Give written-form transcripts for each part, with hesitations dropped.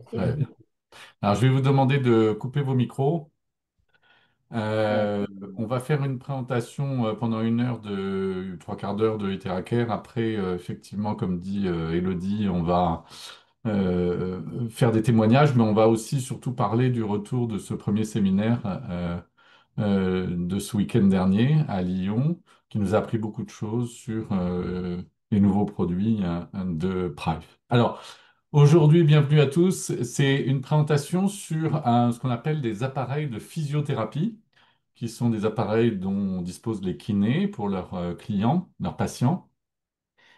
Très Merci. bien. Alors, je vais vous demander de couper vos micros. Ouais. Euh, on va faire une présentation pendant une heure de trois quarts d'heure de Littéracaire. Après, effectivement, comme dit Elodie, on va faire des témoignages, mais on va aussi surtout parler du retour de ce premier séminaire de ce week-end dernier à Lyon, qui nous a appris beaucoup de choses sur les nouveaux produits de Prive. Alors, aujourd'hui, bienvenue à tous. C'est une présentation sur ce qu'on appelle des appareils de physiothérapie, qui sont des appareils dont disposent les kinés pour leurs clients, leurs patients,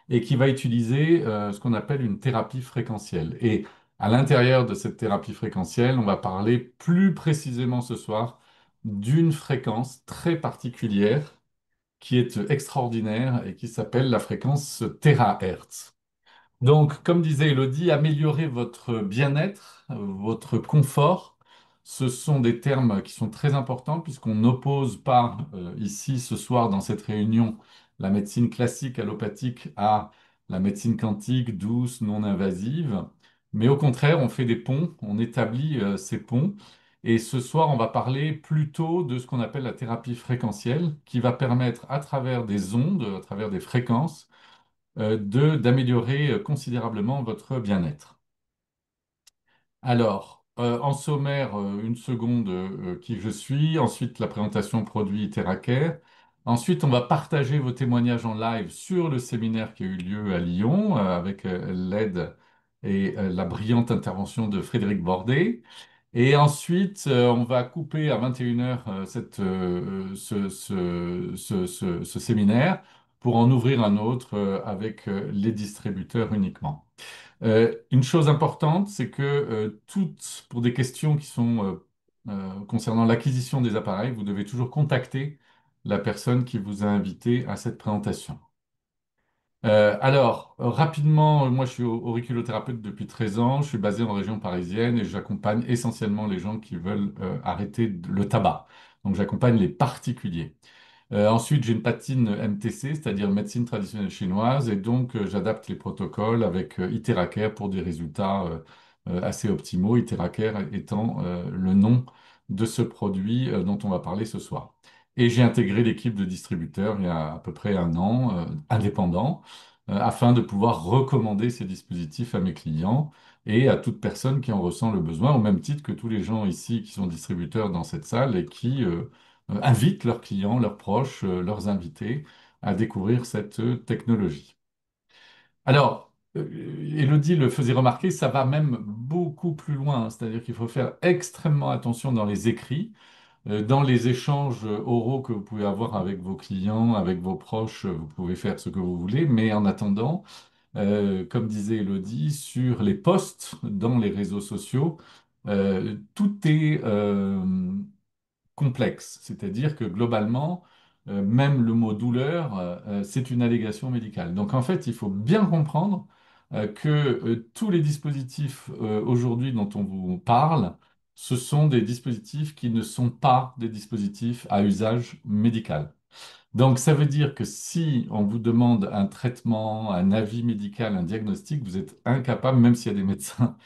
et qui va utiliser ce qu'on appelle une thérapie fréquentielle. Et à l'intérieur de cette thérapie fréquentielle, on va parler plus précisément ce soir d'une fréquence très particulière qui est extraordinaire et qui s'appelle la fréquence térahertz. Donc, comme disait Elodie, améliorer votre bien-être, votre confort, ce sont des termes qui sont très importants puisqu'on n'oppose pas ici, ce soir, dans cette réunion, la médecine classique allopathique à la médecine quantique, douce, non invasive. Mais au contraire, on fait des ponts, on établit ces ponts. Et ce soir, on va parler plutôt de ce qu'on appelle la thérapie fréquentielle, qui va permettre, à travers des ondes, à travers des fréquences, d'améliorer considérablement votre bien-être. Alors, en sommaire, une seconde, qui je suis, ensuite la présentation produit TerraCare. Ensuite, on va partager vos témoignages en live sur le séminaire qui a eu lieu à Lyon avec l'aide et la brillante intervention de Frédéric Bordet. Et ensuite, on va couper à 21 h ce séminaire pour en ouvrir un autre avec les distributeurs uniquement. Une chose importante, c'est que pour des questions qui sont concernant l'acquisition des appareils, vous devez toujours contacter la personne qui vous a invité à cette présentation. Alors, rapidement, moi je suis auriculothérapeute depuis 13 ans, je suis basé en région parisienne et j'accompagne essentiellement les gens qui veulent arrêter le tabac. Donc j'accompagne les particuliers. Ensuite, j'ai une patine MTC, c'est-à-dire médecine traditionnelle chinoise, et donc j'adapte les protocoles avec Iteracare pour des résultats assez optimaux, Iteracare étant le nom de ce produit dont on va parler ce soir. Et j'ai intégré l'équipe de distributeurs il y a à peu près un an, indépendant, afin de pouvoir recommander ces dispositifs à mes clients et à toute personne qui en ressent le besoin, au même titre que tous les gens ici qui sont distributeurs dans cette salle et qui invitent leurs clients, leurs proches, leurs invités à découvrir cette technologie. Alors, Élodie le faisait remarquer, ça va même beaucoup plus loin, hein. C'est-à-dire qu'il faut faire extrêmement attention dans les écrits, dans les échanges oraux que vous pouvez avoir avec vos clients, avec vos proches, vous pouvez faire ce que vous voulez, mais en attendant, comme disait Élodie, sur les posts dans les réseaux sociaux, tout est complexe, c'est-à-dire que globalement, même le mot douleur, c'est une allégation médicale. Donc en fait, il faut bien comprendre que tous les dispositifs aujourd'hui dont on vous parle, ce sont des dispositifs qui ne sont pas des dispositifs à usage médical. Donc, ça veut dire que si on vous demande un traitement, un avis médical, un diagnostic, vous êtes incapable, même s'il y a des médecins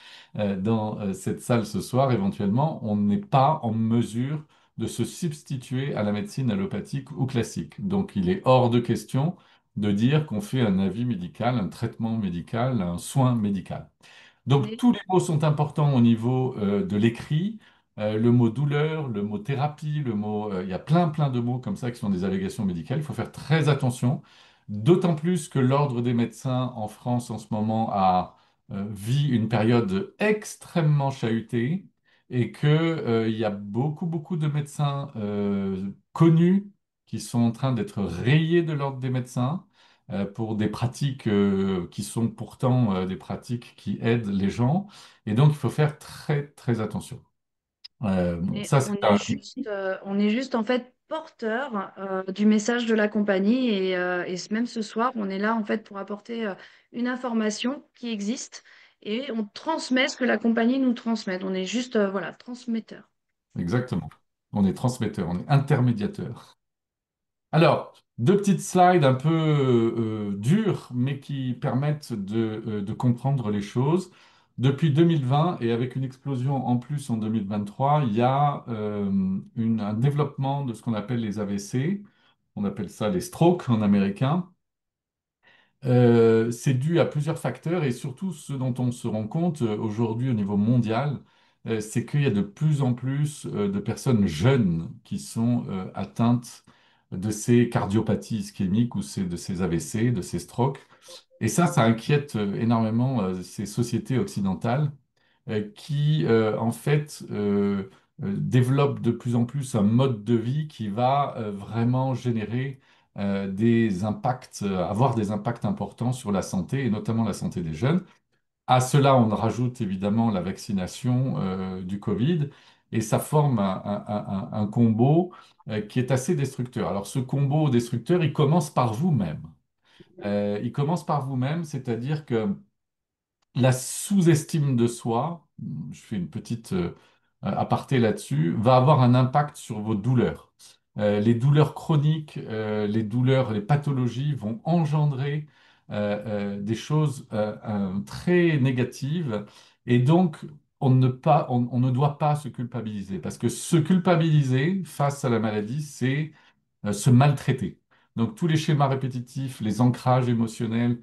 dans cette salle ce soir, éventuellement, on n'est pas en mesure de se substituer à la médecine allopathique ou classique. Donc, il est hors de question de dire qu'on fait un avis médical, un traitement médical, un soin médical. Donc Mais tous les mots sont importants au niveau de l'écrit. Le mot douleur, le mot thérapie, il y a plein de mots comme ça qui sont des allégations médicales. Il faut faire très attention, d'autant plus que l'Ordre des médecins en France en ce moment vit une période extrêmement chahutée et que, il y a beaucoup de médecins connus qui sont en train d'être rayés de l'Ordre des médecins pour des pratiques qui sont pourtant des pratiques qui aident les gens. Et donc, il faut faire très attention. Bon, mais ça, c'est un... on est juste en fait porteur du message de la compagnie et même ce soir, on est là en fait pour apporter une information qui existe et on transmet ce que la compagnie nous transmet. On est juste voilà, transmetteur. Exactement. On est transmetteur, on est intermédiateur. Alors, deux petites slides un peu dures, mais qui permettent de comprendre les choses. Depuis 2020 et avec une explosion en plus en 2023, il y a un développement de ce qu'on appelle les AVC. On appelle ça les strokes en américain. C'est dû à plusieurs facteurs et surtout ce dont on se rend compte aujourd'hui au niveau mondial, c'est qu'il y a de plus en plus de personnes jeunes qui sont atteintes de ces cardiopathies ischémiques ou de ces AVC, de ces strokes. Et ça inquiète énormément ces sociétés occidentales qui, en fait, développent de plus en plus un mode de vie qui va vraiment générer des impacts, avoir des impacts importants sur la santé et notamment la santé des jeunes. À cela, on rajoute évidemment la vaccination du Covid et ça forme un combo qui est assez destructeur. Alors, ce combo destructeur, il commence par vous-même. Il commence par vous-même, c'est-à-dire que la sous-estime de soi, je fais une petite aparté là-dessus, va avoir un impact sur vos douleurs. Les douleurs chroniques, les douleurs, les pathologies vont engendrer des choses très négatives et donc on ne doit pas se culpabiliser parce que se culpabiliser face à la maladie, c'est se maltraiter. Donc tous les schémas répétitifs, les ancrages émotionnels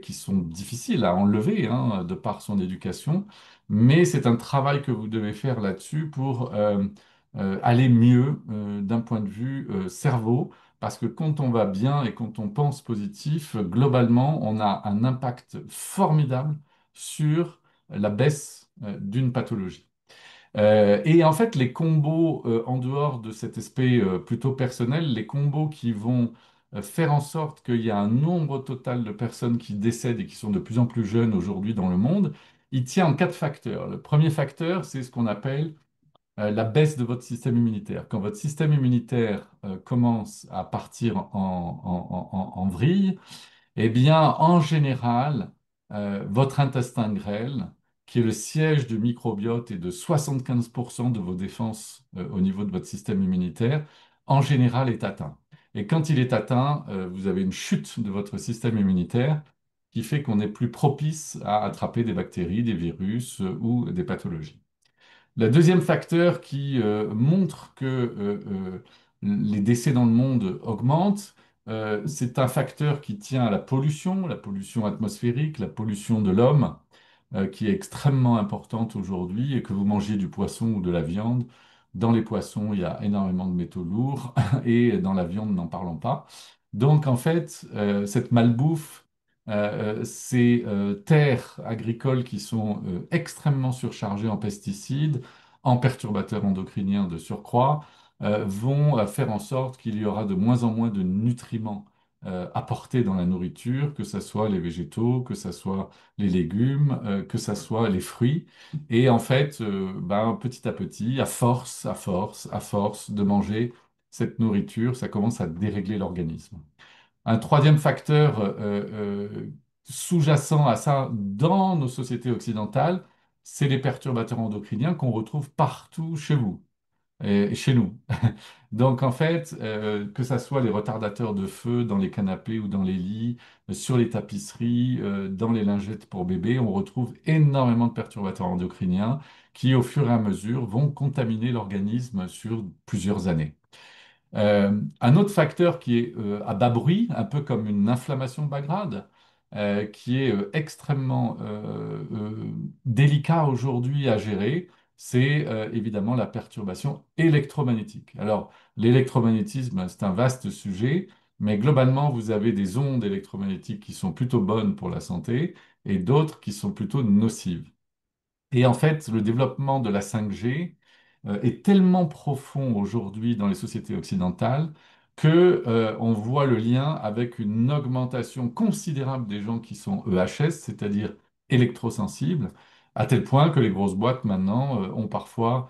qui sont difficiles à enlever hein, de par son éducation, mais c'est un travail que vous devez faire là-dessus pour aller mieux d'un point de vue cerveau, parce que quand on va bien et quand on pense positif, globalement, on a un impact formidable sur la baisse d'une pathologie. Et en fait, les combos en dehors de cet aspect plutôt personnel, les combos qui vont faire en sorte qu'il y a un nombre total de personnes qui décèdent et qui sont de plus en plus jeunes aujourd'hui dans le monde, il tient en quatre facteurs. Le premier facteur, c'est ce qu'on appelle la baisse de votre système immunitaire. Quand votre système immunitaire commence à partir en vrille, eh bien, en général, votre intestin grêle, qui est le siège du microbiote et de 75% de vos défenses au niveau de votre système immunitaire, en général est atteint. Et quand il est atteint, vous avez une chute de votre système immunitaire qui fait qu'on est plus propice à attraper des bactéries, des virus ou des pathologies. Le deuxième facteur qui montre que les décès dans le monde augmentent, c'est un facteur qui tient à la pollution atmosphérique, la pollution de l'homme, qui est extrêmement importante aujourd'hui, et que vous mangiez du poisson ou de la viande. Dans les poissons, il y a énormément de métaux lourds, et dans la viande, n'en parlons pas. Donc, en fait, cette malbouffe, ces terres agricoles qui sont extrêmement surchargées en pesticides, en perturbateurs endocriniens de surcroît, vont faire en sorte qu'il y aura de moins en moins de nutriments apportés dans la nourriture, que ce soit les végétaux, que ce soit les légumes, que ce soit les fruits. Et en fait, ben, petit à petit, à force de manger cette nourriture, ça commence à dérégler l'organisme. Un troisième facteur sous-jacent à ça dans nos sociétés occidentales, c'est les perturbateurs endocriniens qu'on retrouve partout chez vous et chez nous. Donc en fait, que ça soit les retardateurs de feu dans les canapés ou dans les lits, sur les tapisseries, dans les lingettes pour bébés, on retrouve énormément de perturbateurs endocriniens qui, au fur et à mesure, vont contaminer l'organisme sur plusieurs années. Un autre facteur qui est à bas bruit, un peu comme une inflammation bas grade, qui est extrêmement délicat aujourd'hui à gérer, c'est évidemment la perturbation électromagnétique. Alors, l'électromagnétisme, c'est un vaste sujet, mais globalement, vous avez des ondes électromagnétiques qui sont plutôt bonnes pour la santé et d'autres qui sont plutôt nocives. Et en fait, le développement de la 5G est tellement profond aujourd'hui dans les sociétés occidentales que on voit le lien avec une augmentation considérable des gens qui sont EHS, c'est-à-dire électrosensibles, à tel point que les grosses boîtes maintenant ont parfois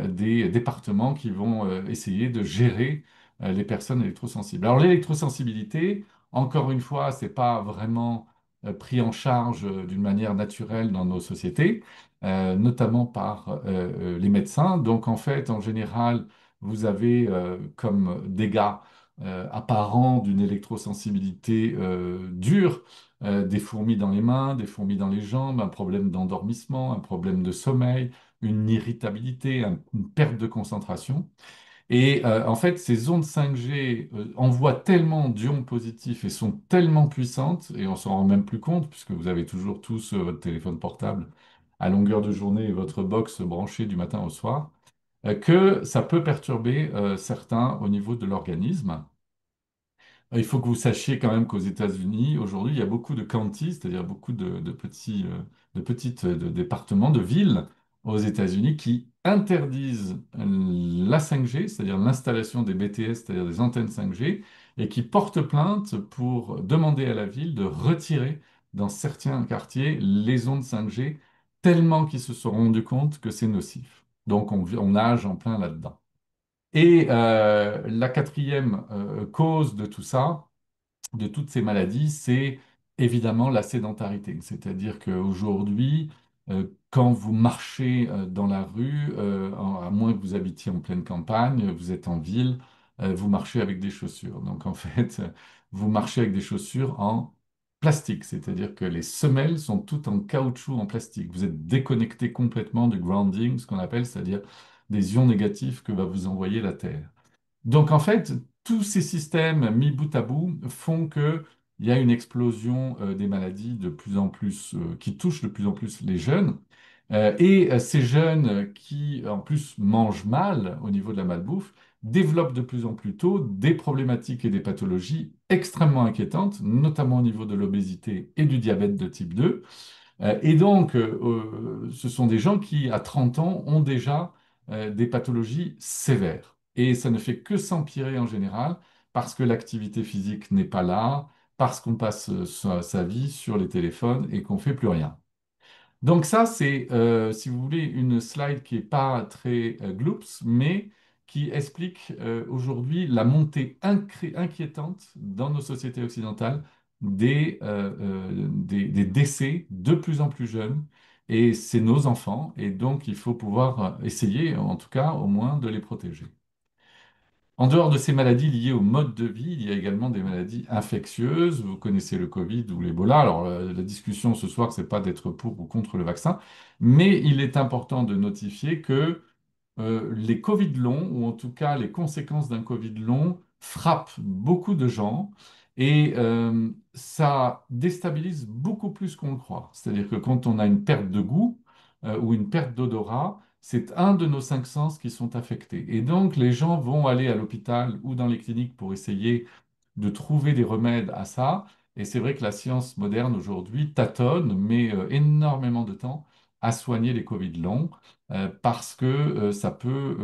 des départements qui vont essayer de gérer les personnes électrosensibles. Alors l'électrosensibilité, encore une fois, c'est pas vraiment pris en charge d'une manière naturelle dans nos sociétés notamment par les médecins. Donc en fait, en général, vous avez comme dégâts apparent d'une électrosensibilité dure, des fourmis dans les mains, des fourmis dans les jambes, un problème d'endormissement, un problème de sommeil, une irritabilité, une perte de concentration. Et en fait, ces ondes 5G envoient tellement d'ions positifs et sont tellement puissantes, et on s'en rend même plus compte, puisque vous avez toujours tous votre téléphone portable à longueur de journée et votre box branchée du matin au soir, que ça peut perturber certains au niveau de l'organisme. Il faut que vous sachiez quand même qu'aux États-Unis, aujourd'hui, il y a beaucoup de counties, c'est-à-dire beaucoup de petits, de petites départements, de villes aux États-Unis qui interdisent la 5G, c'est-à-dire l'installation des BTS, c'est-à-dire des antennes 5G, et qui portent plainte pour demander à la ville de retirer dans certains quartiers les ondes 5G, tellement qu'ils se sont rendus compte que c'est nocif. Donc on nage en plein là-dedans. Et la quatrième cause de tout ça, de toutes ces maladies, c'est évidemment la sédentarité. C'est-à-dire qu'aujourd'hui, quand vous marchez dans la rue, à moins que vous habitiez en pleine campagne, vous êtes en ville, vous marchez avec des chaussures. Donc en fait, vous marchez avec des chaussures en plastique, c'est-à-dire que les semelles sont toutes en caoutchouc, en plastique. Vous êtes déconnecté complètement du grounding, ce qu'on appelle, c'est-à-dire des ions négatifs que va vous envoyer la Terre. Donc en fait, tous ces systèmes mis bout à bout font que il y a une explosion des maladies de plus en plus qui touchent de plus en plus les jeunes. Ces jeunes qui en plus mangent mal au niveau de la malbouffe développent de plus en plus tôt des problématiques et des pathologies extrêmement inquiétantes, notamment au niveau de l'obésité et du diabète de type 2. Ce sont des gens qui, à 30 ans, ont déjà des pathologies sévères. Et ça ne fait que s'empirer en général parce que l'activité physique n'est pas là, parce qu'on passe sa vie sur les téléphones et qu'on fait plus rien. Donc ça, c'est, si vous voulez, une slide qui n'est pas très gloops, mais qui explique aujourd'hui la montée inquiétante dans nos sociétés occidentales des décès de plus en plus jeunes. Et c'est nos enfants, et donc il faut pouvoir essayer, en tout cas, au moins, de les protéger. En dehors de ces maladies liées au mode de vie, il y a également des maladies infectieuses. Vous connaissez le Covid ou l'Ebola. Alors, la discussion ce soir, c'est pas d'être pour ou contre le vaccin, mais il est important de notifier que les Covid longs, ou en tout cas les conséquences d'un Covid long, frappent beaucoup de gens et ça déstabilise beaucoup plus qu'on le croit. C'est-à-dire que quand on a une perte de goût ou une perte d'odorat, c'est un de nos cinq sens qui sont affectés. Et donc les gens vont aller à l'hôpital ou dans les cliniques pour essayer de trouver des remèdes à ça. Et c'est vrai que la science moderne aujourd'hui tâtonne, met énormément de temps à soigner les Covid longs parce que ça peut,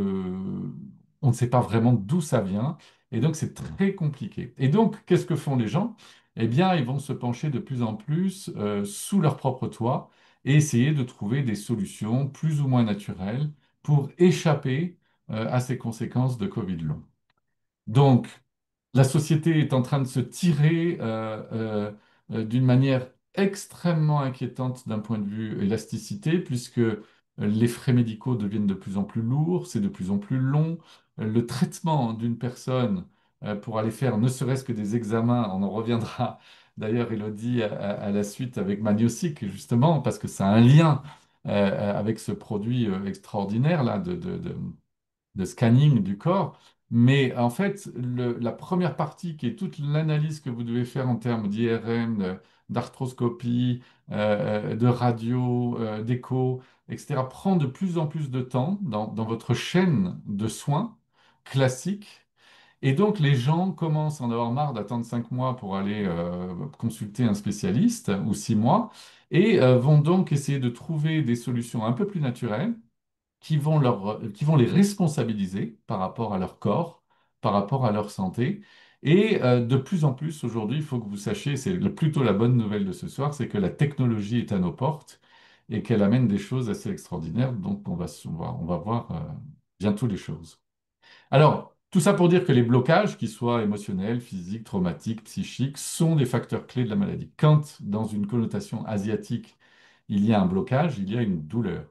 on ne sait pas vraiment d'où ça vient, et donc c'est très compliqué. Et donc, qu'est-ce que font les gens? Eh bien, ils vont se pencher de plus en plus sous leur propre toit et essayer de trouver des solutions plus ou moins naturelles pour échapper à ces conséquences de Covid long. Donc, la société est en train de se tirer d'une manière extrêmement inquiétante d'un point de vue élasticité, puisque les frais médicaux deviennent de plus en plus lourds, c'est de plus en plus long. Le traitement d'une personne pour aller faire ne serait-ce que des examens, on en reviendra d'ailleurs, Elodie, à la suite avec Magnossic, justement, parce que ça a un lien avec ce produit extraordinaire là, de scanning du corps. Mais en fait, la première partie, qui est toute l'analyse que vous devez faire en termes d'IRM, d'arthroscopie, de radio, d'écho, etc., prend de plus en plus de temps dans votre chaîne de soins classique. Et donc, les gens commencent à en avoir marre d'attendre 5 mois pour aller consulter un spécialiste, ou 6 mois, et vont donc essayer de trouver des solutions un peu plus naturelles qui vont les responsabiliser par rapport à leur corps, par rapport à leur santé. Et de plus en plus aujourd'hui, il faut que vous sachiez, c'est plutôt la bonne nouvelle de ce soir, c'est que la technologie est à nos portes et qu'elle amène des choses assez extraordinaires. Donc on va voir bientôt les choses. Alors, tout ça pour dire que les blocages, qu'ils soient émotionnels, physiques, traumatiques, psychiques, sont des facteurs clés de la maladie. Quand, dans une connotation asiatique, il y a un blocage, il y a une douleur.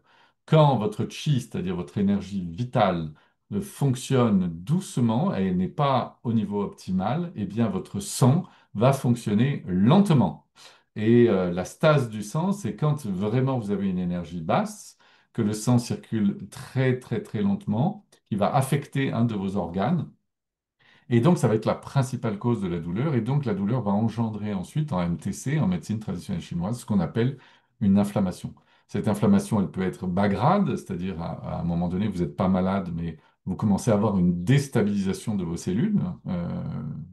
Quand votre chi, c'est-à-dire votre énergie vitale, fonctionne doucement et n'est pas au niveau optimal, eh bien votre sang va fonctionner lentement. Et la stase du sang, c'est quand vraiment vous avez une énergie basse, que le sang circule très très très lentement, qui va affecter un de vos organes. Et donc, ça va être la principale cause de la douleur. Et donc, la douleur va engendrer ensuite, en MTC, en médecine traditionnelle chinoise, ce qu'on appelle une inflammation. Cette inflammation, elle peut être bas grade, c'est-à-dire à un moment donné, vous n'êtes pas malade, mais vous commencez à avoir une déstabilisation de vos cellules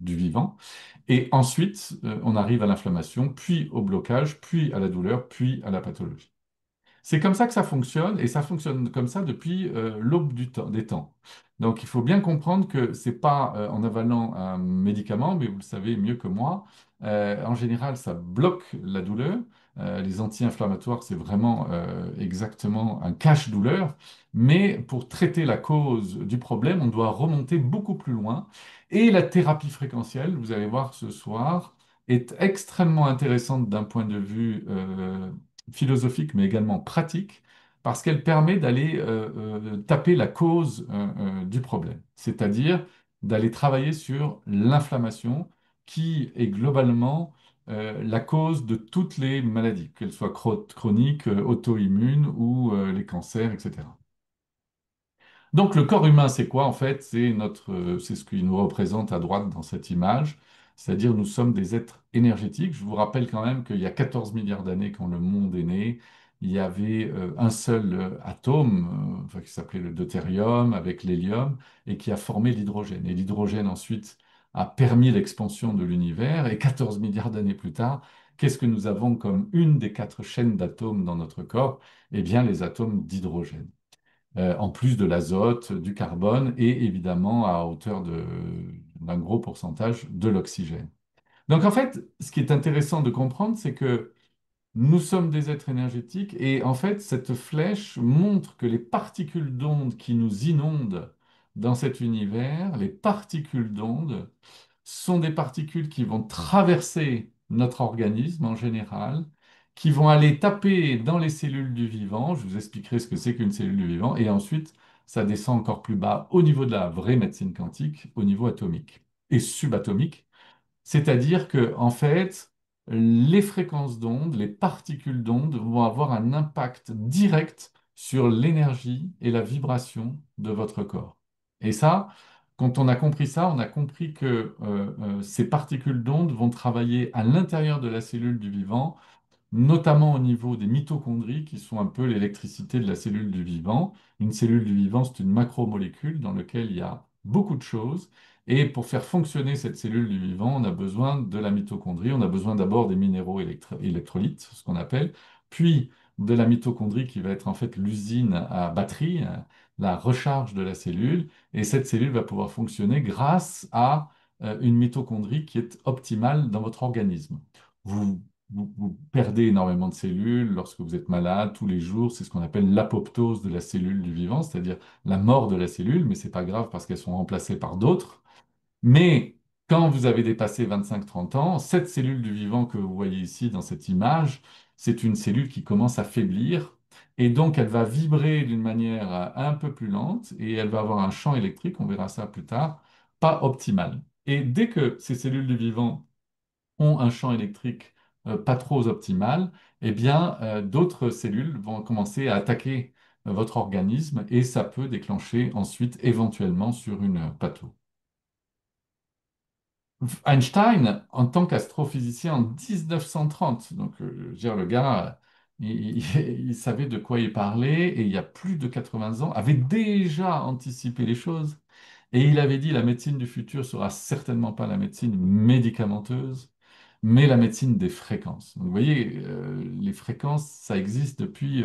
du vivant. Et ensuite, on arrive à l'inflammation, puis au blocage, puis à la douleur, puis à la pathologie. C'est comme ça que ça fonctionne, et ça fonctionne comme ça depuis l'aube des temps. Donc il faut bien comprendre que c'est pas en avalant un médicament, mais vous le savez mieux que moi, en général ça bloque la douleur. Les anti-inflammatoires, c'est vraiment exactement un cache-douleur, mais pour traiter la cause du problème, on doit remonter beaucoup plus loin. Et la thérapie fréquentielle, vous allez voir ce soir, est extrêmement intéressante d'un point de vue philosophique, mais également pratique, parce qu'elle permet d'aller taper la cause du problème, c'est-à-dire d'aller travailler sur l'inflammation qui est globalement la cause de toutes les maladies, qu'elles soient chroniques, auto-immunes ou les cancers, etc. Donc le corps humain, c'est quoi en fait? C'est ce qui nous représente à droite dans cette image, c'est-à-dire nous sommes des êtres énergétiques. Je vous rappelle quand même qu'il y a 14 milliards d'années, quand le monde est né, il y avait un seul atome, enfin, qui s'appelait le deutérium avec l'hélium, et qui a formé l'hydrogène. Et l'hydrogène ensuite a permis l'expansion de l'univers. Et 14 milliards d'années plus tard, qu'est-ce que nous avons comme une des quatre chaînes d'atomes dans notre corps? Eh bien, les atomes d'hydrogène en plus de l'azote, du carbone et évidemment à hauteur d'un gros pourcentage de l'oxygène. Donc en fait, ce qui est intéressant de comprendre, c'est que nous sommes des êtres énergétiques et en fait, cette flèche montre que les particules d'ondes qui nous inondent dans cet univers, les particules d'ondes, sont des particules qui vont traverser notre organisme en général, qui vont aller taper dans les cellules du vivant. Je vous expliquerai ce que c'est qu'une cellule du vivant. Et ensuite, ça descend encore plus bas au niveau de la vraie médecine quantique, au niveau atomique et subatomique. C'est-à-dire que, en fait, les fréquences d'ondes, les particules d'ondes vont avoir un impact direct sur l'énergie et la vibration de votre corps. Et ça, quand on a compris ça, on a compris que ces particules d'ondes vont travailler à l'intérieur de la cellule du vivant, notamment au niveau des mitochondries, qui sont un peu l'électricité de la cellule du vivant. Une cellule du vivant, c'est une macromolécule dans laquelle il y a beaucoup de choses. Et pour faire fonctionner cette cellule du vivant, on a besoin de la mitochondrie. On a besoin d'abord des minéraux électrolytes, ce qu'on appelle, puis de la mitochondrie qui va être en fait l'usine à batterie, la recharge de la cellule. Et cette cellule va pouvoir fonctionner grâce à une mitochondrie qui est optimale dans votre organisme. Vous vous perdez énormément de cellules lorsque vous êtes malade tous les jours. C'est ce qu'on appelle l'apoptose de la cellule du vivant, c'est-à-dire la mort de la cellule, mais c'est pas grave parce qu'elles sont remplacées par d'autres. Mais quand vous avez dépassé 25-30 ans, cette cellule du vivant que vous voyez ici dans cette image, c'est une cellule qui commence à faiblir et donc elle va vibrer d'une manière un peu plus lente et elle va avoir un champ électrique, on verra ça plus tard, pas optimal. Et dès que ces cellules du vivant ont un champ électrique pas trop optimal, eh bien, d'autres cellules vont commencer à attaquer votre organisme et ça peut déclencher ensuite éventuellement sur une patho. Einstein, en tant qu'astrophysicien en 1930, donc je veux dire, le gars, il savait de quoi il parlait et il y a plus de 80 ans, avait déjà anticipé les choses et il avait dit la médecine du futur sera certainement pas la médecine médicamenteuse, mais la médecine des fréquences. Donc, vous voyez, les fréquences, ça existe depuis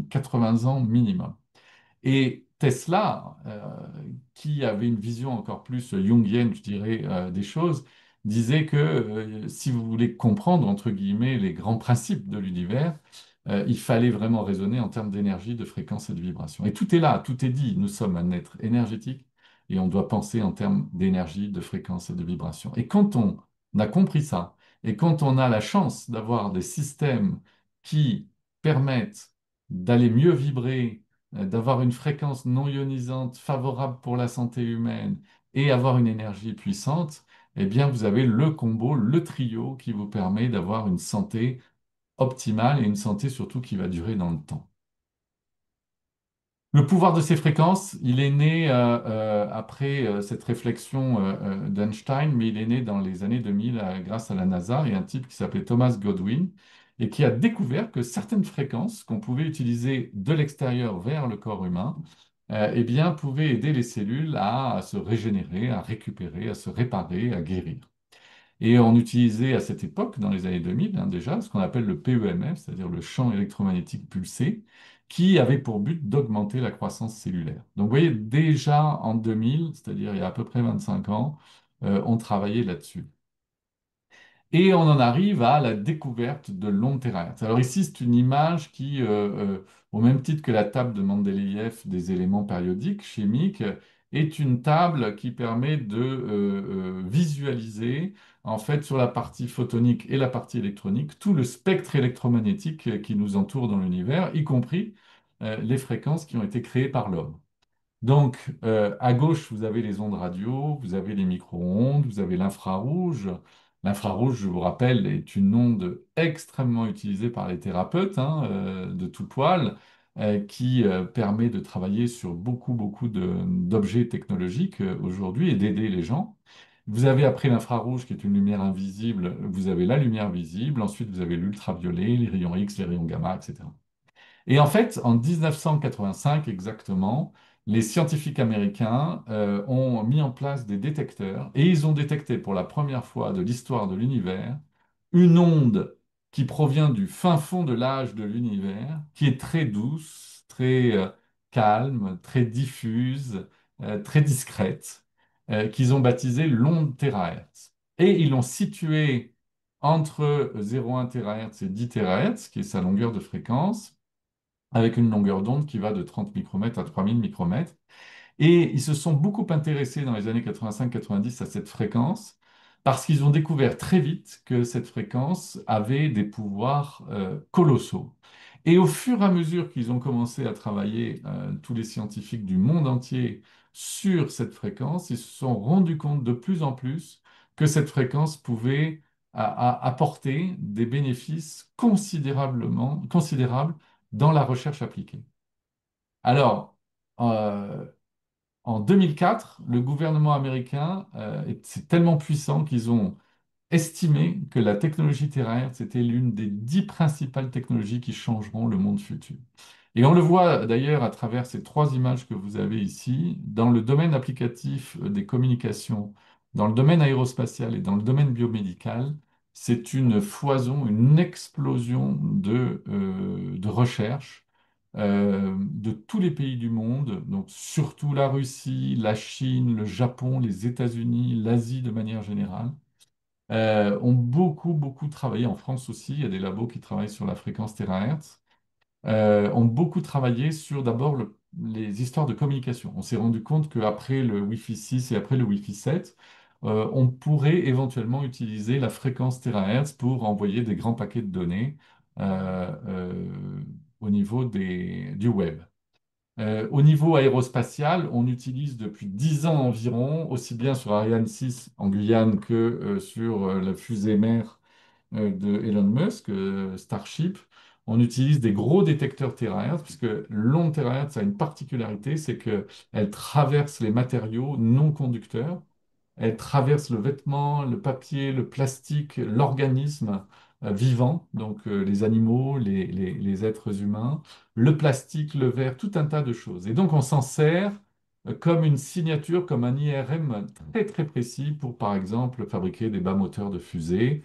80 ans minimum. Et Tesla, qui avait une vision encore plus jungienne, je dirais, des choses, disait que si vous voulez comprendre, entre guillemets, les grands principes de l'univers, il fallait vraiment raisonner en termes d'énergie, de fréquence et de vibration. Et tout est là, tout est dit. Nous sommes un être énergétique et on doit penser en termes d'énergie, de fréquence et de vibration. Et quand on a compris ça, et quand on a la chance d'avoir des systèmes qui permettent d'aller mieux vibrer, d'avoir une fréquence non ionisante favorable pour la santé humaine et avoir une énergie puissante, eh bien, vous avez le combo, le trio qui vous permet d'avoir une santé optimale et une santé surtout qui va durer dans le temps. Le pouvoir de ces fréquences, il est né après cette réflexion d'Einstein, mais il est né dans les années 2000 grâce à la NASA et un type qui s'appelait Thomas Godwin et qui a découvert que certaines fréquences qu'on pouvait utiliser de l'extérieur vers le corps humain, eh bien, pouvaient aider les cellules à se régénérer, à récupérer, à se réparer, à guérir. Et on utilisait à cette époque, dans les années 2000 hein, déjà, ce qu'on appelle le PEMF, c'est-à-dire le champ électromagnétique pulsé, qui avait pour but d'augmenter la croissance cellulaire. Donc vous voyez, déjà en 2000, c'est-à-dire il y a à peu près 25 ans, on travaillait là-dessus. Et on en arrive à la découverte de l'onde terahertz. Alors ici, c'est une image qui, au même titre que la table de Mendeleïev des éléments périodiques chimiques, est une table qui permet de visualiser, en fait, sur la partie photonique et la partie électronique, tout le spectre électromagnétique qui nous entoure dans l'univers, y compris les fréquences qui ont été créées par l'homme. Donc, à gauche, vous avez les ondes radio, vous avez les micro-ondes, vous avez l'infrarouge. L'infrarouge, je vous rappelle, est une onde extrêmement utilisée par les thérapeutes hein, de tout poil, qui permet de travailler sur beaucoup, beaucoup d'objets technologiques aujourd'hui et d'aider les gens. Vous avez après l'infrarouge, qui est une lumière invisible, vous avez la lumière visible, ensuite vous avez l'ultraviolet, les rayons X, les rayons gamma, etc. Et en fait, en 1985 exactement, les scientifiques américains ont mis en place des détecteurs et ils ont détecté pour la première fois de l'histoire de l'univers une onde qui provient du fin fond de l'âge de l'univers, qui est très douce, très calme, très diffuse, très discrète, qu'ils ont baptisée l'onde térahertz. Et ils l'ont située entre 0,1 THz et 10 THz, qui est sa longueur de fréquence avec une longueur d'onde qui va de 30 micromètres à 3000 micromètres. Et ils se sont beaucoup intéressés dans les années 85-90 à cette fréquence parce qu'ils ont découvert très vite que cette fréquence avait des pouvoirs colossaux. Et au fur et à mesure qu'ils ont commencé à travailler, tous les scientifiques du monde entier, sur cette fréquence, ils se sont rendus compte de plus en plus que cette fréquence pouvait apporter des bénéfices considérables dans la recherche appliquée. Alors, euh, en 2004, le gouvernement américain c'est tellement puissant qu'ils ont estimé que la technologie terrestre, c'était l'une des 10 principales technologies qui changeront le monde futur. Et on le voit d'ailleurs à travers ces trois images que vous avez ici, dans le domaine applicatif des communications, dans le domaine aérospatial et dans le domaine biomédical, c'est une foison, une explosion de recherche de tous les pays du monde, donc surtout la Russie, la Chine, le Japon, les États-Unis, l'Asie de manière générale ont beaucoup, beaucoup travaillé, en France aussi, il y a des labos qui travaillent sur la fréquence terahertz, ont beaucoup travaillé sur d'abord les histoires de communication. On s'est rendu compte qu'après le Wi-Fi 6 et après le Wi-Fi 7, on pourrait éventuellement utiliser la fréquence terahertz pour envoyer des grands paquets de données au niveau du web. Au niveau aérospatial, on utilise depuis 10 ans environ, aussi bien sur Ariane 6 en Guyane que sur la fusée mère de Elon Musk, Starship, on utilise des gros détecteurs terahertz, puisque l'onde terahertz a une particularité, c'est qu'elle traverse les matériaux non conducteurs. Elle traverse le vêtement, le papier, le plastique, l'organisme vivant, donc les animaux, les êtres humains, le plastique, le verre, tout un tas de choses. Et donc on s'en sert comme une signature, comme un IRM très très précis pour, par exemple, fabriquer des bas moteurs de fusée.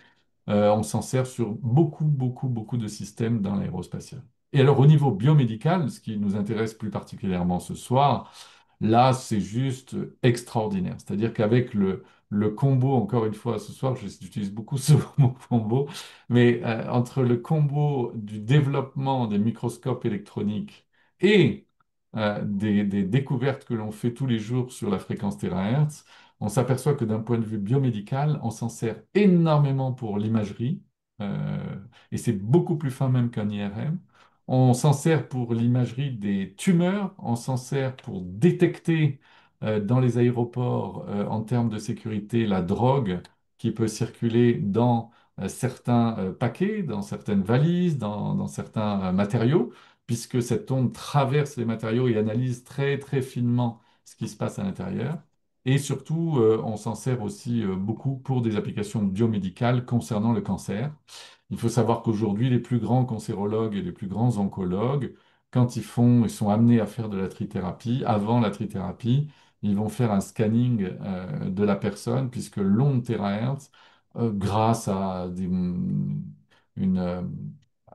On s'en sert sur beaucoup, beaucoup, beaucoup de systèmes dans l'aérospatial. Et alors au niveau biomédical, ce qui nous intéresse plus particulièrement ce soir, là, c'est juste extraordinaire. C'est-à-dire qu'avec le combo, encore une fois, ce soir, j'utilise beaucoup ce mot combo, mais entre le combo du développement des microscopes électroniques et des découvertes que l'on fait tous les jours sur la fréquence terahertz, on s'aperçoit que d'un point de vue biomédical, on s'en sert énormément pour l'imagerie, et c'est beaucoup plus fin même qu'un IRM. On s'en sert pour l'imagerie des tumeurs, on s'en sert pour détecter dans les aéroports, en termes de sécurité, la drogue qui peut circuler dans certains paquets, dans certaines valises, dans certains matériaux, puisque cette onde traverse les matériaux et analyse très très finement ce qui se passe à l'intérieur. Et surtout, on s'en sert aussi beaucoup pour des applications biomédicales concernant le cancer. Il faut savoir qu'aujourd'hui, les plus grands cancérologues et les plus grands oncologues, quand ils sont amenés à faire de la trithérapie, avant la trithérapie, ils vont faire un scanning de la personne, puisque l'onde terahertz, grâce à une,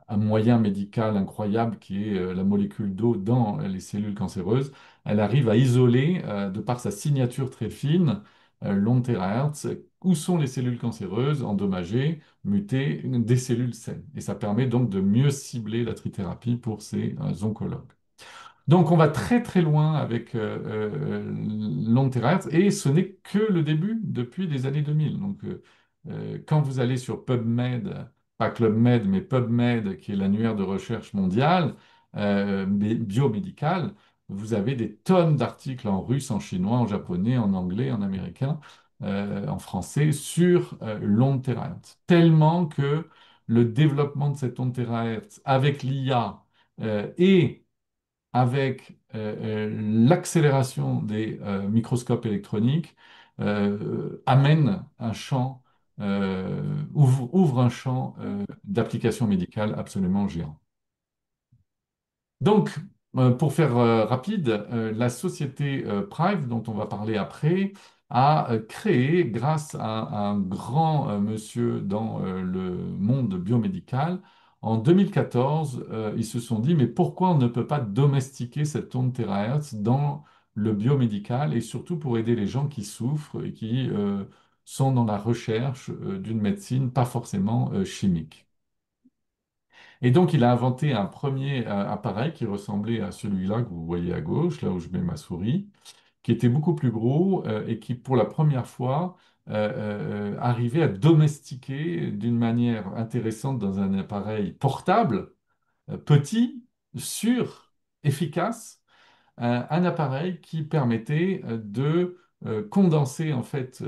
un moyen médical incroyable qui est la molécule d'eau dans les cellules cancéreuses, elle arrive à isoler, de par sa signature très fine, l'onde terahertz, où sont les cellules cancéreuses endommagées, mutées, des cellules saines. Et ça permet donc de mieux cibler la trithérapie pour ces oncologues. Donc on va très très loin avec l'onde terahertz et ce n'est que le début depuis les années 2000. Donc quand vous allez sur PubMed, pas Club Med, mais PubMed, qui est l'annuaire de recherche mondiale biomédicale, vous avez des tonnes d'articles en russe, en chinois, en japonais, en anglais, en américain, en français sur l'onde terahertz. Tellement que le développement de cette onde terahertz avec l'IA et avec l'accélération des microscopes électroniques, amène un champ, ouvre un champ d'application médicale absolument géant. Donc, pour faire rapide, la société Prive, dont on va parler après, a créé, grâce à un grand monsieur dans le monde biomédical, en 2014, ils se sont dit, mais pourquoi on ne peut pas domestiquer cette onde terahertz dans le biomédical et surtout pour aider les gens qui souffrent et qui sont dans la recherche d'une médecine pas forcément chimique. Et donc, il a inventé un premier appareil qui ressemblait à celui-là que vous voyez à gauche, là où je mets ma souris, qui était beaucoup plus gros et qui, pour la première fois, arrivait à domestiquer d'une manière intéressante dans un appareil portable, petit, sûr, efficace, un appareil qui permettait de condenser en fait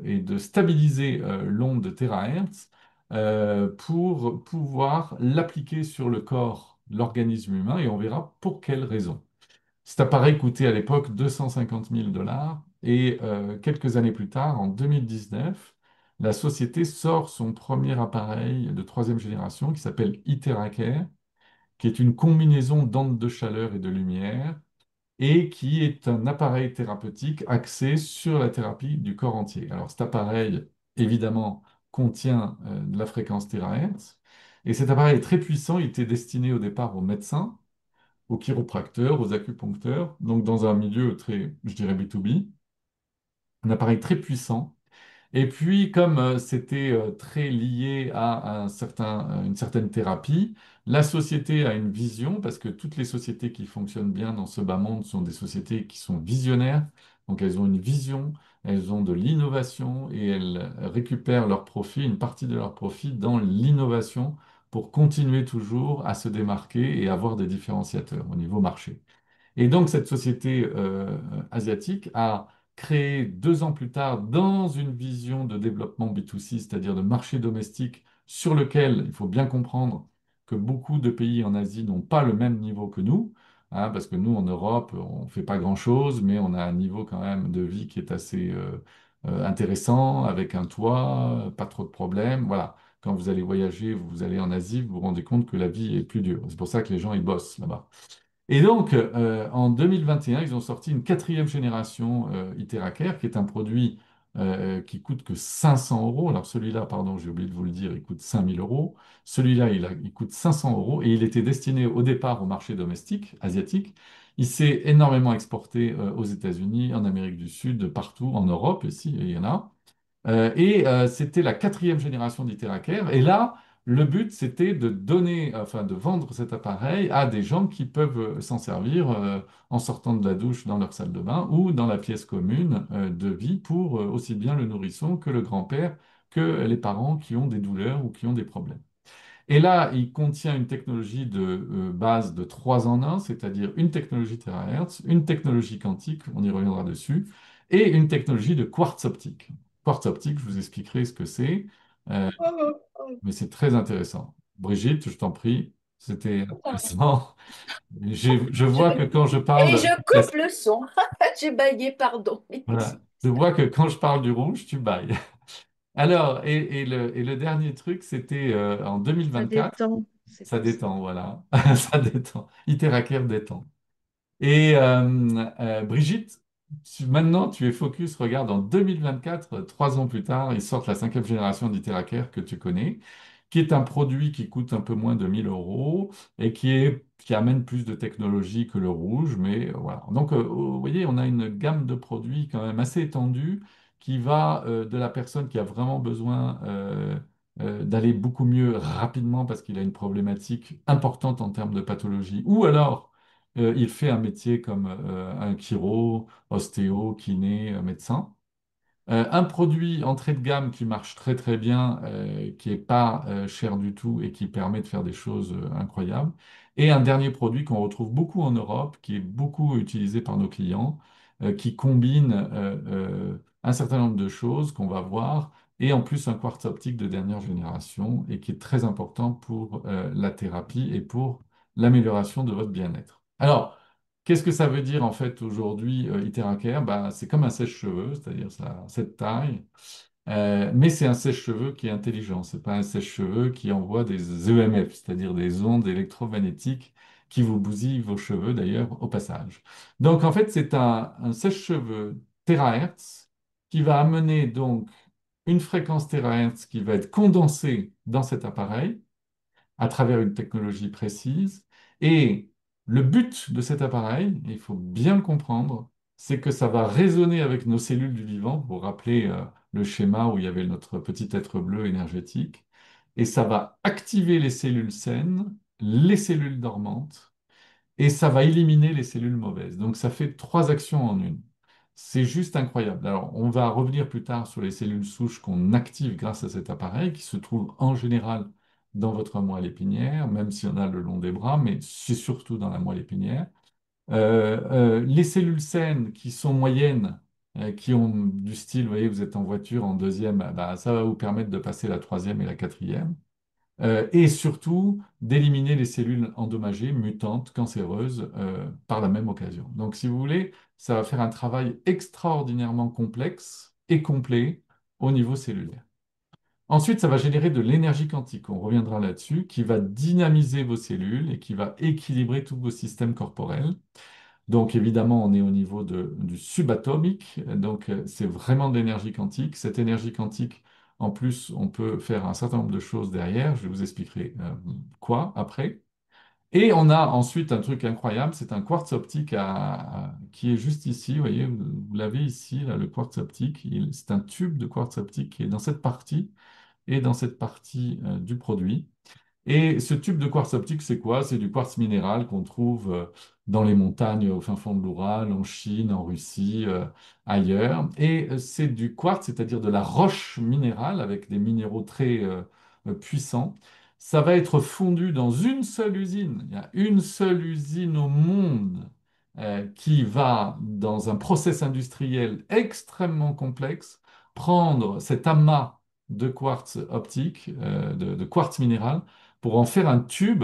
et de stabiliser l'onde de terahertz pour pouvoir l'appliquer sur le corps, l'organisme humain, et on verra pour quelles raisons. Cet appareil coûtait à l'époque 250 000 dollars et quelques années plus tard, en 2019, la société sort son premier appareil de troisième génération qui s'appelle Iteracare, qui est une combinaison d'ondes de chaleur et de lumière et qui est un appareil thérapeutique axé sur la thérapie du corps entier. Alors cet appareil, évidemment, contient de la fréquence terahertz, et cet appareil est très puissant, il était destiné au départ aux médecins, aux chiropracteurs, aux acupuncteurs, donc dans un milieu très, je dirais, B2B, un appareil très puissant. Et puis, comme c'était très lié à une certaine thérapie, la société a une vision, parce que toutes les sociétés qui fonctionnent bien dans ce bas monde sont des sociétés qui sont visionnaires. Donc, elles ont une vision, elles ont de l'innovation et elles récupèrent leur profit, une partie de leur profit dans l'innovation pour continuer toujours à se démarquer et avoir des différenciateurs au niveau marché. Et donc, cette société asiatique a créé 2 ans plus tard, dans une vision de développement B2C, c'est-à-dire de marché domestique, sur lequel il faut bien comprendre que beaucoup de pays en Asie n'ont pas le même niveau que nous, hein, parce que nous, en Europe, on ne fait pas grand-chose, mais on a un niveau quand même de vie qui est assez intéressant, avec un toit, pas trop de problèmes. Voilà. Quand vous allez voyager, vous allez en Asie, vous vous rendez compte que la vie est plus dure. C'est pour ça que les gens, ils bossent là-bas. Et donc, en 2021, ils ont sorti une quatrième génération Iteracare, qui est un produit qui coûte que 500 euros. Alors celui-là, pardon, j'ai oublié de vous le dire, il coûte 5000 euros. Celui-là, il coûte 500 euros et il était destiné au départ au marché domestique, asiatique. Il s'est énormément exporté aux États-Unis, en Amérique du Sud, partout, en Europe, ici, il y en a. C'était la quatrième génération d'Iteracare. Et là, le but, c'était de donner, enfin, de vendre cet appareil à des gens qui peuvent s'en servir en sortant de la douche dans leur salle de bain ou dans la pièce commune de vie pour aussi bien le nourrisson que le grand-père, que les parents qui ont des douleurs ou qui ont des problèmes. Et là, il contient une technologie de base de 3 en un, c'est-à-dire une technologie terahertz, une technologie quantique, on y reviendra dessus, et une technologie de quartz optique. Quartz optique, je vous expliquerai ce que c'est, euh, mais c'est très intéressant. Brigitte, je t'en prie, c'était intéressant. Je vois que quand je Et parle, je coupe le son. J'ai baillé, pardon. voilà, je vois que quand je parle du rouge, tu bailles. Alors, et le dernier truc, c'était en Ça 2024, détend, c'est ça pour ça. détend, voilà, ça détend. Iteracare détend. Et Brigitte, maintenant tu es focus, regarde, en 2024, 3 ans plus tard, ils sortent la cinquième génération d'Iteracare que tu connais, qui est un produit qui coûte un peu moins de 1000 euros et qui amène plus de technologie que le rouge. Mais voilà. Donc, vous voyez, on a une gamme de produits quand même assez étendue qui va de la personne qui a vraiment besoin d'aller beaucoup mieux rapidement parce qu'il a une problématique importante en termes de pathologie, ou alors il fait un métier comme un chiro, ostéo, kiné, médecin. Un produit entrée de gamme qui marche très très bien, qui n'est pas cher du tout et qui permet de faire des choses incroyables. Et un dernier produit qu'on retrouve beaucoup en Europe, qui est beaucoup utilisé par nos clients, qui combine un certain nombre de choses qu'on va voir, et en plus un quartz optique de dernière génération, et qui est très important pour la thérapie et pour l'amélioration de votre bien-être. Alors, qu'est-ce que ça veut dire en fait aujourd'hui, Iteracare? Bah, c'est comme un sèche-cheveux, c'est-à-dire ça a cette taille, mais c'est un sèche-cheveux qui est intelligent. C'est pas un sèche-cheveux qui envoie des EMF, c'est-à-dire des ondes électromagnétiques qui vous bousillent vos cheveux d'ailleurs au passage. Donc en fait c'est un sèche-cheveux terahertz qui va amener donc une fréquence terahertz qui va être condensée dans cet appareil à travers une technologie précise. Et le but de cet appareil, il faut bien le comprendre, c'est que ça va résonner avec nos cellules du vivant, pour rappeler le schéma où il y avait notre petit être bleu énergétique, et ça va activer les cellules saines, les cellules dormantes, et ça va éliminer les cellules mauvaises. Donc ça fait 3 actions en une. C'est juste incroyable. Alors, on va revenir plus tard sur les cellules souches qu'on active grâce à cet appareil, qui se trouve en général dans votre moelle épinière, même si on a le long des bras, mais c'est surtout dans la moelle épinière. Les cellules saines qui sont moyennes, qui ont du style, vous voyez, vous êtes en voiture en deuxième, bah, ça va vous permettre de passer la troisième et la quatrième. Et surtout d'éliminer les cellules endommagées, mutantes, cancéreuses, par la même occasion. Donc, si vous voulez, ça va faire un travail extraordinairement complexe et complet au niveau cellulaire. Ensuite, ça va générer de l'énergie quantique, on reviendra là-dessus, qui va dynamiser vos cellules et qui va équilibrer tous vos systèmes corporels. Donc évidemment, on est au niveau du subatomique, donc c'est vraiment de l'énergie quantique. Cette énergie quantique, en plus, on peut faire un certain nombre de choses derrière, je vous expliquerai quoi après. Et on a ensuite un truc incroyable, c'est un quartz optique qui est juste ici, vous voyez, vous l'avez ici, là, le quartz optique. C'est un tube de quartz optique qui est dans cette partie et dans cette partie du produit. Et ce tube de quartz optique, c'est quoi? C'est du quartz minéral qu'on trouve dans les montagnes au fin fond de l'Oural, en Chine, en Russie, ailleurs. Et c'est du quartz, c'est-à-dire de la roche minérale avec des minéraux très puissants. Ça va être fondu dans une seule usine. Il y a une seule usine au monde qui va, dans un process industriel extrêmement complexe, prendre cet amas de quartz optique, de quartz minéral, pour en faire un tube,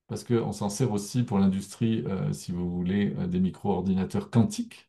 parce qu'on s'en sert aussi pour l'industrie, si vous voulez, des micro-ordinateurs quantiques,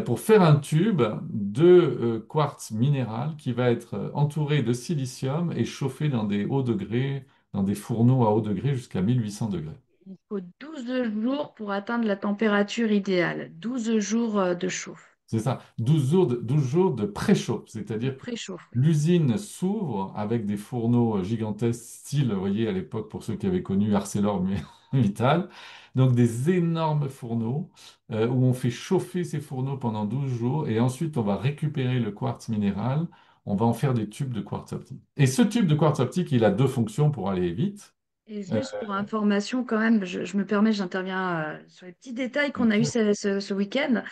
pour faire un tube de quartz minéral qui va être entouré de silicium et chauffé dans des hauts degrés, dans des fourneaux à haut degré jusqu'à 1800 degrés. Il faut 12 jours pour atteindre la température idéale. 12 jours de chauffe, C'est ça, 12 jours 12 jours de préchauffe, de c'est-à-dire que préchauffe. Oui. l'usine s'ouvre avec des fourneaux gigantesques, style, vous voyez, à l'époque, pour ceux qui avaient connu ArcelorMittal, donc des énormes fourneaux où on fait chauffer ces fourneaux pendant 12 jours et ensuite on va récupérer le quartz minéral, on va en faire des tubes de quartz optique. Et ce tube de quartz optique, il a deux fonctions pour aller vite. Et Euh, juste pour information, quand même, je me permets, j'interviens sur les petits détails qu'on a eu ce week-end.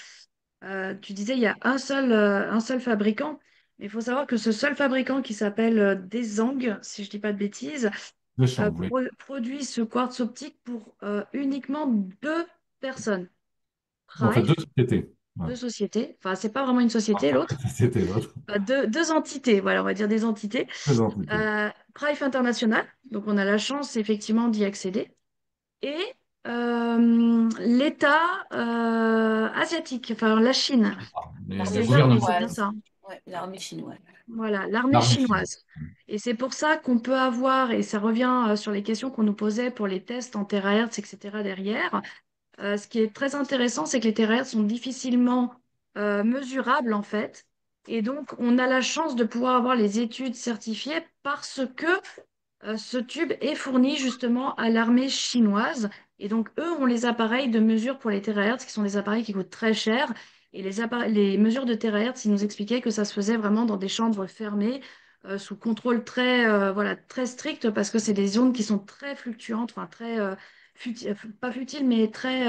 Tu disais, il y a un seul fabricant, mais il faut savoir que ce seul fabricant qui s'appelle Desang, si je dis pas de bêtises, L'échange, oui. produit ce quartz optique pour uniquement deux personnes. En fait, deux Prive, sociétés. deux Voilà. sociétés. Enfin, c'est pas vraiment une société, l'autre. C'était l'autre. Deux entités, voilà, on va dire des entités. Deux entités. Prive International, donc on a la chance effectivement d'y accéder. Et l'État asiatique, enfin la Chine. Les L'armée C'est ça, oui, gouvernements. c'est bien chinoise. ça. Ouais, l'armée chinoise. Voilà, l'armée L'armée chinoise. chinoise. Et c'est pour ça qu'on peut avoir, et ça revient sur les questions qu'on nous posait pour les tests en terahertz, etc. derrière. Ce qui est très intéressant, c'est que les terahertz sont difficilement mesurables en fait. Et donc, on a la chance de pouvoir avoir les études certifiées parce que ce tube est fourni justement à l'armée chinoise. Et donc, eux ont les appareils de mesure pour les terahertz, qui sont des appareils qui coûtent très cher. Et les mesures de terahertz, ils nous expliquaient que ça se faisait vraiment dans des chambres fermées, sous contrôle très, voilà, très strict, parce que c'est des ondes qui sont très fluctuantes, enfin très, pas futiles, mais très,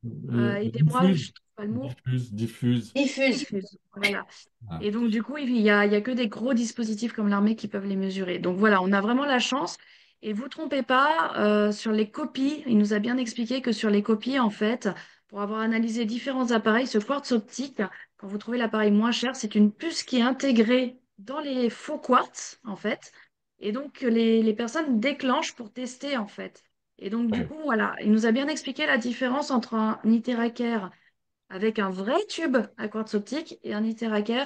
aidez-moi, Diffuse, je trouve pas le mot, diffuse. Diffuse. diffuse. Voilà. Voilà. Et donc, du coup, il y a que des gros dispositifs comme l'armée qui peuvent les mesurer. Donc voilà, on a vraiment la chance. Et vous trompez pas, sur les copies, il nous a bien expliqué que sur les copies, en fait, pour avoir analysé différents appareils, ce quartz optique, quand vous trouvez l'appareil moins cher, c'est une puce qui est intégrée dans les faux quartz, en fait. Et donc, les personnes déclenchent pour tester, en fait. Et donc, du Ouais. coup, voilà, il nous a bien expliqué la différence entre un Iteraker avec un vrai tube à quartz optique et un Iteraker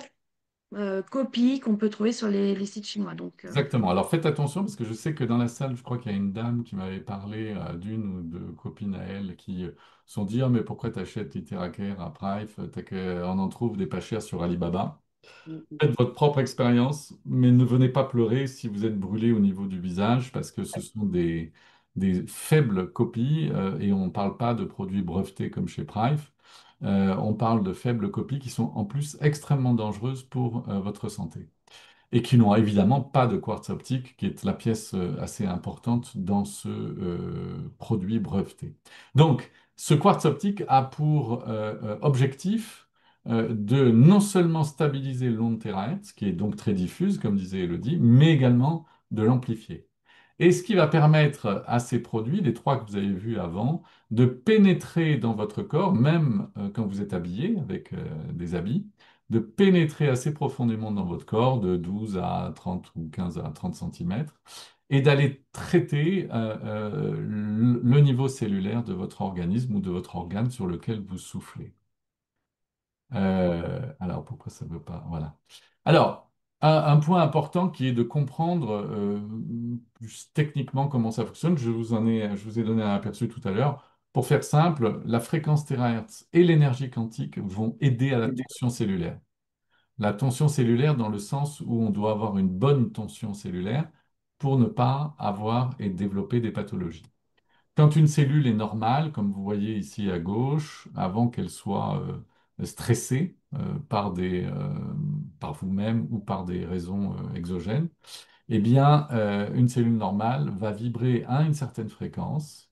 copie qu'on peut trouver sur les sites chinois. Donc, Exactement. Alors faites attention parce que je sais que dans la salle, je crois qu'il y a une dame qui m'avait parlé d'une ou deux copines à elle qui sont dit ah, mais pourquoi t'achètes Littéracaire à Price? On en trouve des pas chers sur Alibaba. Mm. Faites votre propre expérience, mais ne venez pas pleurer si vous êtes brûlé au niveau du visage parce que ce sont des faibles copies et on ne parle pas de produits brevetés comme chez Price. On parle de faibles copies qui sont en plus extrêmement dangereuses pour votre santé et qui n'ont évidemment pas de quartz optique, qui est la pièce assez importante dans ce produit breveté. Donc, ce quartz optique a pour objectif de non seulement stabiliser l'onde terahertz, qui est donc très diffuse, comme disait Elodie, mais également de l'amplifier. Et ce qui va permettre à ces produits, les trois que vous avez vus avant, de pénétrer dans votre corps, même quand vous êtes habillé avec des habits, de pénétrer assez profondément dans votre corps, de 12 à 30 ou 15 à 30 centimètres, et d'aller traiter le niveau cellulaire de votre organisme ou de votre organe sur lequel vous soufflez. Alors, pourquoi ça ne veut pas? Voilà. Alors, un point important qui est de comprendre plus techniquement comment ça fonctionne. Je vous ai donné un aperçu tout à l'heure. Pour faire simple, la fréquence terahertz et l'énergie quantique vont aider à la tension cellulaire. La tension cellulaire dans le sens où on doit avoir une bonne tension cellulaire pour ne pas avoir et développer des pathologies. Quand une cellule est normale, comme vous voyez ici à gauche, avant qu'elle soit stressée par vous-même ou par des raisons exogènes, eh bien, une cellule normale va vibrer à une certaine fréquence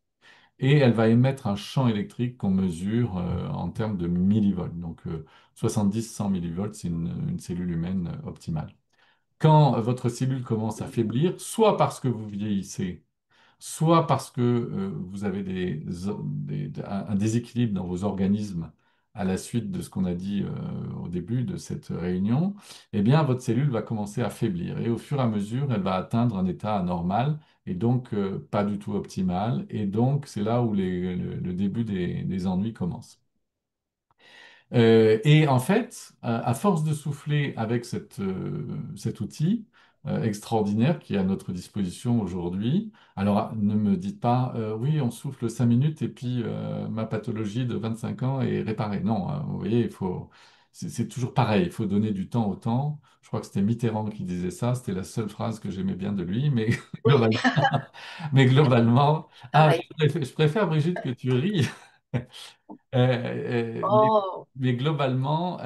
et elle va émettre un champ électrique qu'on mesure en termes de millivolts. Donc 70-100 millivolts, c'est une cellule humaine optimale. Quand votre cellule commence à faiblir, soit parce que vous vieillissez, soit parce que vous avez un déséquilibre dans vos organismes à la suite de ce qu'on a dit au début de cette réunion, eh bien, votre cellule va commencer à faiblir. Et au fur et à mesure, elle va atteindre un état anormal et donc pas du tout optimal. Et donc, c'est là où le début des ennuis commence. Et en fait, à force de souffler avec cet outil extraordinaire qui est à notre disposition aujourd'hui, alors ne me dites pas, oui, on souffle 5 minutes et puis ma pathologie de 25 ans est réparée. Non, hein, vous voyez, c'est toujours pareil, il faut donner du temps au temps. Je crois que c'était Mitterrand qui disait ça, c'était la seule phrase que j'aimais bien de lui, mais Oui, globalement, mais globalement, ah, pareil. je préfère, Brigitte, que tu ris. Euh, euh, mais, Oh, mais globalement,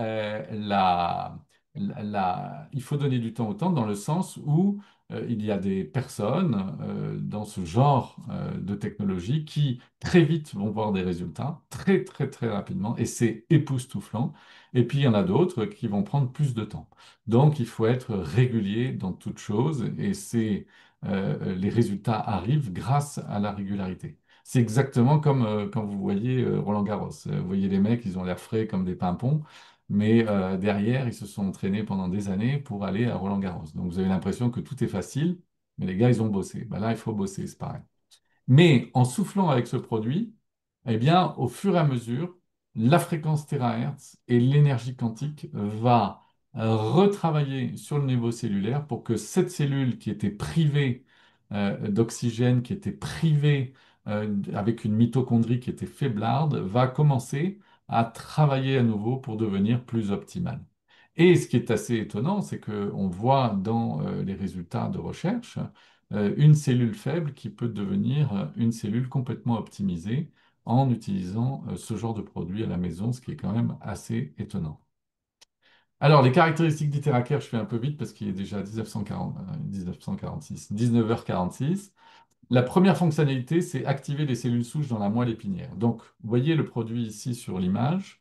il faut donner du temps au temps dans le sens où il y a des personnes dans ce genre de technologie qui très vite vont voir des résultats, très très très rapidement, et c'est époustouflant. Et puis il y en a d'autres qui vont prendre plus de temps. Donc il faut être régulier dans toute chose, et c'est les résultats arrivent grâce à la régularité. C'est exactement comme quand vous voyez Roland-Garros. Vous voyez les mecs, ils ont l'air frais comme des pimpons, mais derrière, ils se sont entraînés pendant des années pour aller à Roland-Garros. Donc vous avez l'impression que tout est facile, mais les gars, ils ont bossé. Ben là, il faut bosser, c'est pareil. Mais en soufflant avec ce produit, eh bien, au fur et à mesure, la fréquence terahertz et l'énergie quantique va retravailler sur le niveau cellulaire pour que cette cellule qui était privée d'oxygène, qui était privée avec une mitochondrie qui était faiblarde, va commencer à travailler à nouveau pour devenir plus optimale. Et ce qui est assez étonnant, c'est qu'on voit dans les résultats de recherche une cellule faible qui peut devenir une cellule complètement optimisée en utilisant ce genre de produit à la maison, ce qui est quand même assez étonnant. Alors, les caractéristiques d'Iteraker, je fais un peu vite parce qu'il est déjà 1940, 1946, 19h46. La première fonctionnalité, c'est activer les cellules souches dans la moelle épinière. Donc, vous voyez le produit ici sur l'image.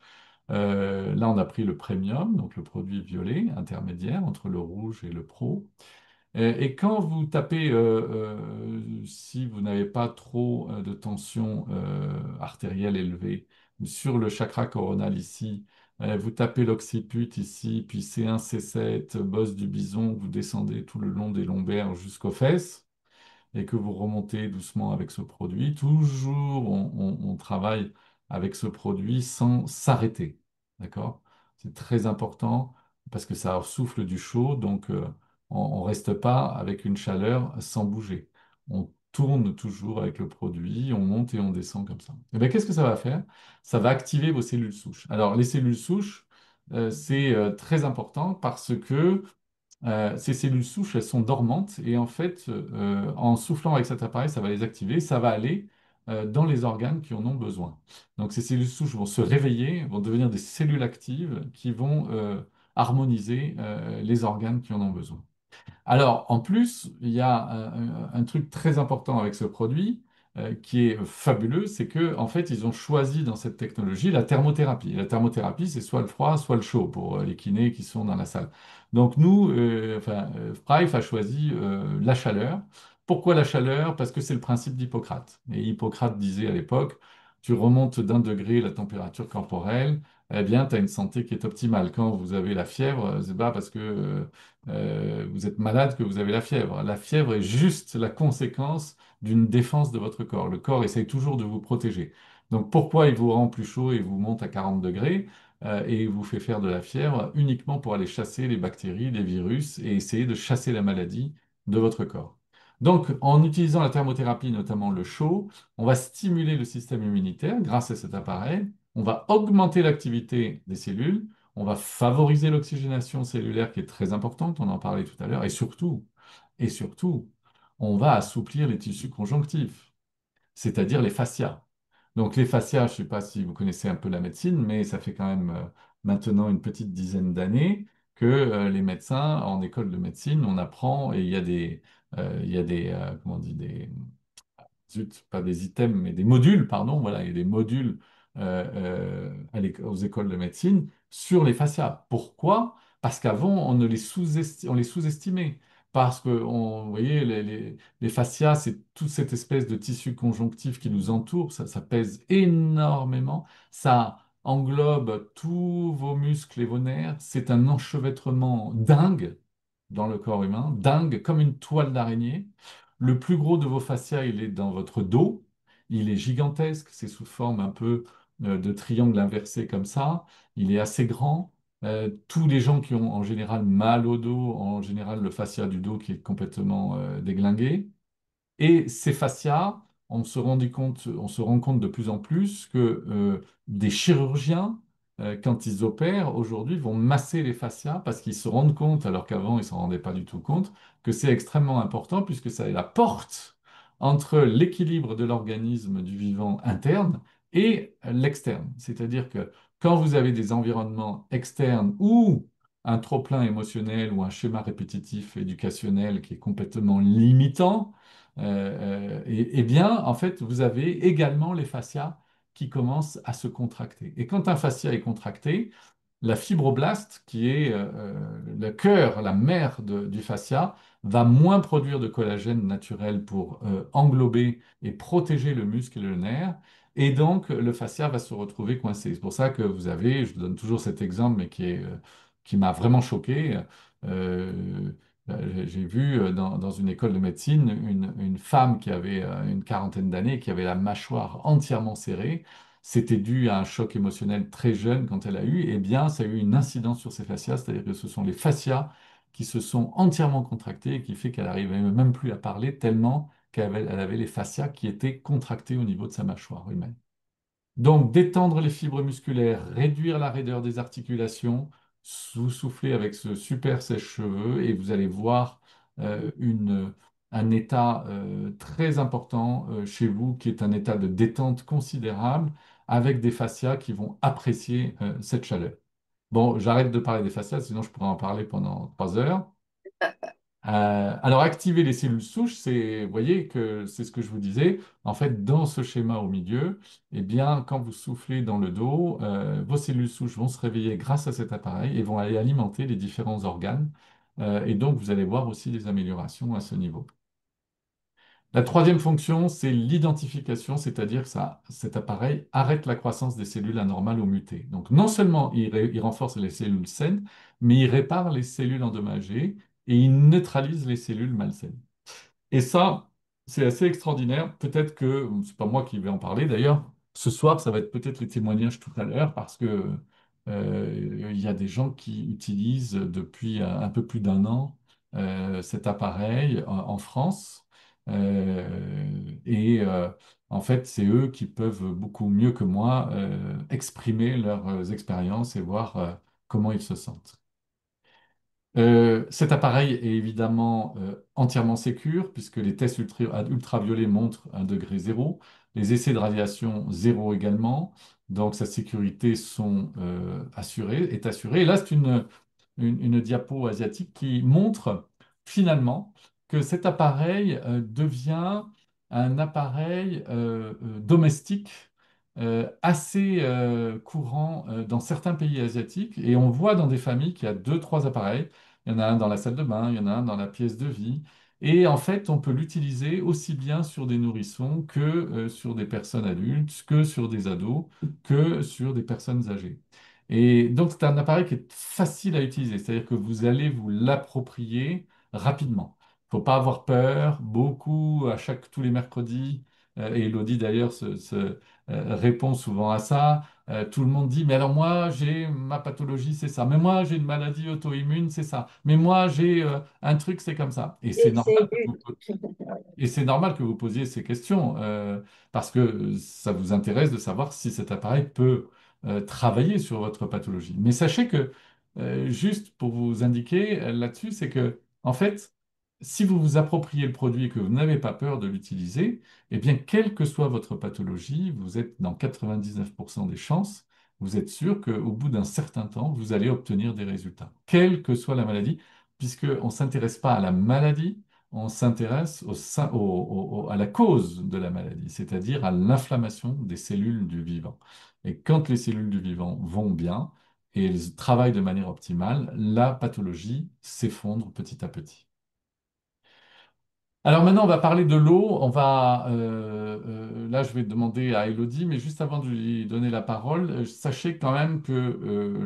Là, on a pris le premium, donc le produit violet, intermédiaire entre le rouge et le pro. Et quand vous tapez, si vous n'avez pas trop de tension artérielle élevée sur le chakra coronal ici, vous tapez l'occiput ici, puis C1, C7, bosse du bison, vous descendez tout le long des lombaires jusqu'aux fesses et que vous remontez doucement avec ce produit. Toujours, on travaille avec ce produit sans s'arrêter. D'accord? C'est très important parce que ça souffle du chaud, donc on ne reste pas avec une chaleur sans bouger. On tourne toujours avec le produit, on monte et on descend comme ça. Et bien, qu'est-ce que ça va faire? Ça va activer vos cellules souches. Alors, les cellules souches, c'est très important parce que ces cellules souches, elles sont dormantes et en fait, en soufflant avec cet appareil, ça va les activer, ça va aller dans les organes qui en ont besoin. Donc ces cellules souches vont se réveiller, vont devenir des cellules actives qui vont harmoniser les organes qui en ont besoin. Alors, en plus, il y a un truc très important avec ce produit qui est fabuleux, c'est que en fait, ils ont choisi dans cette technologie la thermothérapie. Et la thermothérapie, c'est soit le froid, soit le chaud pour les kinés qui sont dans la salle. Donc nous, Strive a choisi la chaleur. Pourquoi la chaleur? Parce que c'est le principe d'Hippocrate. Et Hippocrate disait à l'époque, tu remontes d'un degré la température corporelle, eh bien, tu as une santé qui est optimale. Quand vous avez la fièvre, c'est pas parce que vous êtes malade que vous avez la fièvre. La fièvre est juste la conséquence d'une défense de votre corps. Le corps essaye toujours de vous protéger. Donc pourquoi il vous rend plus chaud et vous monte à 40 degrés et vous fait faire de la fièvre uniquement pour aller chasser les bactéries, les virus et essayer de chasser la maladie de votre corps. Donc en utilisant la thermothérapie, notamment le chaud, on va stimuler le système immunitaire grâce à cet appareil. On va augmenter l'activité des cellules, on va favoriser l'oxygénation cellulaire qui est très importante, on en parlait tout à l'heure, et surtout, on va assouplir les tissus conjonctifs, c'est-à-dire les fascias. Donc les fascias, je ne sais pas si vous connaissez un peu la médecine, mais ça fait quand même maintenant une petite dizaine d'années que les médecins, en école de médecine, on apprend, et il y a des, comment on dit, des, zut, pas des items, mais des modules, pardon, voilà, il y a des modules aux écoles de médecine sur les fascias. Pourquoi? Parce qu'avant, on les sous-estimait. Parce que, vous voyez, les fascias, c'est toute cette espèce de tissu conjonctif qui nous entoure, ça pèse énormément, ça englobe tous vos muscles et vos nerfs, c'est un enchevêtrement dingue dans le corps humain, dingue, comme une toile d'araignée. Le plus gros de vos fascias, il est dans votre dos. Il est gigantesque, c'est sous forme un peu de triangle inversé comme ça. Il est assez grand. Tous les gens qui ont en général mal au dos, en général le fascia du dos qui est complètement déglingué. Et ces fascias, on se rend compte de plus en plus que des chirurgiens, quand ils opèrent aujourd'hui, vont masser les fascias parce qu'ils se rendent compte, alors qu'avant ils ne s'en rendaient pas du tout compte, que c'est extrêmement important puisque ça est la porte entre l'équilibre de l'organisme du vivant interne et l'externe. C'est-à-dire que quand vous avez des environnements externes ou un trop-plein émotionnel ou un schéma répétitif éducationnel qui est complètement limitant, et bien, en fait, vous avez également les fascias qui commencent à se contracter. Et quand un fascia est contracté, la fibroblaste, qui est le cœur, la mère du fascia, va moins produire de collagène naturel pour englober et protéger le muscle et le nerf. Et donc, le fascia va se retrouver coincé. C'est pour ça que vous avez, je donne toujours cet exemple, mais qui m'a vraiment choqué. euh, j'ai vu dans une école de médecine une femme qui avait une quarantaine d'années, qui avait la mâchoire entièrement serrée. C'était dû à un choc émotionnel très jeune quand elle a eu, eh bien, ça a eu une incidence sur ses fascias, c'est-à-dire que ce sont les fascias qui se sont entièrement contractés et qui fait qu'elle n'arrivait même plus à parler tellement elle avait les fascias qui étaient contractés au niveau de sa mâchoire humaine. Donc, détendre les fibres musculaires, réduire la raideur des articulations, souffler avec ce super sèche-cheveux et vous allez voir un état très important chez vous qui est un état de détente considérable avec des fascias qui vont apprécier cette chaleur. Bon, j'arrête de parler des fascias, sinon je pourrais en parler pendant 3 heures. Alors, activer les cellules souches, vous voyez que c'est ce que je vous disais. En fait, dans ce schéma au milieu, eh bien, quand vous soufflez dans le dos, vos cellules souches vont se réveiller grâce à cet appareil et vont aller alimenter les différents organes. Et donc, vous allez voir aussi des améliorations à ce niveau. La troisième fonction, c'est l'identification, c'est-à-dire que cet appareil arrête la croissance des cellules anormales ou mutées. Donc non seulement il renforce les cellules saines, mais il répare les cellules endommagées et il neutralise les cellules malsaines. Et ça, c'est assez extraordinaire. Peut-être que, c'est pas moi qui vais en parler d'ailleurs, ce soir, ça va être peut-être les témoignages tout à l'heure, parce que il y a des gens qui utilisent depuis un peu plus d'un an cet appareil en France. Et en fait, c'est eux qui peuvent beaucoup mieux que moi exprimer leurs expériences et voir comment ils se sentent. Cet appareil est évidemment entièrement sécure puisque les tests ultraviolets montrent un degré zéro, les essais de radiation zéro également, donc sa sécurité est assurée. Et là, c'est une diapo asiatique qui montre finalement que cet appareil devient un appareil domestique assez courant dans certains pays asiatiques. Et on voit dans des familles qu'il y a deux, trois appareils. Il y en a un dans la salle de bain, il y en a un dans la pièce de vie. Et en fait, on peut l'utiliser aussi bien sur des nourrissons que sur des personnes adultes, que sur des ados, que sur des personnes âgées. Et donc, c'est un appareil qui est facile à utiliser, c'est-à-dire que vous allez vous l'approprier rapidement. Il ne faut pas avoir peur, beaucoup, tous les mercredis, et Elodie d'ailleurs répond souvent à ça. Tout le monde dit, mais alors moi, j'ai ma pathologie, c'est ça. Mais moi, j'ai une maladie auto-immune, c'est ça. Mais moi, j'ai un truc, c'est comme ça. Et c'est normal. C'est Et c'est normal que vous posiez ces questions, parce que ça vous intéresse de savoir si cet appareil peut travailler sur votre pathologie. Mais sachez que, juste pour vous indiquer là-dessus, c'est que, en fait, si vous vous appropriez le produit et que vous n'avez pas peur de l'utiliser, eh bien, quelle que soit votre pathologie, vous êtes dans 99% des chances, vous êtes sûr qu'au bout d'un certain temps, vous allez obtenir des résultats, quelle que soit la maladie, puisqu'on ne s'intéresse pas à la maladie, on s'intéresse à la cause de la maladie, c'est-à-dire à l'inflammation des cellules du vivant. Et quand les cellules du vivant vont bien et elles travaillent de manière optimale, la pathologie s'effondre petit à petit. Alors maintenant, on va parler de l'eau. Là, je vais demander à Elodie, mais juste avant de lui donner la parole, sachez quand même que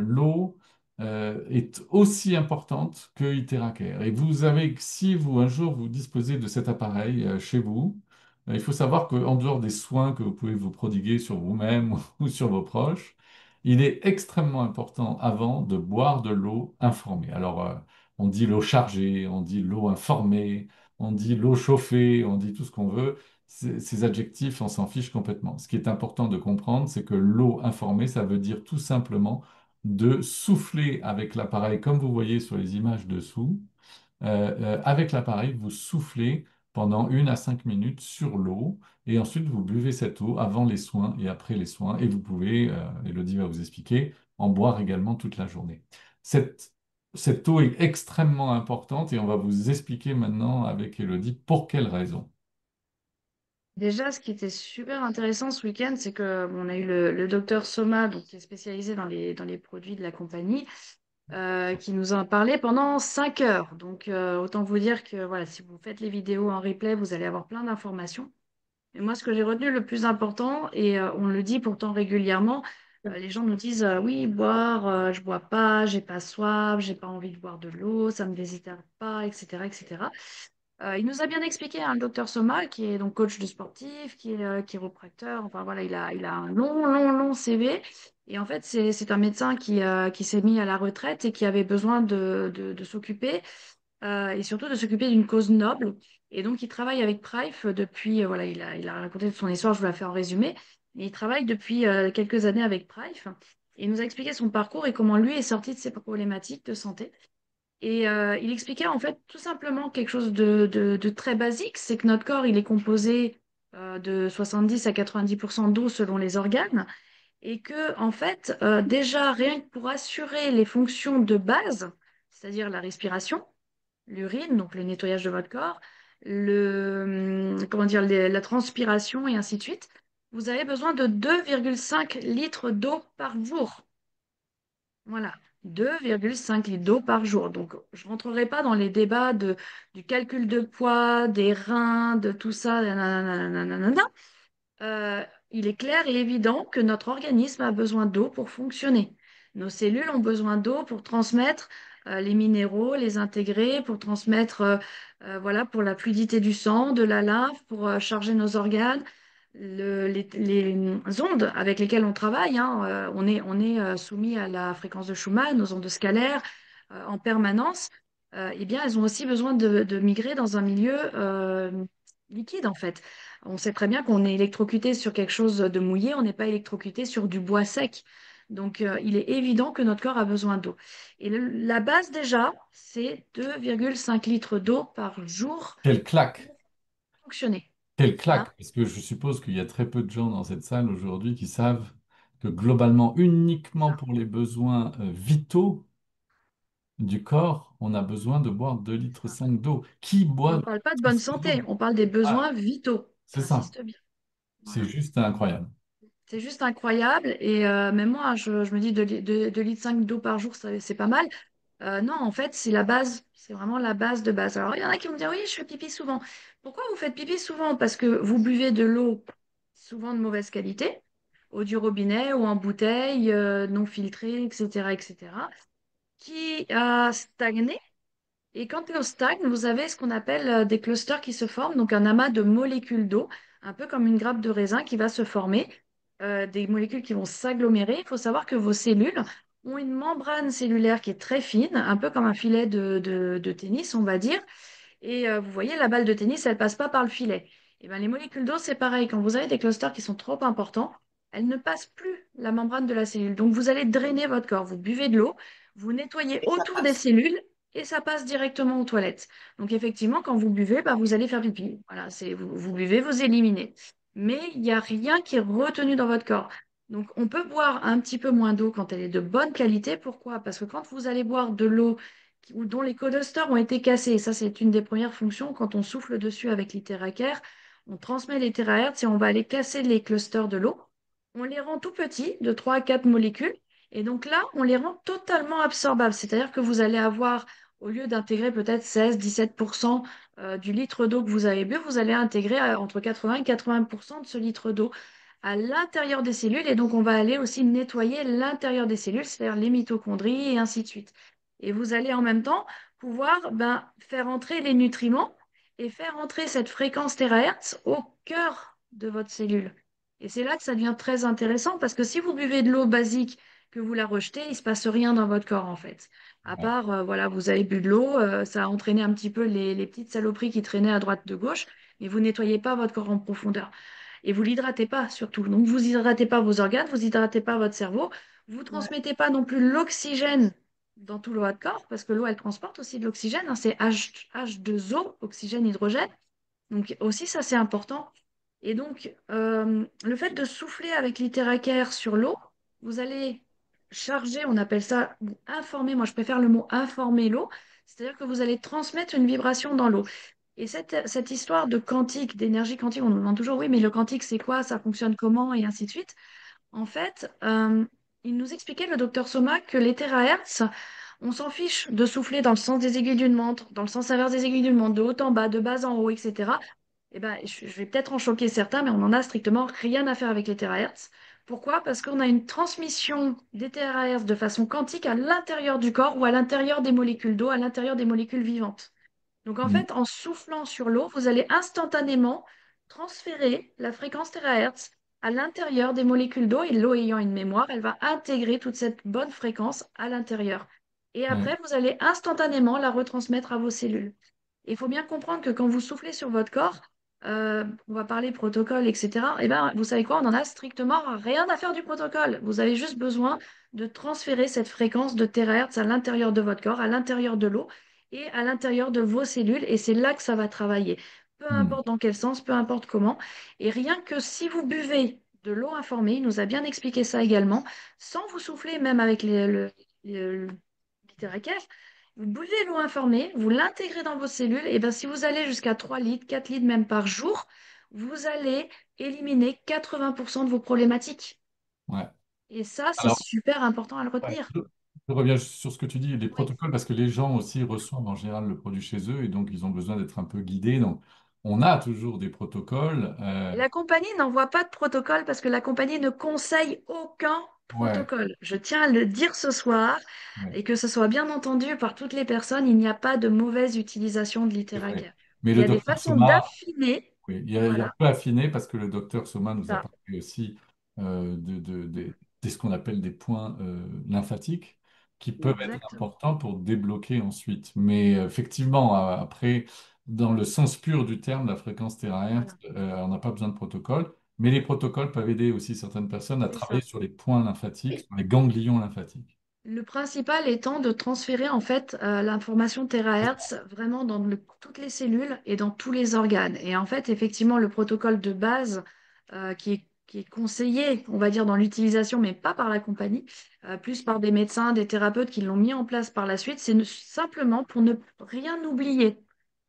l'eau est aussi importante que Iteracare. Et vous avez, si vous un jour vous disposez de cet appareil chez vous, il faut savoir qu'en dehors des soins que vous pouvez vous prodiguer sur vous-même ou sur vos proches, il est extrêmement important avant de boire de l'eau informée. Alors, on dit l'eau chargée, on dit l'eau informée. On dit l'eau chauffée, on dit tout ce qu'on veut. Ces adjectifs, on s'en fiche complètement. Ce qui est important de comprendre, c'est que l'eau informée, ça veut dire tout simplement de souffler avec l'appareil, comme vous voyez sur les images dessous. Avec l'appareil, vous soufflez pendant 1 à 5 minutes sur l'eau et ensuite vous buvez cette eau avant les soins et après les soins. Et vous pouvez, Elodie va vous expliquer, en boire également toute la journée. Cette, cette eau est extrêmement importante et on va vous expliquer maintenant avec Elodie pour quelles raisons. Déjà, ce qui était super intéressant ce week-end, c'est que on a eu le docteur Soma, donc, qui est spécialisé dans les produits de la compagnie, qui nous en a parlé pendant 5 heures. Donc, autant vous dire que voilà, si vous faites les vidéos en replay, vous allez avoir plein d'informations. Et moi, ce que j'ai retenu le plus important, et on le dit pourtant régulièrement, les gens nous disent oui, boire, je bois pas, j'ai pas soif, j'ai pas envie de boire de l'eau, ça me déshydrate pas, etc., etc. Il nous a bien expliqué, hein, le docteur Soma, qui est donc coach de sportif, qui est chiropracteur. Enfin voilà, il a un long, long, long CV. Et en fait, c'est un médecin qui s'est mis à la retraite et qui avait besoin de s'occuper et surtout de s'occuper d'une cause noble. Et donc, il travaille avec Price depuis, voilà, il a raconté son histoire, je vous la fais en résumé. Et il travaille depuis quelques années avec Price. Et il nous a expliqué son parcours et comment lui est sorti de ses problématiques de santé. Et il expliquait en fait tout simplement quelque chose de très basique, c'est que notre corps, il est composé de 70 à 90% d'eau selon les organes, et que en fait, déjà rien que pour assurer les fonctions de base, c'est-à-dire la respiration, l'urine, donc le nettoyage de votre corps, comment dire, la transpiration et ainsi de suite, vous avez besoin de 2,5 litres d'eau par jour. Voilà, 2,5 litres d'eau par jour. Donc, je ne rentrerai pas dans les débats du calcul de poids, des reins, de tout ça. Nanana, nanana. Il est clair et évident que notre organisme a besoin d'eau pour fonctionner. Nos cellules ont besoin d'eau pour transmettre les minéraux, les intégrer, pour transmettre, voilà, pour la fluidité du sang, de la lymphe, pour charger nos organes. Les ondes avec lesquelles on travaille, hein, on est soumis à la fréquence de Schumann, aux ondes scalaires en permanence. Eh bien, elles ont aussi besoin de migrer dans un milieu liquide, en fait. On sait très bien qu'on est électrocuté sur quelque chose de mouillé, on n'est pas électrocuté sur du bois sec. Donc, il est évident que notre corps a besoin d'eau. Et la base déjà, c'est 2,5 litres d'eau par jour Quelle claque! pour fonctionner. Quelle Hein. claque! Parce que je suppose qu'il y a très peu de gens dans cette salle aujourd'hui qui savent que globalement, uniquement pour les besoins vitaux du corps, on a besoin de boire 2,5 litres d'eau. Qui Et on boit ne parle pas de tout bonne ce santé, d'eau? on parle des Ah, besoins vitaux. c'est ça. J'insiste bien. C'est Voilà. juste incroyable. C'est juste incroyable. Et même moi, je me dis 2 litres 5 d'eau par jour, c'est pas mal. Non, en fait, c'est la base. C'est vraiment la base de base. Alors, il y en a qui vont me dire, oui, je fais pipi souvent. Pourquoi vous faites pipi souvent? Parce que vous buvez de l'eau souvent de mauvaise qualité, eau du robinet ou en bouteille, non filtrée, etc., etc., qui a stagné. Et quand l'eau stagne, vous avez ce qu'on appelle des clusters qui se forment, donc un amas de molécules d'eau, un peu comme une grappe de raisin qui va se former, des molécules qui vont s'agglomérer. Il faut savoir que vos cellules ont une membrane cellulaire qui est très fine, un peu comme un filet de tennis, on va dire. Et vous voyez, la balle de tennis, elle passe pas par le filet. Et ben, les molécules d'eau, c'est pareil. Quand vous avez des clusters qui sont trop importants, elles ne passent plus la membrane de la cellule. Donc, vous allez drainer votre corps. Vous buvez de l'eau, vous nettoyez Et ça autour des passe. cellules et ça passe directement aux toilettes. Donc, effectivement, quand vous buvez, bah, vous allez faire pipi. Voilà, vous buvez, vous éliminez. Mais il n'y a rien qui est retenu dans votre corps. Donc, on peut boire un petit peu moins d'eau quand elle est de bonne qualité. Pourquoi? Parce que quand vous allez boire de l'eau ou dont les codesters ont été cassés. Ça, c'est une des premières fonctions. Quand on souffle dessus avec l'Iteraker, on transmet les terahertz et on va aller casser les clusters de l'eau. On les rend tout petits, de 3 à 4 molécules. Et donc là, on les rend totalement absorbables. C'est-à-dire que vous allez avoir, au lieu d'intégrer peut-être 16-17% du litre d'eau que vous avez bu, vous allez intégrer entre 80 et 80% de ce litre d'eau à l'intérieur des cellules. Et donc, on va aller aussi nettoyer l'intérieur des cellules, c'est-à-dire les mitochondries et ainsi de suite. Et vous allez en même temps pouvoir faire entrer les nutriments et faire entrer cette fréquence terahertz au cœur de votre cellule. Et c'est là que ça devient très intéressant parce que si vous buvez de l'eau basique, que vous la rejetez, il ne se passe rien dans votre corps en fait. À Ouais. part, voilà, vous avez bu de l'eau, ça a entraîné un petit peu les petites saloperies qui traînaient à droite de gauche, mais vous nettoyez pas votre corps en profondeur. Et vous l'hydratez pas surtout. Donc vous hydratez pas vos organes, vous hydratez pas votre cerveau, vous Ouais. transmettez pas non plus l'oxygène dans tout le haut de corps, parce que l'eau, elle transporte aussi de l'oxygène, hein, c'est H2O, oxygène, hydrogène. Donc aussi, ça, c'est important. Et donc, le fait de souffler avec l'iteraker sur l'eau, vous allez charger, on appelle ça, informer, moi je préfère le mot informer l'eau, c'est-à-dire que vous allez transmettre une vibration dans l'eau. Et cette histoire de quantique, d'énergie quantique, on nous demande toujours, oui, mais le quantique, c'est quoi? Ça fonctionne comment? Et ainsi de suite. En fait, il nous expliquait, le docteur Soma, que les terahertz, on s'en fiche de souffler dans le sens des aiguilles d'une montre, dans le sens inverse des aiguilles d'une montre, de haut en bas, de bas en haut, etc. Eh ben, je vais peut-être en choquer certains, mais on n'en a strictement rien à faire avec les terahertz. Pourquoi? Parce qu'on a une transmission des terahertz de façon quantique à l'intérieur du corps ou à l'intérieur des molécules d'eau, à l'intérieur des molécules vivantes. Donc en Mm. fait, en soufflant sur l'eau, vous allez instantanément transférer la fréquence terahertz à l'intérieur des molécules d'eau et l'eau ayant une mémoire, elle va intégrer toute cette bonne fréquence à l'intérieur. Et Ouais. après, vous allez instantanément la retransmettre à vos cellules. Il faut bien comprendre que quand vous soufflez sur votre corps, on va parler protocole, etc. Eh ben, vous savez quoi, on n'en a strictement rien à faire du protocole. Vous avez juste besoin de transférer cette fréquence de terahertz à l'intérieur de votre corps, à l'intérieur de l'eau et à l'intérieur de vos cellules. Et c'est là que ça va travailler. Peu Mm. importe dans quel sens, peu importe comment. Et rien que si vous buvez de l'eau informée, il nous a bien expliqué ça également, sans vous souffler, même avec le littéraire, vous buvez l'eau informée, vous l'intégrez dans vos cellules, et bien si vous allez jusqu'à 3 litres, 4 litres même par jour, vous allez éliminer 80% de vos problématiques. Ouais. Et ça, c'est Alors, super important à le ouais, retenir. je reviens sur ce que tu dis, les Oui. protocoles, parce que les gens aussi reçoivent en général le produit chez eux et donc ils ont besoin d'être un peu guidés. Donc, on a toujours des protocoles. Et la compagnie n'envoie pas de protocole parce que la compagnie ne conseille aucun Ouais, protocole. Je tiens à le dire ce soir ouais, et que ce soit bien entendu par toutes les personnes, il n'y a pas de mauvaise utilisation de c'est vrai. littéraire. Mais Il y le a des docteur façons Soma, d'affiner, oui, on voilà, peut affiner parce que le docteur Soma nous a ça. parlé aussi de ce qu'on appelle des points lymphatiques qui peuvent être Exactement. importants pour débloquer ensuite. Mais effectivement, après, dans le sens pur du terme, la fréquence terahertz, Voilà, on n'a pas besoin de protocole. Mais les protocoles peuvent aider aussi certaines personnes à c'est travailler ça. sur les points lymphatiques, sur les ganglions lymphatiques. Le principal étant de transférer en fait l'information terahertz vraiment dans toutes les cellules et dans tous les organes. Et en fait, effectivement, le protocole de base qui est conseillé, on va dire, dans l'utilisation, mais pas par la compagnie, plus par des médecins, des thérapeutes qui l'ont mis en place par la suite, c'est simplement pour ne rien oublier.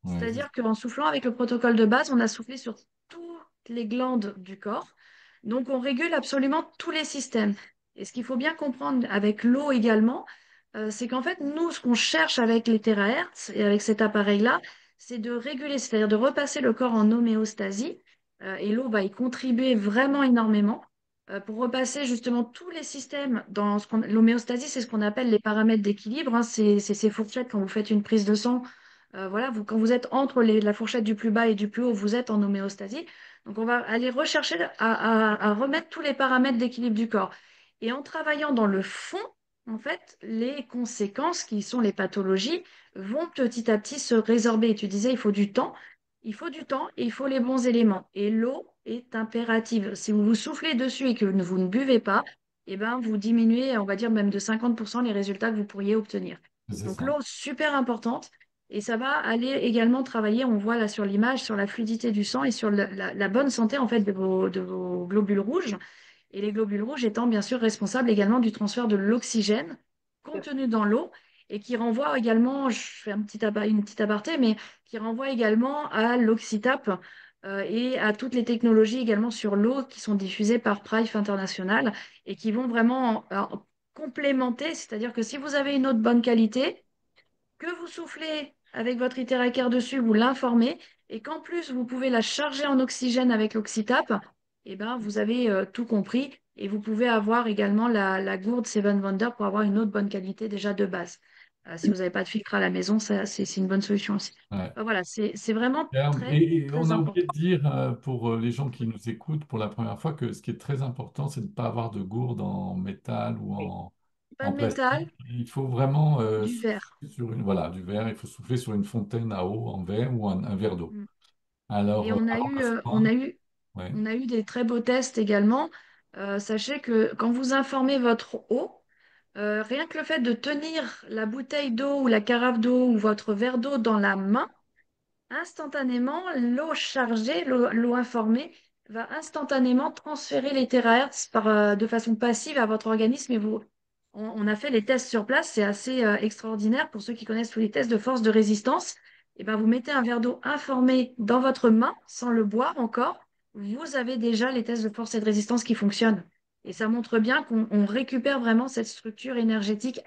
Ouais, C'est-à-dire qu'en soufflant avec le protocole de base, on a soufflé sur toutes les glandes du corps. Donc, on régule absolument tous les systèmes. Et ce qu'il faut bien comprendre avec l'eau également, c'est qu'en fait, nous, ce qu'on cherche avec les terahertz et avec cet appareil-là, c'est de réguler, c'est-à-dire de repasser le corps en homéostasie. Et l'eau va y contribuer vraiment énormément pour repasser justement tous les systèmes dans l'homéostasie, c'est ce qu'on appelle les paramètres d'équilibre, hein. C'est ces fourchettes quand vous faites une prise de sang. Voilà, quand vous êtes entre la fourchette du plus bas et du plus haut, vous êtes en homéostasie. Donc, on va aller rechercher à remettre tous les paramètres d'équilibre du corps. Et en travaillant dans le fond, en fait, les conséquences qui sont les pathologies vont petit à petit se résorber. Et tu disais, il faut du temps. Il faut du temps et il faut les bons éléments. Et l'eau est impérative. Si vous vous soufflez dessus et que vous ne buvez pas, eh ben, vous diminuez, on va dire même de 50% les résultats que vous pourriez obtenir. c'est Donc ça. l'eau, super importante. Et ça va aller également travailler, on voit là sur l'image, sur la fluidité du sang et sur la bonne santé en fait de vos globules rouges. Et les globules rouges étant bien sûr responsables également du transfert de l'oxygène contenu dans l'eau et qui renvoie également, je fais une petite aparté, mais qui renvoie également à l'oxytape et à toutes les technologies également sur l'eau qui sont diffusées par Price International et qui vont vraiment complémenter, c'est-à-dire que si vous avez une eau de bonne qualité, que vous soufflez avec votre Iteracar dessus, vous l'informez, et qu'en plus vous pouvez la charger en oxygène avec l'oxytape, eh ben, vous avez tout compris. Et vous pouvez avoir également la gourde Seven Wonder pour avoir une eau de bonne qualité déjà de base. Si vous n'avez pas de filtre à la maison, ça, c'est une bonne solution aussi. Ouais. Voilà, c'est vraiment Et, très, et on très a oublié de important. dire pour les gens qui nous écoutent pour la première fois que ce qui est très important, c'est de ne pas avoir de gourde en métal ou Pas en de métal, plastique. Il faut vraiment du verre. souffler sur voilà, du verre. Il faut souffler sur une fontaine à eau en verre ou un verre d'eau. Mm. Et Alors, on a eu, inversement, ouais, on a eu des très beaux tests également. Sachez que quand vous informez votre eau, rien que le fait de tenir la bouteille d'eau ou la carafe d'eau ou votre verre d'eau dans la main, instantanément, l'eau chargée, l'eau informée, va instantanément transférer les terahertz de façon passive à votre organisme. Et on a fait les tests sur place, c'est assez extraordinaire pour ceux qui connaissent tous les tests de force de résistance. et ben vous mettez un verre d'eau informé dans votre main sans le boire encore, vous avez déjà les tests de force et de résistance qui fonctionnent. Et ça montre bien qu'on récupère vraiment cette structure énergétique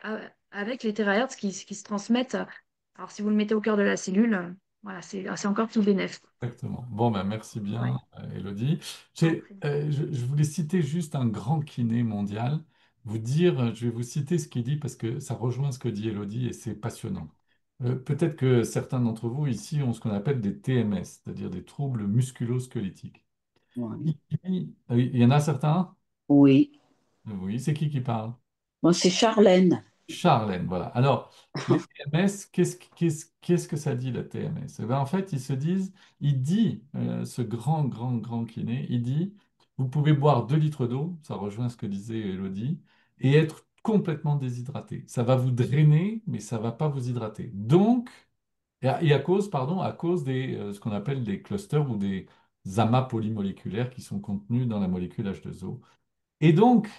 avec les terahertz qui se transmettent. Alors si vous le mettez au cœur de la cellule, voilà, c'est encore tout bénef. Exactement. Bon, ben, merci Ouais, bien, Elodie. je t'en prie. Je voulais citer juste un grand kiné mondial, vous dire, je vais vous citer ce qu'il dit parce que ça rejoint ce que dit Elodie et c'est passionnant. Peut-être que certains d'entre vous ici ont ce qu'on appelle des TMS, c'est-à-dire des troubles musculo-squelettiques. Ouais. Il y en a certains? Oui. Oui, c'est qui parle? Bon, c'est Charlène. Charlène, voilà. Alors, les TMS, qu'est-ce que ça dit, la TMS? Eh ben, en fait, ils se disent, il dit, ce grand, grand, grand kiné, il dit, vous pouvez boire 2 litres d'eau, ça rejoint ce que disait Elodie, et être complètement déshydraté. Ça va vous drainer, mais ça va pas vous hydrater. Donc, et à cause, pardon, à cause des, ce qu'on appelle des clusters ou des amas polymoléculaires qui sont contenus dans la molécule H2O. Et donc,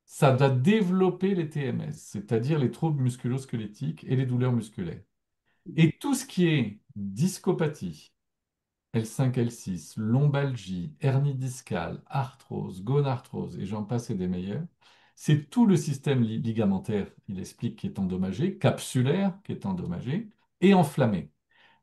ça va développer les TMS, c'est-à-dire les troubles musculo-squelettiques et les douleurs musculaires. Et tout ce qui est discopathie, L5, L6, lombalgie, hernie discale, arthrose, gonarthrose, et j'en passe et des meilleurs, c'est tout le système ligamentaire, il explique, qui est endommagé, capsulaire, qui est endommagé, et enflammé.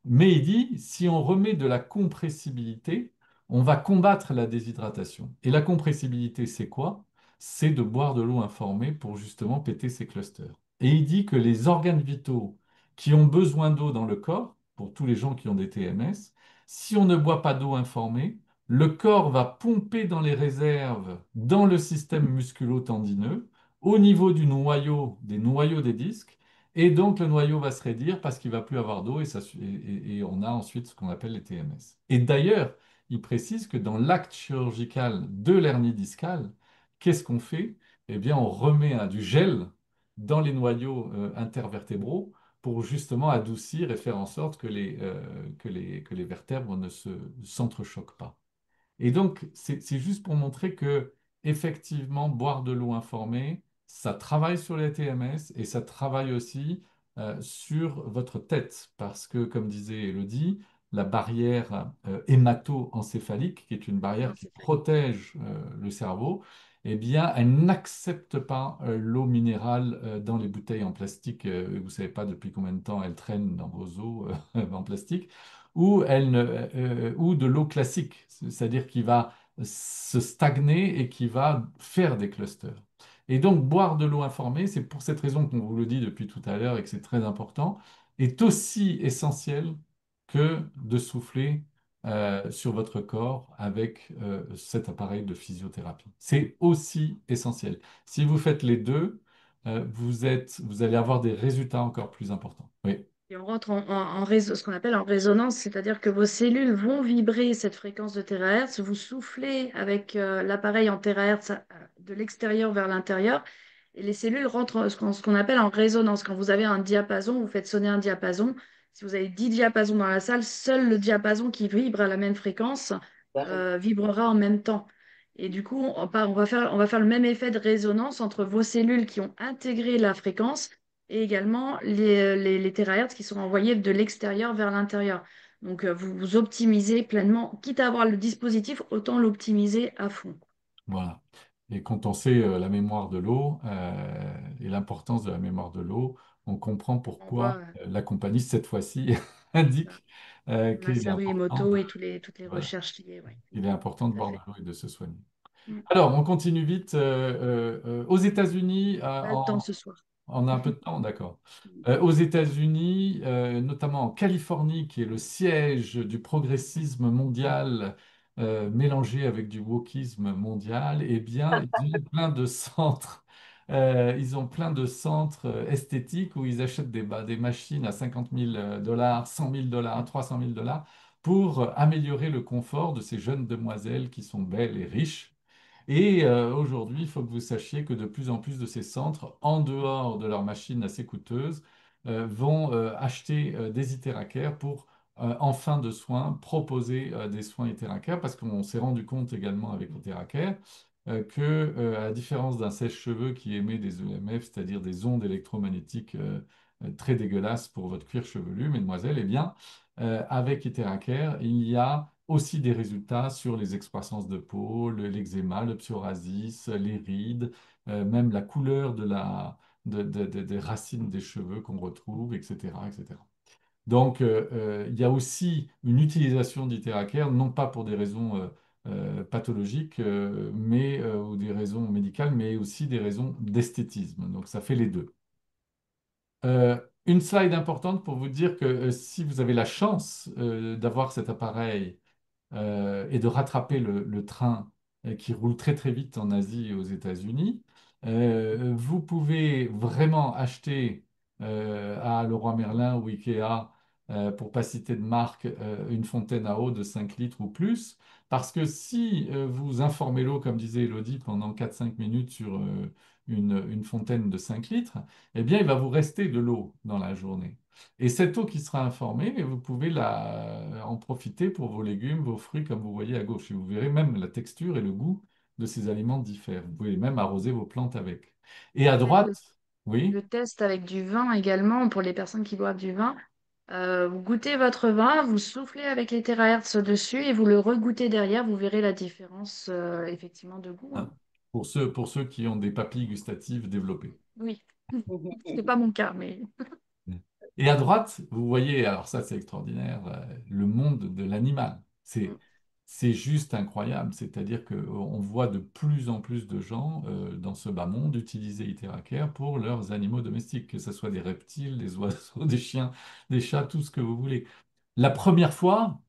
Mais il dit, si on remet de la compressibilité, on va combattre la déshydratation. Et la compressibilité, c'est quoi? C'est de boire de l'eau informée pour justement péter ces clusters. Et il dit que les organes vitaux qui ont besoin d'eau dans le corps, pour tous les gens qui ont des TMS, si on ne boit pas d'eau informée, le corps va pomper dans les réserves, dans le système musculo-tendineux, au niveau du noyau, des noyaux des disques, et donc, le noyau va se raidir parce qu'il va plus avoir d'eau et on a ensuite ce qu'on appelle les TMS. Et d'ailleurs, il précise que dans l'acte chirurgical de l'hernie discale, qu'est-ce qu'on fait? Eh bien, on remet du gel dans les noyaux intervertébraux pour justement adoucir et faire en sorte que les vertèbres ne s'entrechoquent pas. Et donc, c'est juste pour montrer que, effectivement, boire de l'eau informée, ça travaille sur les TMS et ça travaille aussi sur votre tête. Parce que, comme disait Elodie, la barrière hémato-encéphalique, qui est une barrière qui Encéphalique. protège le cerveau, eh bien, elle n'accepte pas l'eau minérale dans les bouteilles en plastique. Vous ne savez pas depuis combien de temps elles traînent dans vos eaux en plastique ou de l'eau classique, c'est-à-dire qui va se stagner et qui va faire des clusters. Et donc, boire de l'eau informée, c'est pour cette raison qu'on vous le dit depuis tout à l'heure et que c'est très important, est aussi essentiel que de souffler sur votre corps avec cet appareil de physiothérapie. C'est aussi essentiel. Si vous faites les deux, vous allez avoir des résultats encore plus importants. Oui, Et on rentre ce qu'on appelle en résonance, c'est-à-dire que vos cellules vont vibrer cette fréquence de terahertz, vous soufflez avec l'appareil en terahertz de l'extérieur vers l'intérieur, et les cellules rentrent ce qu'on appelle en résonance. Quand vous avez un diapason, vous faites sonner un diapason. Si vous avez 10 diapasons dans la salle, seul le diapason qui vibre à la même fréquence vibrera en même temps. Et du coup, on va faire le même effet de résonance entre vos cellules qui ont intégré la fréquence et également les terahertz qui sont envoyés de l'extérieur vers l'intérieur. Donc, vous optimisez pleinement, quitte à avoir le dispositif, autant l'optimiser à fond. voilà. Et quand on sait la mémoire de l'eau et l'importance de la mémoire de l'eau, on comprend On voit pourquoi la compagnie, cette fois-ci, indique qu'il est Masaru important, Emoto et toutes les voilà, recherches liées. Ouais, il est important de tout à boire de fait. l'eau et de se soigner. Mm. Alors, on continue vite. Aux États-Unis, Pas le temps ce soir. on a un peu de temps, d'accord. Aux États-Unis, notamment en Californie, qui est le siège du progressisme mondial mélangé avec du wokisme mondial, eh bien, ils ont plein de centres. Ils ont plein de centres esthétiques où ils achètent des machines à 50 000 dollars, 100 000 dollars, 300 000 dollars pour améliorer le confort de ces jeunes demoiselles qui sont belles et riches. Et aujourd'hui, il faut que vous sachiez que de plus en plus de ces centres, en dehors de leurs machines assez coûteuses, vont acheter des Iteracares pour, en fin de soins, proposer des soins Iteracares, parce qu'on s'est rendu compte également avec Iteracar que, à la différence d'un sèche-cheveux qui émet des EMF, c'est-à-dire des ondes électromagnétiques très dégueulasse pour votre cuir chevelu, mesdemoiselles, eh bien, avec Iteracare, il y a aussi des résultats sur les excroissances de peau, l'eczéma, le psoriasis, les rides, même la couleur des racines des cheveux qu'on retrouve, etc., etc. Donc, il y a aussi une utilisation d'Iteracare, non pas pour des raisons pathologiques, ou des raisons médicales, mais aussi des raisons d'esthétisme. Donc, ça fait les deux. Une slide importante pour vous dire que si vous avez la chance d'avoir cet appareil et de rattraper le train qui roule très très vite en Asie et aux États-Unis. Vous pouvez vraiment acheter à Leroy Merlin ou Ikea, pour pas citer de marque, une fontaine à eau de 5 litres ou plus. Parce que si vous informez l'eau, comme disait Elodie, pendant 4-5 minutes sur une fontaine de 5 litres, eh bien, il va vous rester de l'eau dans la journée. Et cette eau qui sera informée, vous pouvez en profiter pour vos légumes, vos fruits, comme vous voyez à gauche. Et vous verrez même la texture et le goût de ces aliments diffèrent. Vous pouvez même arroser vos plantes avec. Et à Faites droite, oui, le test avec du vin également pour les personnes qui boivent du vin. Vous goûtez votre vin, vous soufflez avec les terahertz dessus et vous le regoutez derrière. Vous verrez la différence effectivement de goût, hein. hein, pour ceux qui ont des papilles gustatives développées. Oui, c'est pas mon cas, mais Et à droite, vous voyez, alors ça c'est extraordinaire, le monde de l'animal. C'est juste incroyable. C'est-à-dire qu'on voit de plus en plus de gens dans ce bas monde utiliser Iteracare pour leurs animaux domestiques, que ce soit des reptiles, des oiseaux, des chiens, des chats, tout ce que vous voulez. La première fois,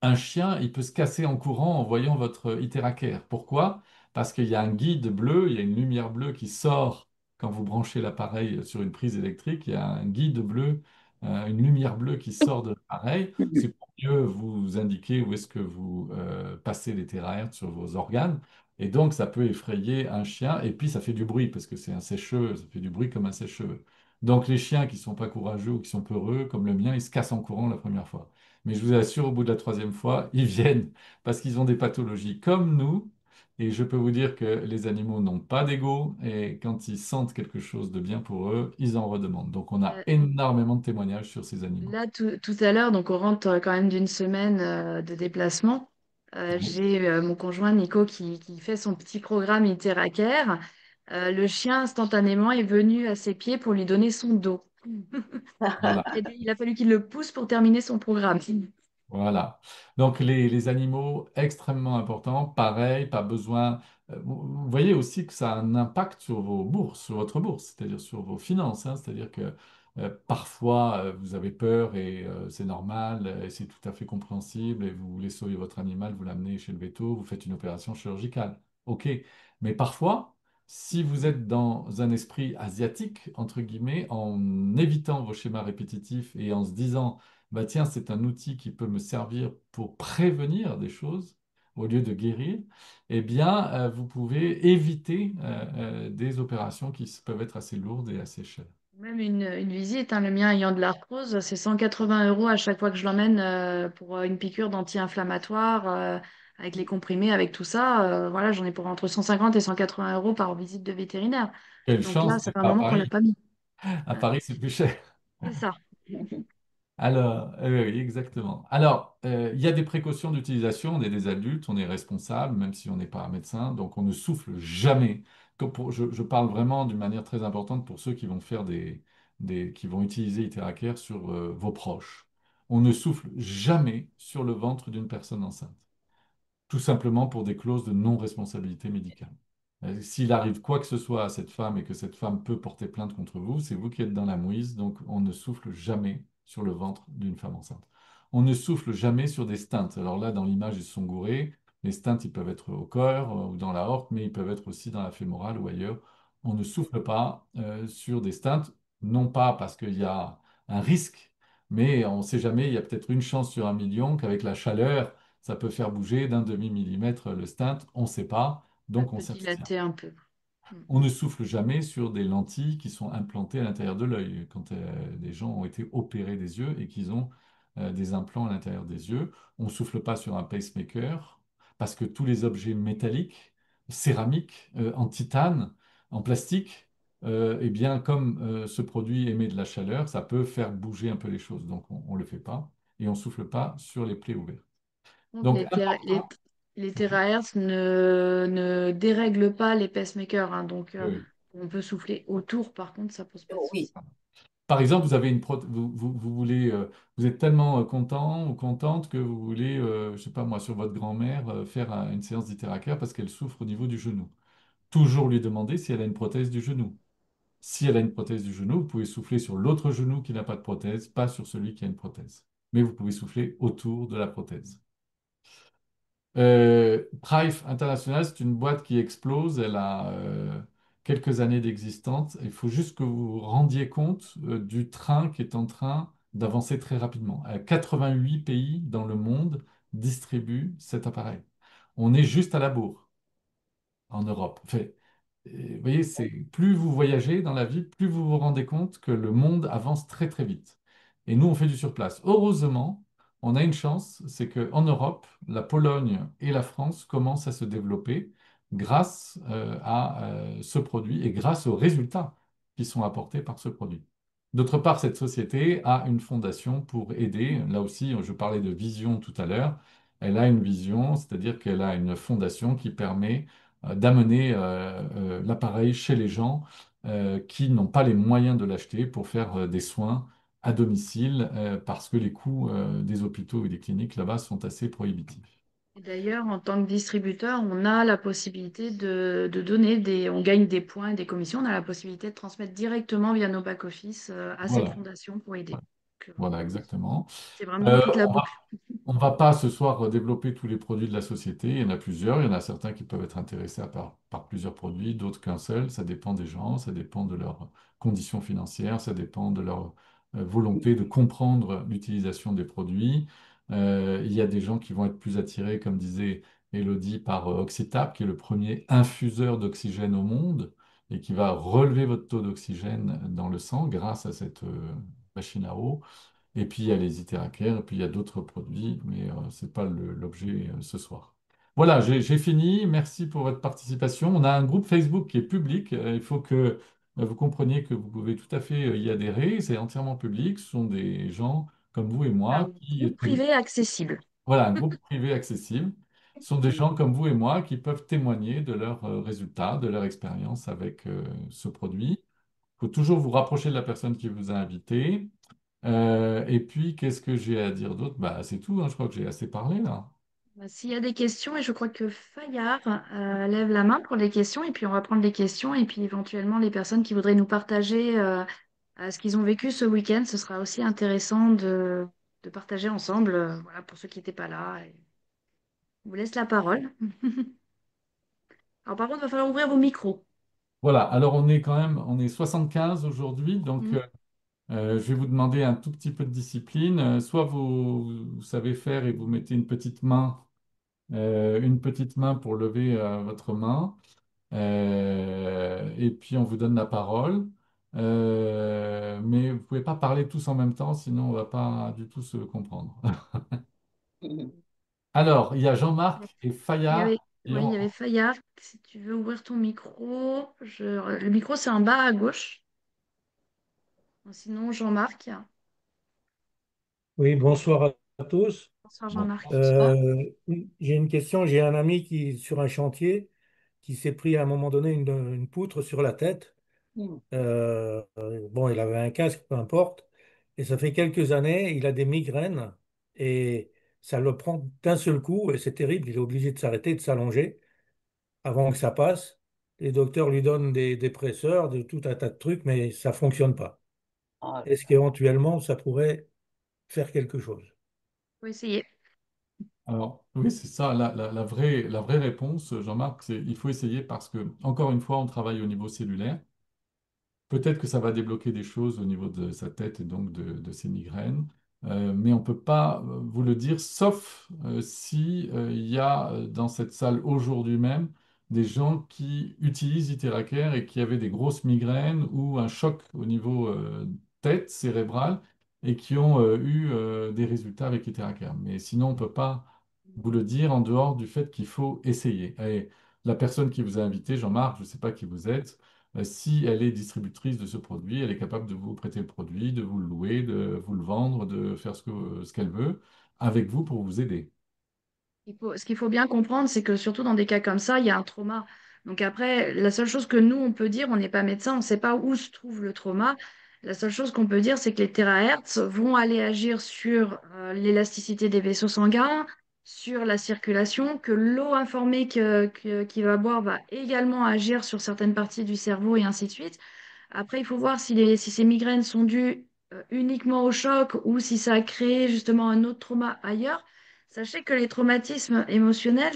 un chien, il peut se casser en courant en voyant votre Iteracare. Pourquoi? Parce qu'il y a un guide bleu, il y a une lumière bleue qui sort quand vous branchez l'appareil sur une prise électrique. Il y a un guide bleu, une lumière bleue qui sort de l'appareil. C'est pour mieux vous indiquer où est-ce que vous passez les térahertz sur vos organes. Et donc, ça peut effrayer un chien. Et puis, ça fait du bruit parce que c'est un sèche-cheveux. Ça fait du bruit comme un sèche-cheveux. Donc, les chiens qui sont pas courageux ou qui sont peureux, comme le mien, ils se cassent en courant la première fois. Mais je vous assure, au bout de la troisième fois, ils viennent parce qu'ils ont des pathologies comme nous. Et je peux vous dire que les animaux n'ont pas d'ego et quand ils sentent quelque chose de bien pour eux, ils en redemandent. Donc on a euh, énormément de témoignages sur ces animaux. là, tout à l'heure, donc on rentre quand même d'une semaine de déplacement. Oui. J'ai mon conjoint Nico qui fait son petit programme Interacare. Le chien, instantanément, est venu à ses pieds pour lui donner son dos. Voilà. Il a fallu qu'il le pousse pour terminer son programme. Voilà. Donc les animaux, extrêmement importants. Pareil, pas besoin. Vous voyez aussi que ça a un impact sur vos bourses, sur votre bourse, c'est-à-dire sur vos finances, hein. C'est-à-dire que parfois vous avez peur et c'est normal et c'est tout à fait compréhensible et vous voulez sauver votre animal, vous l'amenez chez le véto, vous faites une opération chirurgicale. OK. Mais parfois, si vous êtes dans un esprit asiatique, entre guillemets, en évitant vos schémas répétitifs et en se disant bah tiens, c'est un outil qui peut me servir pour prévenir des choses au lieu de guérir, eh bien, vous pouvez éviter des opérations peuvent être assez lourdes et assez chères. Même une visite, hein, le mien ayant de l'arthrose, c'est 180 € à chaque fois que je l'emmène pour une piqûre d'anti-inflammatoire, avec les comprimés, avec tout ça. Voilà, j'en ai pour entre 150 et 180 € par visite de vétérinaire. Quelle Donc là, chance, ça c'est fait un pas à moment qu'on l'a Paris. pas mis. À Paris, c'est plus cher. C'est ça. Alors, oui, exactement. Alors, il y a des précautions d'utilisation. On est des adultes, on est responsable, même si on n'est pas un médecin. Donc, on ne souffle jamais. Je parle vraiment d'une manière très importante pour ceux qui vont faire qui vont utiliser Iteracare sur vos proches. On ne souffle jamais sur le ventre d'une personne enceinte, tout simplement pour des clauses de non-responsabilité médicale. S'il arrive quoi que ce soit à cette femme et que cette femme peut porter plainte contre vous, c'est vous qui êtes dans la mouise, donc on ne souffle jamais sur le ventre d'une femme enceinte. On ne souffle jamais sur des stents. Alors là, dans l'image, ils se sont gourés. Les stents, ils peuvent être au cœur ou dans la horte, mais ils peuvent être aussi dans la fémorale ou ailleurs. On ne souffle pas sur des stents, non pas parce qu'il y a un risque, mais on ne sait jamais, il y a peut-être une chance sur un million qu'avec la chaleur, ça peut faire bouger d'un demi-millimètre le stent, on ne sait pas, Ça donc on peut s'abstient. dilater un peu. Mm. On ne souffle jamais sur des lentilles qui sont implantées à l'intérieur de l'œil, quand des gens ont été opérés des yeux et qu'ils ont des implants à l'intérieur des yeux. On ne souffle pas sur un pacemaker, parce que tous les objets métalliques, céramiques, en titane, en plastique, eh bien, comme ce produit émet de la chaleur, ça peut faire bouger un peu les choses. Donc, on ne le fait pas et on souffle pas sur les plaies ouvertes. Donc, Donc, les, important. les Oui, terahertz ne dérèglent pas les pacemakers, hein, donc oui. on peut souffler autour, par contre, ça pose pas de Oui. souci. Par exemple, vous avez vous voulez, vous êtes tellement content ou contente que vous voulez, je sais pas moi, sur votre grand-mère, faire une séance d'hytéracare parce qu'elle souffre au niveau du genou. Toujours lui demander si elle a une prothèse du genou. Si elle a une prothèse du genou, vous pouvez souffler sur l'autre genou qui n'a pas de prothèse, pas sur celui qui a une prothèse. Mais vous pouvez souffler autour de la prothèse. Prive International, c'est une boîte qui explose. Elle a quelques années d'existence. Il faut juste que vous vous rendiez compte du train qui est en train d'avancer très rapidement. 88 pays dans le monde distribuent cet appareil. On est juste à la bourre en Europe. Vous voyez, c'est plus vous voyagez dans la vie, plus vous vous rendez compte que le monde avance très très vite. Et nous, on fait du surplace. Heureusement, on a une chance, c'est qu'en Europe, la Pologne et la France commencent à se développer grâce à ce produit et grâce aux résultats qui sont apportés par ce produit. D'autre part, cette société a une fondation pour aider. Là aussi, je parlais de vision tout à l'heure. Elle a une vision, c'est-à-dire qu'elle a une fondation qui permet d'amener l'appareil chez les gens qui n'ont pas les moyens de l'acheter pour faire des soins à domicile parce que les coûts des hôpitaux et des cliniques là-bas sont assez prohibitifs. Et d'ailleurs, en tant que distributeur, on a la possibilité de donner on gagne des points et des commissions, on a la possibilité de transmettre directement via nos back-office à cette Voilà, fondation pour aider. Donc, voilà exactement. c'est vraiment Euh, toute la on va boucle. On ne va pas ce soir développer tous les produits de la société. Il y en a plusieurs. Il y en a certains qui peuvent être intéressés par plusieurs produits, d'autres qu'un seul. Ça dépend des gens, ça dépend de leurs conditions financières, ça dépend de leur volonté de comprendre l'utilisation des produits. Il y a des gens qui vont être plus attirés, comme disait Elodie, par Oxytap, qui est le premier infuseur d'oxygène au monde et qui va relever votre taux d'oxygène dans le sang grâce à cette machine à eau. Et puis il y a les Iteracares, et puis il y a d'autres produits, mais ce n'est pas l'objet ce soir. Voilà, j'ai fini. Merci pour votre participation. On a un groupe Facebook qui est public. Il faut que vous compreniez que vous pouvez tout à fait y adhérer. C'est entièrement public. Ce sont des gens comme vous et moi Un qui... groupe privé accessible. Voilà, un groupe privé accessible. Ce sont des gens comme vous et moi qui peuvent témoigner de leurs résultats, de leur expérience avec ce produit. Il faut toujours vous rapprocher de la personne qui vous a invité. Et puis, qu'est-ce que j'ai à dire d'autre? Bah, c'est tout, hein, je crois que j'ai assez parlé là. S'il y a des questions, et je crois que Fayard lève la main pour les questions, et puis on va prendre les questions, et puis éventuellement les personnes qui voudraient nous partager ce qu'ils ont vécu ce week-end, ce sera aussi intéressant de partager ensemble, voilà, pour ceux qui n'étaient pas là. Et je vous laisse la parole. Alors par contre, il va falloir ouvrir vos micros. Voilà, alors on est 75 aujourd'hui, donc Mhm. je vais vous demander un tout petit peu de discipline. Soit vous savez faire et vous mettez une petite main pour lever votre main, et puis on vous donne la parole. Mais vous ne pouvez pas parler tous en même temps, sinon on ne va pas du tout se comprendre. Alors, il y a Jean-Marc et Il y Fayard avait, qui oui, il ont... y avait Fayard. Si tu veux ouvrir ton micro, le micro c'est en bas à gauche. Sinon, Jean-Marc. Oui, bonsoir à tous. Bonsoir Bon. Jean-Marc. J'ai une question. J'ai un ami qui, sur un chantier, qui s'est pris à un moment donné une poutre sur la tête. Bon, il avait un casque, peu importe. Et ça fait quelques années, il a des migraines et ça le prend d'un seul coup et c'est terrible. Il est obligé de s'arrêter, de s'allonger avant que ça passe. Les docteurs lui donnent des dépresseurs, de tout un tas de trucs, mais ça fonctionne pas. Ah, Est-ce qu'éventuellement, ça pourrait faire quelque chose? Faut essayer. Alors, oui, c'est ça. La vraie réponse, Jean-Marc, c'est il faut essayer parce que, encore une fois, on travaille au niveau cellulaire. Peut-être que ça va débloquer des choses au niveau de sa tête et donc de ses migraines. Mais on ne peut pas vous le dire, sauf si il y a dans cette salle aujourd'hui même des gens qui utilisent Iteracare et qui avaient des grosses migraines ou un choc au niveau tête cérébrale et qui ont eu des résultats avec Iteracare. Mais sinon, on ne peut pas vous le dire en dehors du fait qu'il faut essayer. Et la personne qui vous a invité, Jean-Marc, je ne sais pas qui vous êtes, si elle est distributrice de ce produit, elle est capable de vous prêter le produit, de vous le louer, de vous le vendre, de faire ce qu'elle veut avec vous pour vous aider. Ce qu'il faut bien comprendre, c'est que surtout dans des cas comme ça, il y a un trauma. Donc après, la seule chose que nous, on peut dire, on n'est pas médecin, on ne sait pas où se trouve le trauma. La seule chose qu'on peut dire, c'est que les térahertz vont aller agir sur l'élasticité des vaisseaux sanguins, sur la circulation, que l'eau informée qu'il va boire va également agir sur certaines parties du cerveau et ainsi de suite. Après, il faut voir si ces migraines sont dues uniquement au choc ou si ça a créé justement un autre trauma ailleurs. Sachez que les traumatismes émotionnels,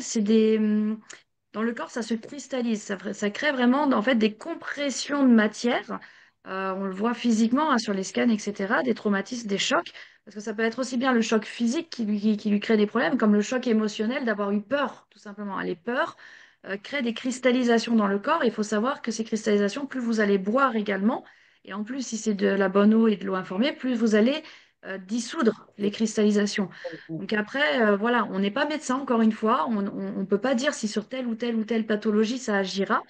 dans le corps, ça se cristallise. Ça crée vraiment en fait des compressions de matière. On le voit physiquement hein, sur les scans, etc. Des traumatismes, des chocs. Parce que ça peut être aussi bien le choc physique qui lui crée des problèmes, comme le choc émotionnel d'avoir eu peur, tout simplement. Les peurs créent des cristallisations dans le corps. Il faut savoir que ces cristallisations, plus vous allez boire également, et en plus, si c'est de la bonne eau et de l'eau informée, plus vous allez dissoudre les cristallisations. Donc après, voilà, on n'est pas médecin, encore une fois. On ne peut pas dire si sur telle ou telle pathologie ça agira.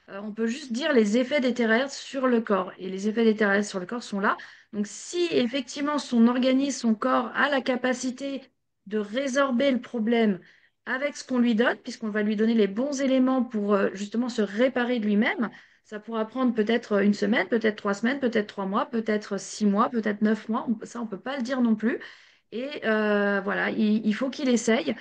On peut juste dire les effets des terahertz sur le corps. Et les effets des terahertz sur le corps sont là. Donc si effectivement son organisme, son corps a la capacité de résorber le problème avec ce qu'on lui donne, puisqu'on va lui donner les bons éléments pour justement se réparer de lui-même, ça pourra prendre peut-être une semaine, peut-être 3 semaines, peut-être 3 mois, peut-être 6 mois, peut-être 9 mois. Ça, on ne peut pas le dire non plus. Et voilà, il faut qu'il essaye.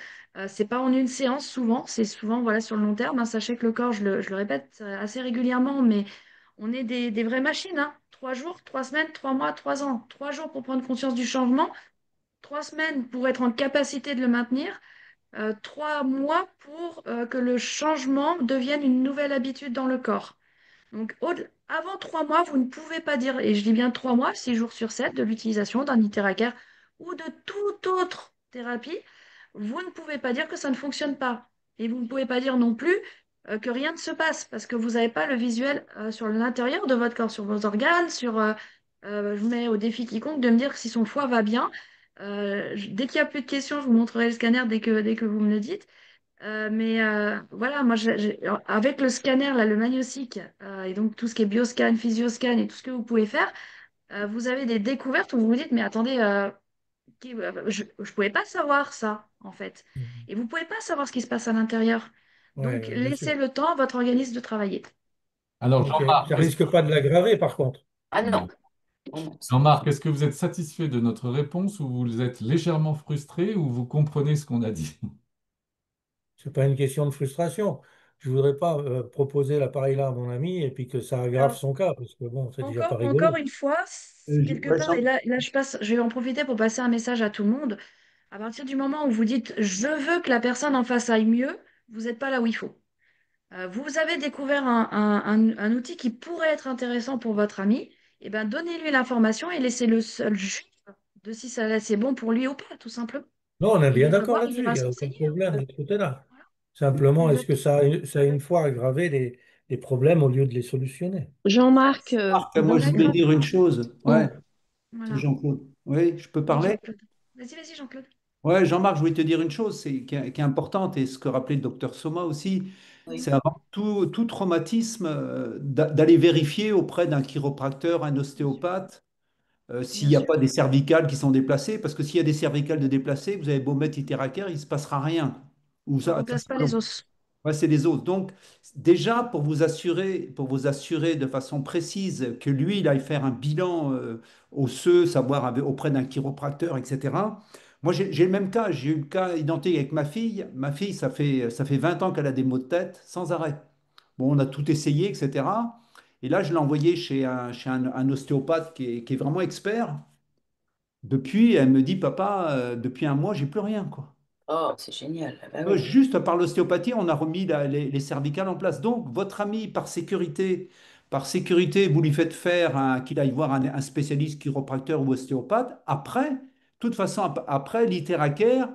C'est pas en une séance souvent, c'est souvent voilà, sur le long terme, hein. Sachez que le corps, je le répète assez régulièrement, mais on est des vraies machines, hein. 3 jours, 3 semaines, 3 mois, 3 ans. 3 jours pour prendre conscience du changement, 3 semaines pour être en capacité de le maintenir, 3 mois pour que le changement devienne une nouvelle habitude dans le corps. Donc, avant 3 mois, vous ne pouvez pas dire, et je dis bien 3 mois, 6 jours sur 7, de l'utilisation d'un Iteracare ou de toute autre thérapie, vous ne pouvez pas dire que ça ne fonctionne pas. Et vous ne pouvez pas dire non plus que rien ne se passe, parce que vous n'avez pas le visuel sur l'intérieur de votre corps, sur vos organes, je vous mets au défi quiconque de me dire si son foie va bien. Dès qu'il n'y a plus de questions, je vous montrerai le scanner dès que vous me le dites. Mais voilà, moi, alors, avec le scanner, là, le magnésique, et donc tout ce qui est bioscan, physioscan et tout ce que vous pouvez faire, vous avez des découvertes où vous vous dites, mais attendez, je ne pouvais pas savoir ça, en fait. Mhm. Et vous ne pouvez pas savoir ce qui se passe à l'intérieur. Ouais, Donc, ouais, bien sûr. laissez le temps à votre organisme de travailler. Alors, Ok. Ça Jean-Marc, risque pas de l'aggraver, par contre. Ah non. non. Non, non, Jean-Marc, est-ce que vous êtes satisfait de notre réponse ou vous êtes légèrement frustré ou vous comprenez ce qu'on a dit? C'est pas une question de frustration. Je voudrais pas proposer l'appareil-là à mon ami et puis que ça aggrave Alors, son cas, parce que bon, c'est déjà pas encore rigolo. une fois, quelque Ouais, part, et là, je vais en profiter pour passer un message à tout le monde. À partir du moment où vous dites je veux que la personne en face aille mieux, vous n'êtes pas là où il faut. Vous avez découvert un outil qui pourrait être intéressant pour votre ami, et ben donnez-lui l'information et laissez-le seul juge de si ça c'est bon pour lui ou pas, tout simplement. Non, on est Et il bien ira d'accord voir, il là-dessus, il ira n'y a aucun s'enseigner, hein. problème Voilà, de ce côté-là. voilà, Simplement, est-ce que exactement. ça a une fois aggravé les problèmes au lieu de les solutionner? Jean-Marc, Marc, moi je voulais bonjour. D'accord. dire une chose. Ouais, Oh, c'est Voilà. Jean-Claude. Oui, je peux Oui, parler? Jean-Claude. Vas-y, Jean-Claude. Ouais, Jean-Marc, je voulais te dire une chose qui est importante et ce que rappelait le docteur Soma aussi, Oui, c'est avant tout traumatisme d'aller vérifier auprès d'un chiropracteur, un Bien sûr. ostéopathe, s'il Bien n'y a sûr. pas des cervicales qui sont déplacées, parce que s'il y a des cervicales de déplacées, vous avez beau mettre Iteracar, il ne se passera rien. Ou Ça ça, remplace pas les os. ouais, c'est les autres. Donc, déjà, pour vous assurer de façon précise que lui, il aille faire un bilan osseux, savoir auprès d'un chiropracteur, etc. Moi, j'ai le même cas. J'ai eu le cas identique avec ma fille. Ma fille, ça fait 20 ans qu'elle a des maux de tête sans arrêt. Bon, on a tout essayé, etc. Et là, je l'ai envoyée chez un ostéopathe qui est vraiment expert. Depuis, elle me dit, papa, depuis un mois, j'ai plus rien, quoi. oh, c'est génial. Ah bah oui. Juste par l'ostéopathie, on a remis les cervicales en place. Donc, votre ami, par sécurité, vous lui faites faire qu'il aille voir un spécialiste chiropracteur ou ostéopathe. Après, de toute façon, après, l'Iteracar,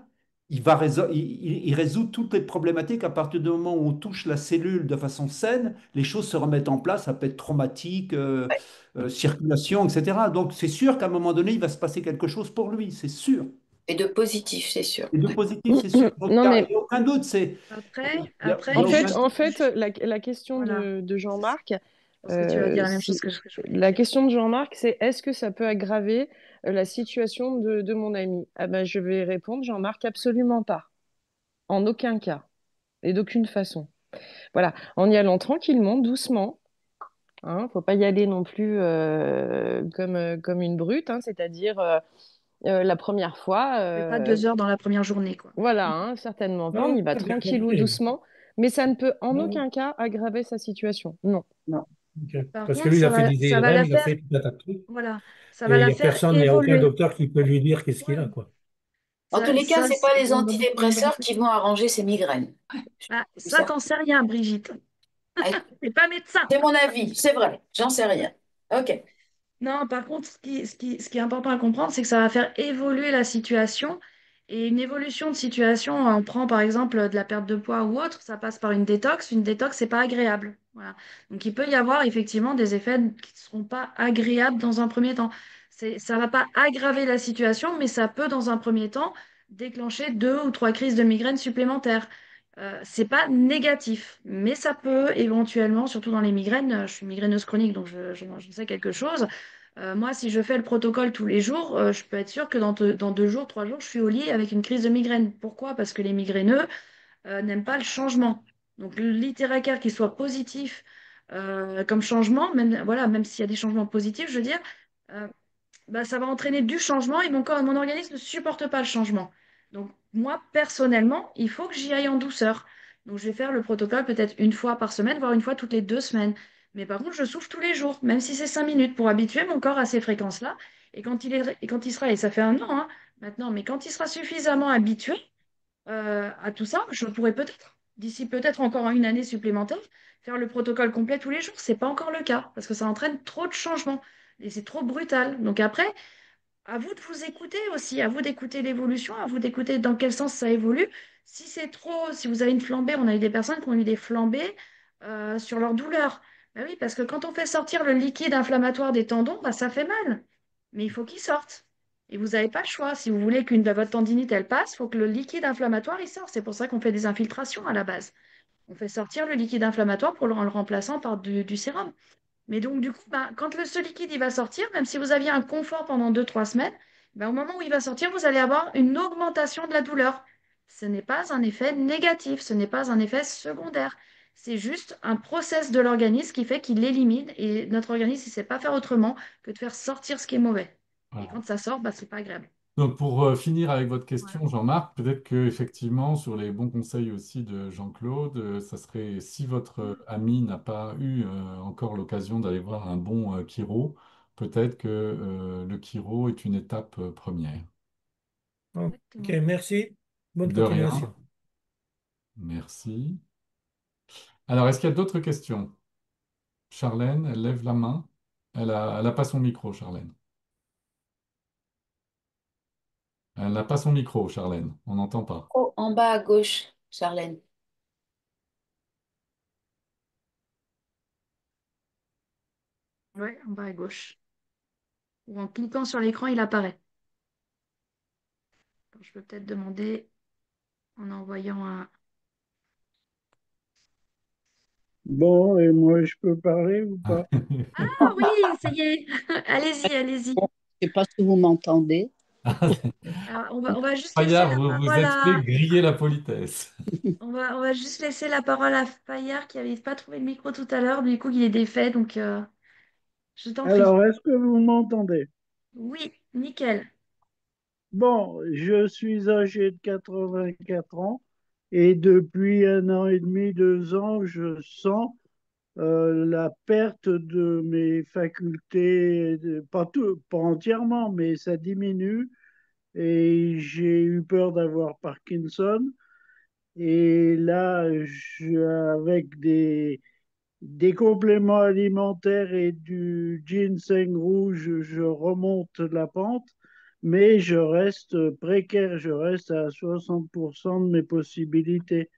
il résout toutes les problématiques. À partir du moment où on touche la cellule de façon saine, les choses se remettent en place. Ça peut être traumatique, Ouais. circulation, etc. Donc, c'est sûr qu'à un moment donné, il va se passer quelque chose pour lui, c'est sûr. Et de positif, c'est sûr. Et de Ouais. positif, c'est sûr. Donc, non, il mais n'y a aucun doute. Après, Il y après, a en il fait, aucun... juste, en fait, la question voilà. de Jean-Marc, Je pense que tu vas dire la même chose Si... que je voulais La dire. question de Jean-Marc, c'est est-ce que ça peut aggraver la situation de mon ami? Ah ben, je vais répondre, Jean-Marc, absolument pas. En aucun cas et d'aucune façon. Voilà, en y allant tranquillement, doucement. Hein, faut pas y aller non plus comme une brute, hein, c'est-à-dire la première fois, Fais pas 2 heures dans la première journée, quoi. voilà, hein, certainement pas. On Non, y va t'as bien tranquillou, compris. doucement, mais ça ne peut en Non, aucun cas aggraver sa situation. Non. Non. ok. Par Parce que contre, lui, il a fait des ça va IRM, la il a faire, fait tout un tas de trucs. voilà, ça va Et il la n'y a faire personne, il n'y a aucun évoluer. docteur qui peut lui dire qu'est-ce qu'il a, Ouais. quoi. En tous Ça, les cas, ça, c'est pas les on va antidépresseurs rentrer. qui vont arranger ces migraines. Je Ah, dis ça, ça. t'en sais rien, Brigitte. Ah, T'es pas médecin. c'est mon avis, c'est vrai, j'en sais rien. Ok. Non, par contre, ce qui est important à comprendre, c'est que ça va faire évoluer la situation. Et une évolution de situation, on prend par exemple de la perte de poids ou autre, ça passe par une détox. Une détox, c'est pas agréable. Voilà. Donc il peut y avoir effectivement des effets qui ne seront pas agréables dans un premier temps. Ça va pas aggraver la situation, mais ça peut dans un premier temps déclencher 2 ou 3 crises de migraine supplémentaires. C'est pas négatif, mais ça peut éventuellement, surtout dans les migraines, je suis migraineuse chronique, donc je sais quelque chose. Moi, si je fais le protocole tous les jours, je peux être sûre que dans 2 jours, 3 jours, je suis au lit avec une crise de migraine. Pourquoi? Parce que les migraineux n'aiment pas le changement. Donc, le littéraire qui soit positif comme changement, même, voilà, même s'il y a des changements positifs, je veux dire, euh, bah, ça va entraîner du changement et mon organisme ne supporte pas le changement. Donc, moi, personnellement, il faut que j'y aille en douceur. Donc, je vais faire le protocole peut-être une fois par semaine, voire une fois toutes les 2 semaines. Mais par contre, je souffle tous les jours, même si c'est 5 minutes, pour habituer mon corps à ces fréquences-là. Et quand il sera, et ça fait un an maintenant, mais quand il sera suffisamment habitué à tout ça, je pourrais peut-être, d'ici peut-être encore une année supplémentaire, faire le protocole complet tous les jours. C'est pas encore le cas, parce que ça entraîne trop de changements. Et c'est trop brutal. Donc après, à vous de vous écouter aussi, à vous d'écouter l'évolution, à vous d'écouter dans quel sens ça évolue. Si c'est trop, si vous avez une flambée, on a eu des personnes qui ont eu des flambées sur leur douleur. Ben oui, parce que quand on fait sortir le liquide inflammatoire des tendons, bah, ça fait mal. Mais il faut qu'il sorte. Et vous n'avez pas le choix. Si vous voulez qu'une de votre tendinite, elle passe, il faut que le liquide inflammatoire, il sorte. C'est pour ça qu'on fait des infiltrations à la base. On fait sortir le liquide inflammatoire en le remplaçant par du sérum. Mais donc, du coup, ben, quand ce liquide il va sortir, même si vous aviez un confort pendant 2, 3 semaines, ben, au moment où il va sortir, vous allez avoir une augmentation de la douleur. Ce n'est pas un effet négatif, ce n'est pas un effet secondaire. C'est juste un process de l'organisme qui fait qu'il l'élimine et notre organisme, il ne sait pas faire autrement que de faire sortir ce qui est mauvais. Et Voilà. quand ça sort, ben, ce n'est pas agréable. Donc pour finir avec votre Voilà. question, Jean-Marc, peut-être que effectivement sur les bons conseils aussi de Jean-Claude, ça serait si votre ami n'a pas eu encore l'occasion d'aller voir un bon chiro, peut-être que le chiro est une étape première. Ok, Exactement. merci. Bonne De rien, continuation. merci. Alors, est-ce qu'il y a d'autres questions? Charlène, elle lève la main. Elle a pas son micro, Charlène. Elle n'a pas son micro, Charlène. On n'entend pas. Oh, en bas à gauche, Charlène. Oui, en bas à gauche. Ou en cliquant sur l'écran, il apparaît. Alors, je peux peut-être demander en envoyant un. Bon, et moi, je peux parler ou pas? Ah oui, ça y est. Allez-y, allez-y. Bon, je ne sais pas si vous m'entendez. Alors, on va juste laisser Fayard, la vous vous parole êtes fait à. griller la politesse. On va juste laisser la parole à Fayard qui n'avait pas trouvé le micro tout à l'heure. Du coup, il est défait, donc je t'en prie. Alors, est-ce que vous m'entendez? Oui, nickel. Bon, je suis âgé de 84 ans et depuis un an et demi, 2 ans, je sens la perte de mes facultés, pas tout, pas entièrement, mais ça diminue et j'ai eu peur d'avoir Parkinson. Et là, avec des compléments alimentaires et du ginseng rouge, je remonte la pente, mais je reste précaire, je reste à 60% de mes possibilités.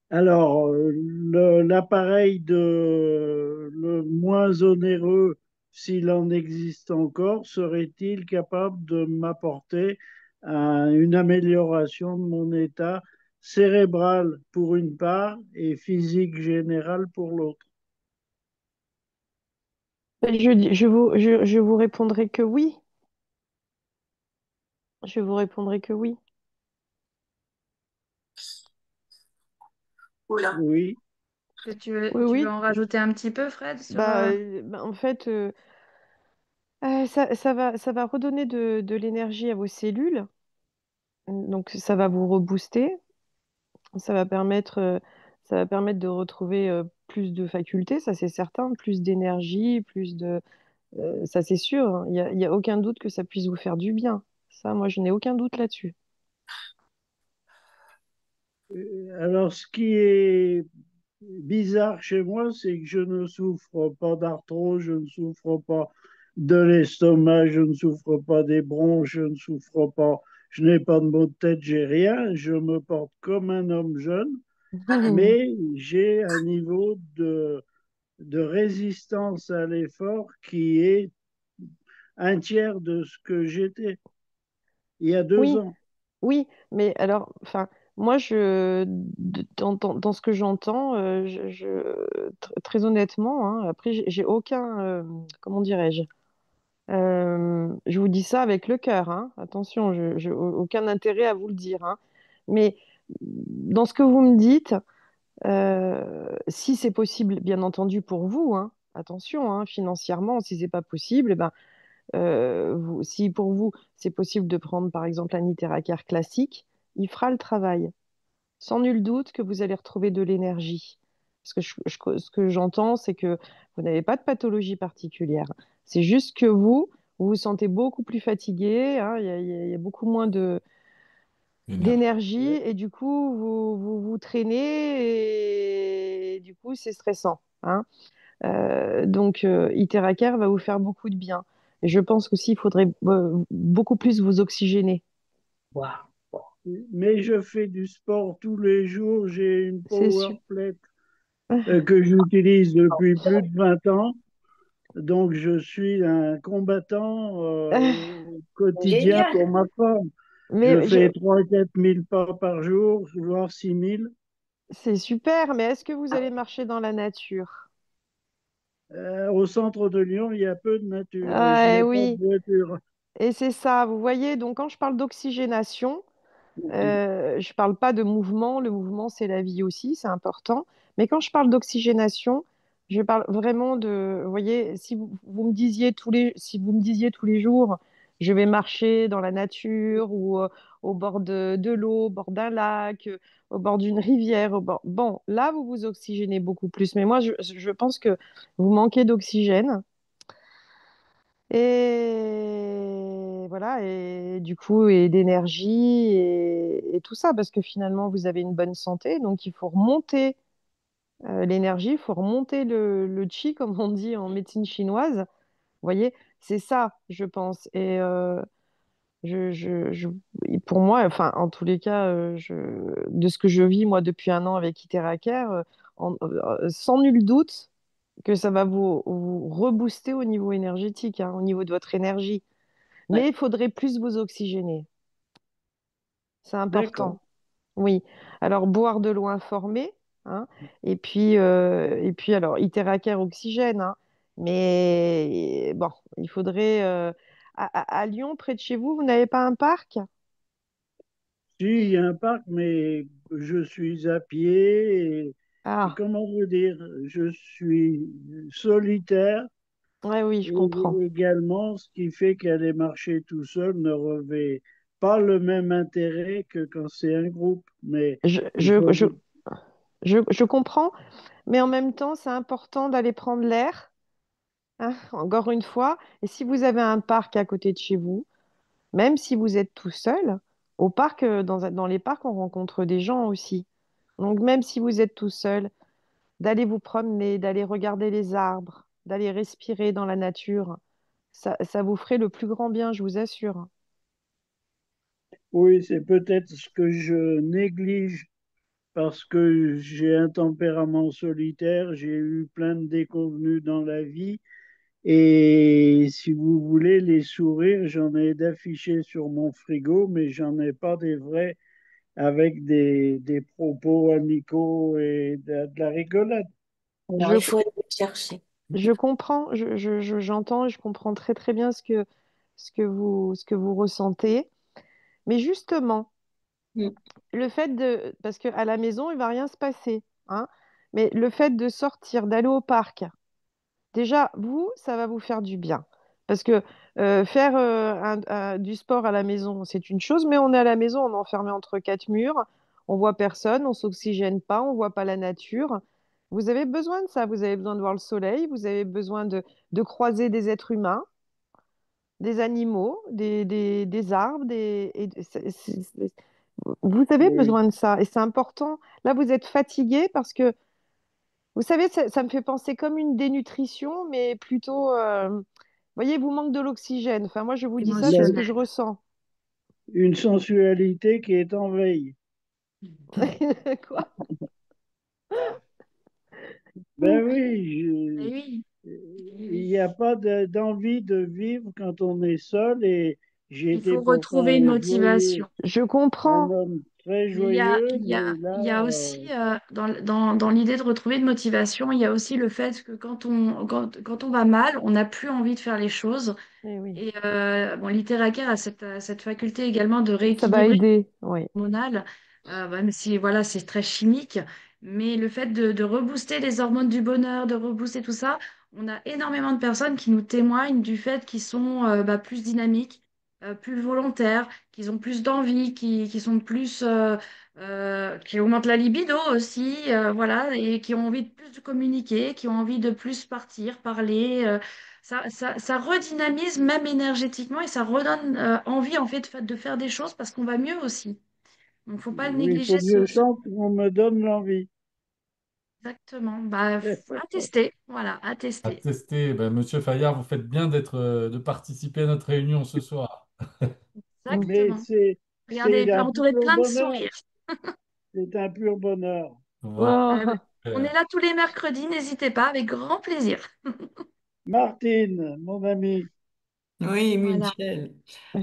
Alors, l'appareil le moins onéreux, s'il en existe encore, serait-il capable de m'apporter une amélioration de mon état cérébral pour une part et physique général pour l'autre? Je vous répondrai que oui. Je vous répondrai que oui. Oui. Est-ce que Oui, tu veux oui. en rajouter un petit peu, Fred, sur... En fait, ça va redonner de l'énergie à vos cellules. Donc, ça va vous rebooster. Ça va permettre, euh, Ça va permettre de retrouver plus de facultés, ça c'est certain, plus d'énergie, ça c'est sûr, hein. Il y a aucun doute que ça puisse vous faire du bien. Ça, moi, je n'ai aucun doute là-dessus. Alors, ce qui est bizarre chez moi, c'est que je ne souffre pas d'arthrose, je ne souffre pas de l'estomac, je ne souffre pas des bronches, je ne souffre pas, je n'ai pas de maux de tête, j'ai rien. Je me porte comme un homme jeune, mais j'ai un niveau de résistance à l'effort qui est un tiers de ce que j'étais il y a deux Oui, ans. oui, mais alors, enfin, moi, dans ce que j'entends, très honnêtement, hein, après, j'ai aucun, comment dirais-je, je vous dis ça avec le cœur, hein, attention, aucun intérêt à vous le dire, hein, mais dans ce que vous me dites, si c'est possible, bien entendu, pour vous, hein, attention, hein, financièrement, si c'est pas possible, eh ben, si pour vous, c'est possible de prendre par exemple un Iteracare classique, il fera le travail. Sans nul doute que vous allez retrouver de l'énergie. Parce que ce que j'entends, c'est que vous n'avez pas de pathologie particulière. C'est juste que vous vous sentez beaucoup plus fatigué, hein, il y a beaucoup moins Énergie. d'énergie et du coup, vous traînez et du coup, c'est stressant, hein. Iteracare va vous faire beaucoup de bien. Et je pense qu'aussi, il faudrait beaucoup plus vous oxygéner. Mais je fais du sport tous les jours, j'ai une C'est power sûr. plate que j'utilise depuis plus de 20 ans. Donc, je suis un combattant au quotidien Génial. pour ma forme. Je Mais fais 3 000 à 4 000 pas par jour, voire 6 000. c'est super, mais est-ce que vous allez marcher dans la nature? Au centre de Lyon, il y a peu de nature et je Ah, n'ai pas de oui, voiture. et c'est ça, vous voyez, donc quand je parle d'oxygénation, je ne parle pas de mouvement, le mouvement c'est la vie aussi, c'est important, mais quand je parle d'oxygénation, je parle vraiment de, vous voyez, si vous me disiez tous les jours, je vais marcher dans la nature ou au bord de l'eau, au bord d'un lac, au bord d'une rivière, bon, là vous vous oxygénez beaucoup plus, mais moi je pense que vous manquez d'oxygène. Et voilà, et du coup, et d'énergie et tout ça, parce que finalement, vous avez une bonne santé, donc il faut remonter l'énergie, il faut remonter le qi, comme on dit en médecine chinoise. Vous voyez, c'est ça, je pense. Et pour moi, enfin, en tous les cas, de ce que je vis, moi, depuis un an avec Iteracare, sans nul doute que ça va vous rebooster au niveau énergétique, hein, au niveau de votre énergie. Mais Ouais. il faudrait plus vous oxygéner. C'est D'accord. important. Oui. Alors, boire de l'eau informée, hein, et puis alors, Iteracare oxygène, hein, mais bon, il faudrait. À Lyon, près de chez vous, vous n'avez pas un parc? Si, il y a un parc, mais je suis à pied et Ah, comment vous dire, je suis solitaire ouais, oui, je et comprends. également, ce qui fait qu'aller marcher tout seul ne revêt pas le même intérêt que quand c'est un groupe. Mais Je, il je, faut, je, je comprends, mais en même temps, c'est important d'aller prendre l'air, hein, encore une fois. Et si vous avez un parc à côté de chez vous, même si vous êtes tout seul, au parc, dans les parcs, on rencontre des gens aussi. Donc, même si vous êtes tout seul, d'aller vous promener, d'aller regarder les arbres, d'aller respirer dans la nature, ça vous ferait le plus grand bien, je vous assure. oui, c'est peut-être ce que je néglige parce que j'ai un tempérament solitaire, j'ai eu plein de déconvenues dans la vie. Et si vous voulez, les sourires, j'en ai d'affichés sur mon frigo, mais j'en ai pas des vrais avec des propos amicaux et de la rigolade. Non, Je, il faut aller les chercher. Je comprends, j'entends et je comprends très très bien ce que vous ressentez. Mais justement, Mm. le fait de, parce qu'à la maison, il va rien se passer, hein, mais le fait de sortir, d'aller au parc, déjà, vous, ça va vous faire du bien. Parce que faire du sport à la maison, c'est une chose, mais on est à la maison, on est enfermé entre quatre murs, on voit personne, on s'oxygène pas, on voit pas la nature. Vous avez besoin de ça, vous avez besoin de voir le soleil, vous avez besoin de croiser des êtres humains, des animaux, des arbres, vous avez Oui. besoin de ça et c'est important. Là, vous êtes fatigué parce que, vous savez, ça me fait penser comme une dénutrition, mais plutôt, vous voyez, vous manque de l'oxygène. Enfin, moi, je vous dis ça, c'est ce La- que je Émotionnel. ressens. une sensualité qui est en veille. Quoi? Ben oui, Eh oui, eh il oui. n'y a pas d'envie de vivre quand on est seul et j'ai Il été faut pourtant retrouver une un joyeux, motivation. Je un comprends. homme très joyeux, mais là, Il y a aussi, dans l'idée de retrouver une motivation, il y a aussi le fait que quand on va mal, on n'a plus envie de faire les choses. Eh oui, Et bon, Littérature a cette faculté également de ça va rééquilibrer aider. Oui. hormonale, même si voilà, c'est très chimique, mais le fait de rebooster les hormones du bonheur, de rebooster tout ça, on a énormément de personnes qui nous témoignent du fait qu'ils sont plus dynamiques, plus volontaires, qu'ils ont plus d'envie, qui sont plus, qui augmentent la libido aussi, voilà, et qui ont envie de plus de communiquer, qui ont envie de plus partir, parler. Ça redynamise même énergétiquement et ça redonne envie en fait de faire des choses parce qu'on va mieux aussi. Donc, faut pas le il faut négliger que je sente qu'on me donne l'envie. exactement. Bah, à tester. Voilà, à À tester. tester. Ben, Monsieur Fayard, vous faites bien de participer à notre réunion ce soir. Mais Exactement. c'est Regardez, un entouré de pur plein de bonheur. sourires. C'est un pur bonheur. Voilà. Oh. On est Super. là tous les mercredis, n'hésitez pas, avec grand plaisir. Martine, mon ami, Oui, Voilà. Michel.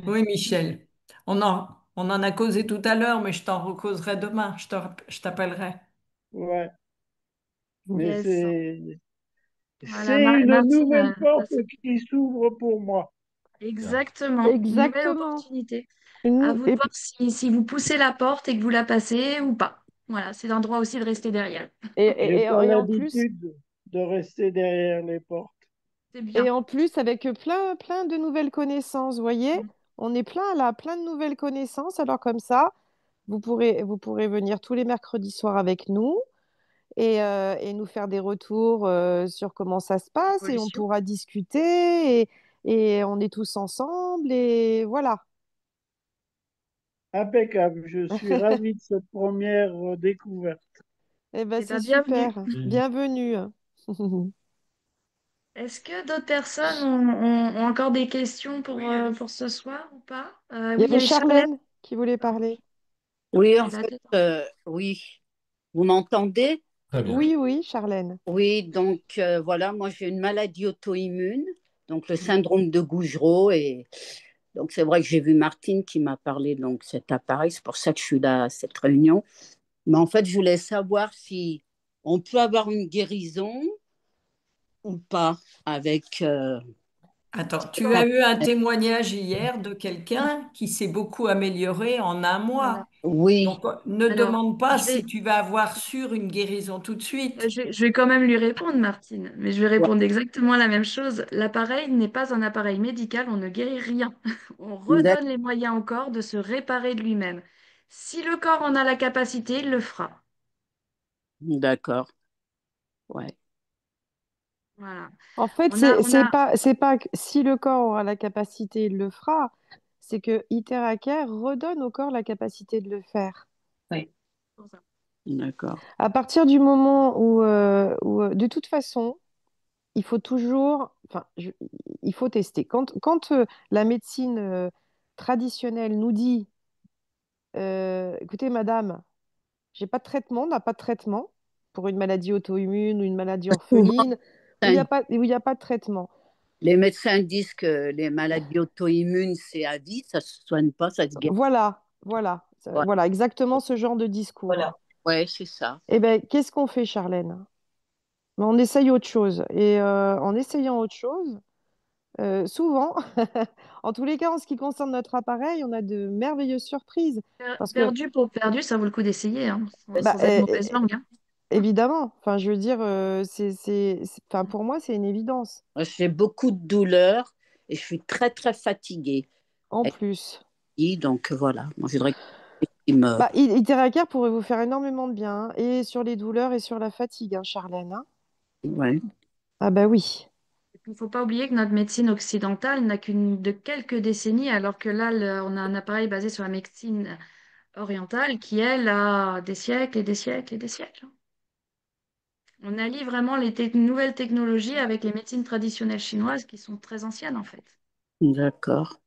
Oui, Michel. On en a causé tout à l'heure, mais je t'en recauserai demain. Je t'appellerai. ouais, mais Yes. Voilà, c'est une Martine, nouvelle porte qui s'ouvre pour moi. exactement. Une nouvelle Exactement. opportunité. À vous de Et voir si vous poussez la porte et que vous la passez ou pas. Voilà, c'est l'endroit aussi de rester derrière. J'ai pas et en plus, l'habitude de rester derrière les portes. C'est bien. avec plein de nouvelles connaissances, vous voyez, on est plein là, plein de nouvelles connaissances. Alors comme ça, vous pourrez venir tous les mercredis soirs avec nous et nous faire des retours sur comment ça se passe et on Évolution. pourra discuter et on est tous ensemble et voilà. Impeccable, je suis ravi de cette première découverte. Eh ben C'est c'est ta bienvenue. super. Oui. Bienvenue. Est-ce que d'autres personnes ont encore des questions pour ce soir ou pas? Il y Oui, il y avait avait Charlotte. Charlène qui voulait parler. Oui, en Elle a fait, deux ans. oui. Vous m'entendez? Très bien. Oui, oui, Charlène. Oui, donc voilà, moi j'ai une maladie auto-immune, donc le syndrome de Gougerot. Et donc c'est vrai que j'ai vu Martine qui m'a parlé donc cet appareil, c'est pour ça que je suis là à cette réunion. Mais en fait, je voulais savoir si on peut avoir une guérison ou pas avec Attends, cet tu as eu un appareil. témoignage hier de quelqu'un qui s'est beaucoup amélioré en un Voilà. mois. Oui, Donc, ne Alors, demande pas je vais, si tu vas avoir sur une guérison tout de suite. je vais quand même lui répondre, Martine, mais je vais ouais, répondre exactement la même chose. L'appareil n'est pas un appareil médical, on ne guérit rien. On d'ac- redonne les moyens au corps de se réparer de lui-même. Si le corps en a la capacité, il le fera. d'accord. Ouais, Voilà. En fait, On a, on a, c'est pas que si le corps aura la capacité, il le fera. C'est que Iteracare redonne au corps la capacité de le faire. ouais, d'accord. À partir du moment de toute façon, il faut toujours, il faut tester. Quand la médecine traditionnelle nous dit, écoutez, madame, j'ai pas de traitement, on n'a pas de traitement pour une maladie auto-immune ou une maladie Souvent, orpheline, où il y a pas de traitement. les médecins disent que les maladies auto-immunes, c'est à vie, ça ne se soigne pas, ça se guérit. Ouais, Voilà, exactement ce genre de discours. voilà. Ouais, c'est ça. Eh bien, qu'est-ce qu'on fait, Charlène? mais on essaye autre chose. Et en essayant autre chose, souvent, en tous les cas, en ce qui concerne notre appareil, on a de merveilleuses surprises. Parce que, Perdu pour perdu, ça vaut le coup d'essayer, hein, bah, sans être mauvaise langue, hein. évidemment, enfin, je veux dire, enfin, pour moi, c'est une évidence. J'ai beaucoup de douleurs et je suis très, très fatiguée. En Et plus, donc, voilà, moi, je voudrais qu'il me... bah, Iteracare pourrait vous faire énormément de bien, hein, et sur les douleurs et sur la fatigue, hein, Charlène, hein. Ouais, Ah bah oui. Il ne faut pas oublier que notre médecine occidentale n'a qu'une de quelques décennies, alors que là, on a un appareil basé sur la médecine orientale qui, elle, a des siècles et des siècles et des siècles. On allie vraiment les nouvelles technologies avec les médecines traditionnelles chinoises qui sont très anciennes, en fait. d'accord.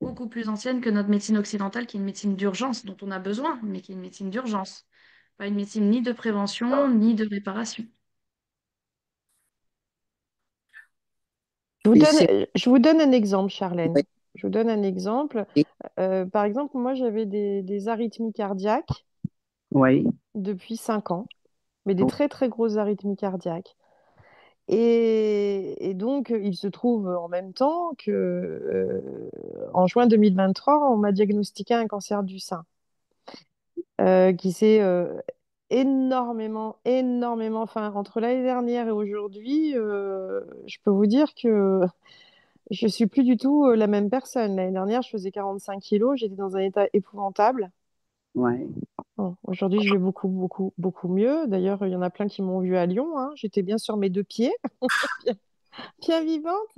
Beaucoup plus anciennes que notre médecine occidentale, qui est une médecine d'urgence, dont on a besoin, mais qui est une médecine d'urgence. Pas une médecine ni de prévention, ni de réparation. Et c'est... Je vous donne un exemple, Charlène. Ouais, Je vous donne un exemple. Par exemple, moi, j'avais des arythmies cardiaques ouais, depuis 5 ans, mais des très, très grosses arythmies cardiaques. Et donc, il se trouve en même temps que, en juin 2023, on m'a diagnostiqué un cancer du sein qui s'est énormément, énormément, enfin, entre l'année dernière et aujourd'hui, je peux vous dire que je suis plus du tout la même personne. L'année dernière, je faisais 45 kilos, j'étais dans un état épouvantable. ouais. Bon, aujourd'hui, je vais beaucoup, beaucoup, beaucoup mieux. D'ailleurs, il y en a plein qui m'ont vue à Lyon, hein. J'étais bien sur mes deux pieds, bien, bien vivante.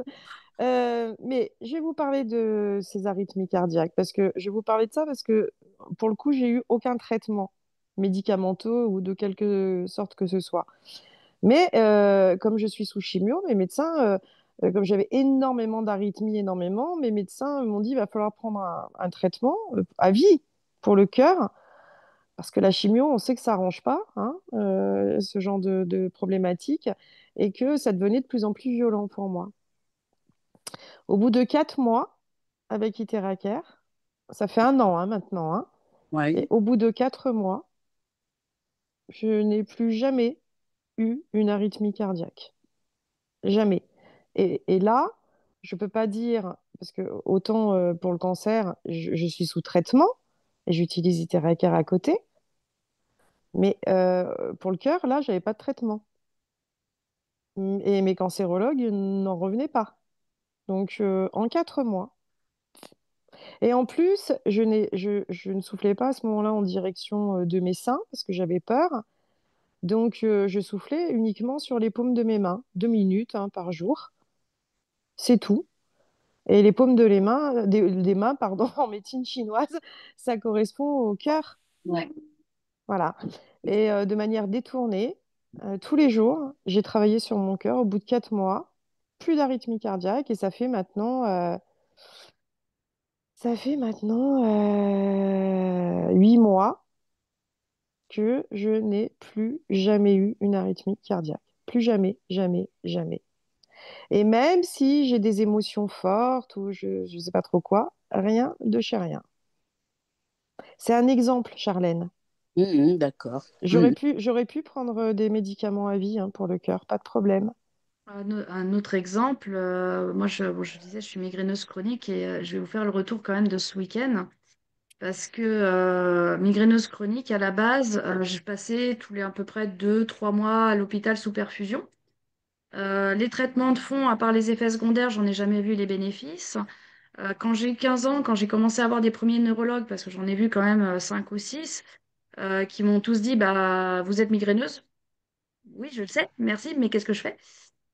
Mais je vais vous parler de ces arythmies cardiaques parce que je vais vous parler de ça parce que pour le coup, j'ai eu aucun traitement médicamenteux ou de quelque sorte que ce soit. Mais comme je suis sous chimio, mes médecins, comme j'avais énormément d'arythmies, énormément, mes médecins m'ont dit il va falloir prendre un traitement à vie pour le cœur parce que la chimio, on sait que ça arrange pas, hein, ce genre de problématique et que ça devenait de plus en plus violent pour moi. Au bout de 4 mois avec Iteracare, ça fait 1 an hein, maintenant, hein, Ouais. et au bout de 4 mois, je n'ai plus jamais eu une arythmie cardiaque. Jamais. Et là, je ne peux pas dire, parce que autant pour le cancer, je suis sous traitement et j'utilise Iteracare à côté, mais pour le cœur, là, je n'avais pas de traitement. Et mes cancérologues n'en revenaient pas. Donc, en 4 mois. Et en plus, je ne soufflais pas à ce moment-là en direction de mes seins parce que j'avais peur. Donc, je soufflais uniquement sur les paumes de mes mains, 2 minutes hein, par jour. C'est tout. Et les paumes des mains, des mains, pardon, en médecine chinoise, ça correspond au cœur. Ouais. Voilà. Et de manière détournée, tous les jours, j'ai travaillé sur mon cœur au bout de 4 mois. Plus d'arythmie cardiaque et ça fait maintenant 8 mois que je n'ai plus jamais eu une arythmie cardiaque. Plus jamais, jamais, jamais. Et même si j'ai des émotions fortes ou je ne sais pas trop quoi, rien de chez rien. C'est un exemple, Charlène. D'accord. J'aurais pu prendre des médicaments à vie hein, pour le cœur, pas de problème. Un autre exemple, moi bon, je disais, je suis migraineuse chronique et je vais vous faire le retour quand même de ce week-end parce que migraineuse chronique, à la base, je passais tous les à peu près 2, 3 mois à l'hôpital sous perfusion. Les traitements de fond, à part les effets secondaires, j'en ai jamais vu les bénéfices. Quand j'ai eu 15 ans, quand j'ai commencé à avoir des premiers neurologues, parce que j'en ai vu quand même 5 ou 6, qui m'ont tous dit, bah, vous êtes migraineuse? Oui, je le sais, merci, mais qu'est-ce que je fais?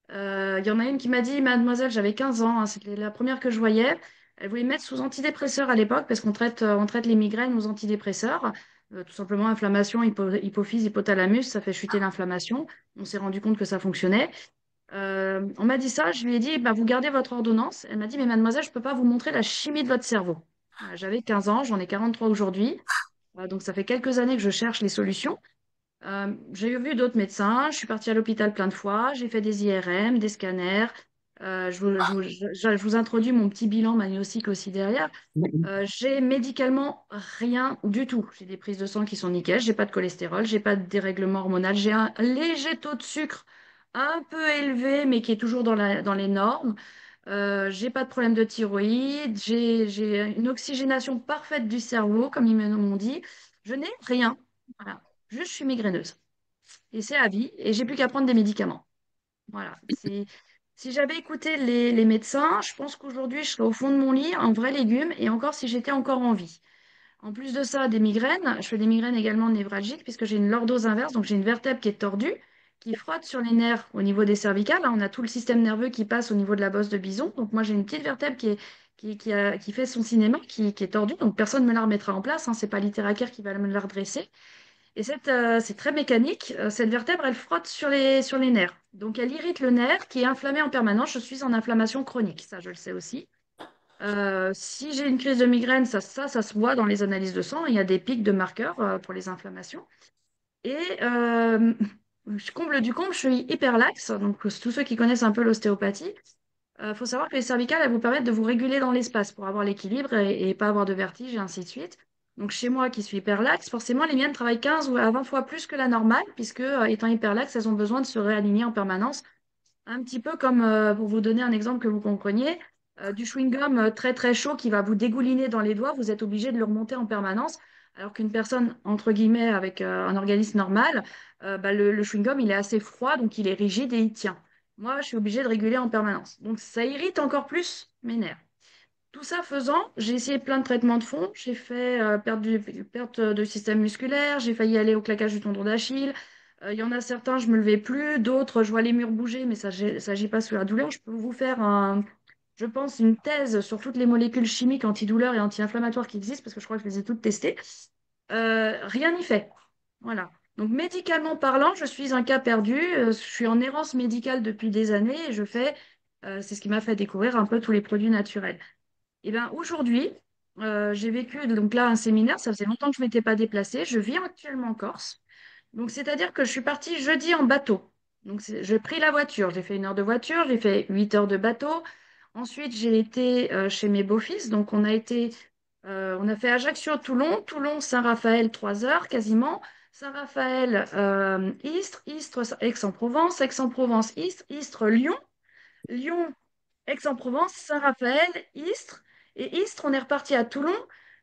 Il y en a une qui m'a dit, mademoiselle, j'avais 15 ans, hein, c'était la première que je voyais. Elle voulait me mettre sous antidépresseur à l'époque, parce on traite les migraines aux antidépresseurs. Tout simplement, inflammation, hypophyse, hypothalamus, ça fait chuter l'inflammation. On s'est rendu compte que ça fonctionnait. On m'a dit ça, je lui ai dit, bah, vous gardez votre ordonnance. Elle m'a dit, mais mademoiselle, je ne peux pas vous montrer la chimie de votre cerveau. J'avais 15 ans, j'en ai 43 aujourd'hui. Donc ça fait quelques années que je cherche les solutions. J'ai vu d'autres médecins, je suis partie à l'hôpital plein de fois, j'ai fait des IRM, des scanners. Je vous introduis mon petit bilan magnésique aussi derrière. J'ai médicalement rien du tout. J'ai des prises de sang qui sont nickel, j'ai pas de cholestérol, j'ai pas de dérèglement hormonal, j'ai un léger taux de sucre un peu élevé, mais qui est toujours dans les normes. J'ai pas de problème de thyroïde, j'ai une oxygénation parfaite du cerveau, comme ils me l'ont dit. Je n'ai rien. Voilà. Juste, je suis migraineuse. Et c'est à vie, et j'ai plus qu'à prendre des médicaments. Voilà. Si j'avais écouté les médecins, je pense qu'aujourd'hui, je serais au fond de mon lit, un vrai légume, et encore si j'étais encore en vie. En plus de ça, des migraines. Je fais des migraines également névralgiques, puisque j'ai une lordose inverse, donc j'ai une vertèbre qui est tordue, qui frotte sur les nerfs au niveau des cervicales. Là, on a tout le système nerveux qui passe au niveau de la bosse de bison. Donc moi, j'ai une petite vertèbre qui fait son cinéma, qui est tordue, donc personne ne me la remettra en place. Hein, c'est pas l'ittéracaire qui va me la redresser. Et c'est très mécanique. Cette vertèbre, elle frotte sur les nerfs. Donc, elle irrite le nerf qui est inflammé en permanence. Je suis en inflammation chronique. Ça, je le sais aussi. Si j'ai une crise de migraine, ça se voit dans les analyses de sang. Il y a des pics de marqueurs pour les inflammations. Et comble du comble, je suis hyperlaxe. Donc, tous ceux qui connaissent un peu l'ostéopathie, il faut savoir que les cervicales, elles vous permettent de vous réguler dans l'espace pour avoir l'équilibre et pas avoir de vertige et ainsi de suite. Donc chez moi qui suis hyperlaxe, forcément les miennes travaillent 15 ou à 20 fois plus que la normale, puisque étant hyperlaxe, elles ont besoin de se réaligner en permanence. Un petit peu comme, pour vous donner un exemple que vous compreniez, du chewing-gum très très chaud qui va vous dégouliner dans les doigts, vous êtes obligé de le remonter en permanence, alors qu'une personne, entre guillemets, avec un organisme normal, le chewing-gum, il est assez froid, donc il est rigide et il tient. Moi, je suis obligée de réguler en permanence. Donc ça irrite encore plus mes nerfs. Tout ça faisant, j'ai essayé plein de traitements de fond. J'ai fait perte de système musculaire, j'ai failli aller au claquage du tendon d'Achille. Il y en a certains, je me levais plus, d'autres, je vois les murs bouger, mais ça ne s'agit pas sous la douleur. Je peux vous faire, je pense, une thèse sur toutes les molécules chimiques antidouleurs et anti-inflammatoires qui existent, parce que je crois que je les ai toutes testées. Rien n'y fait. Voilà. Donc, médicalement parlant, je suis un cas perdu. Je suis en errance médicale depuis des années et c'est ce qui m'a fait découvrir un peu tous les produits naturels. Et bien aujourd'hui, j'ai vécu donc là un séminaire, ça faisait longtemps que je ne m'étais pas déplacée. Je vis actuellement en Corse. Donc c'est-à-dire que je suis partie jeudi en bateau. Donc j'ai pris la voiture, j'ai fait 1 heure de voiture, j'ai fait 8 heures de bateau. Ensuite, j'ai été chez mes beaux-fils. Donc on a fait Ajaccio, Toulon, Toulon, Saint-Raphaël, 3 heures quasiment. Saint-Raphaël, Istres, Istres, Aix-en-Provence, Aix-en-Provence, Istres, Istres, Lyon. Lyon, Aix-en-Provence, Saint-Raphaël, Istres. Et Istres, on est reparti à Toulon.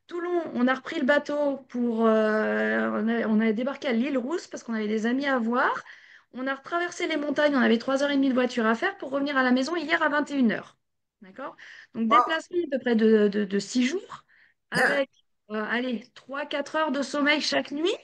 Toulon, on a repris le bateau on a débarqué à l'île Rousse parce qu'on avait des amis à voir. On a retraversé les montagnes, on avait 3h30 de voiture à faire pour revenir à la maison hier à 21h. D'accord? Donc, déplacement à peu près de 6 jours avec, allez, 3-4 heures de sommeil chaque nuit.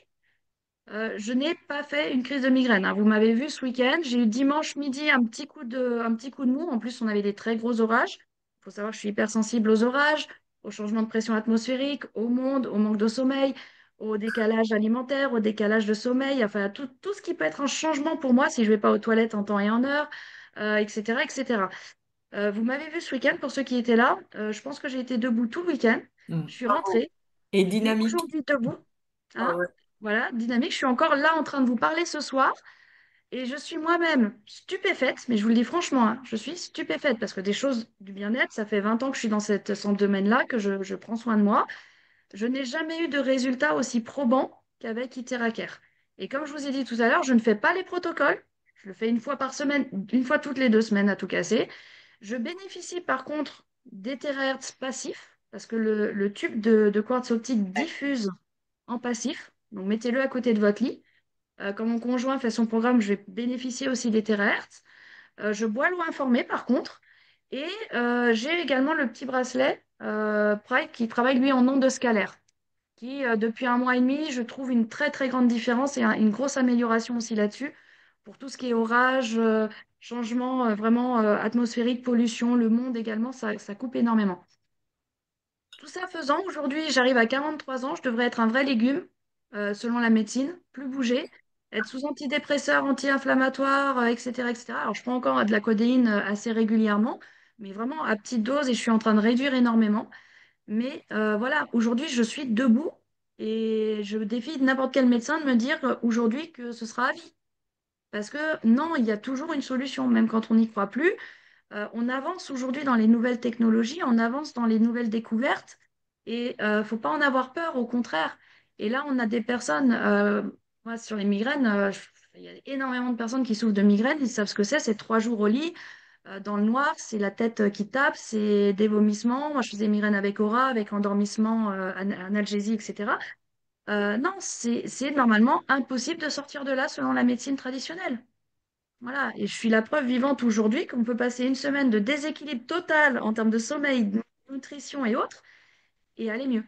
Je n'ai pas fait une crise de migraine. Hein. Vous m'avez vu ce week-end. J'ai eu dimanche midi un petit coup de mou. En plus, on avait des très gros orages. Il faut savoir que je suis hypersensible aux orages, au changement de pression atmosphérique, au monde, au manque de sommeil, au décalage alimentaire, au décalage de sommeil. Enfin, tout ce qui peut être un changement pour moi si je ne vais pas aux toilettes en temps et en heure, etc., etc. Vous m'avez vu ce week-end pour ceux qui étaient là. Je pense que j'ai été debout tout le week-end. Je suis rentrée. Et Je suis dynamique. aujourd'hui debout. Hein. Voilà, dynamique. Je suis encore là en train de vous parler ce soir et je suis moi-même stupéfaite, mais je vous le dis franchement, hein, je suis stupéfaite parce que des choses du bien-être, ça fait 20 ans que je suis dans ce domaine-là, que je prends soin de moi. Je n'ai jamais eu de résultat aussi probant qu'avec Iteracare. Et comme je vous ai dit tout à l'heure, je ne fais pas les protocoles. Je le fais 1 fois par semaine, 1 fois toutes les 2 semaines à tout casser. Je bénéficie par contre des TRhertz passifs parce que le tube de quartz optique diffuse en passif. Donc mettez-le à côté de votre lit. Quand mon conjoint fait son programme, je vais bénéficier aussi des terahertz. Je bois l'eau informée par contre. Et j'ai également le petit bracelet Pride qui travaille lui en ondes scalaires. Qui, depuis 1 mois et demi, je trouve une très très grande différence et une grosse amélioration aussi là-dessus. Pour tout ce qui est orage, changement vraiment atmosphérique, pollution, le monde également, ça coupe énormément. Tout ça faisant, aujourd'hui, j'arrive à 43 ans, je devrais être un vrai légume, selon la médecine, plus bouger, être sous antidépresseurs, anti-inflammatoires, etc., etc. Alors, je prends encore de la codéine assez régulièrement, mais vraiment à petite dose et je suis en train de réduire énormément. Mais voilà, aujourd'hui, je suis debout et je défie n'importe quel médecin de me dire aujourd'hui que ce sera à vie. Parce que non, il y a toujours une solution, même quand on n'y croit plus. On avance aujourd'hui dans les nouvelles technologies, on avance dans les nouvelles découvertes et il ne faut pas en avoir peur, au contraire. Et là, on a des personnes, moi, sur les migraines, il y a énormément de personnes qui souffrent de migraines, ils savent ce que c'est 3 jours au lit, dans le noir, c'est la tête qui tape, c'est des vomissements. Moi, je faisais migraine avec aura, avec endormissement, analgésie, etc. Non, c'est normalement impossible de sortir de là selon la médecine traditionnelle. Voilà, et je suis la preuve vivante aujourd'hui qu'on peut passer une semaine de déséquilibre total en termes de sommeil, de nutrition et autres, et aller mieux.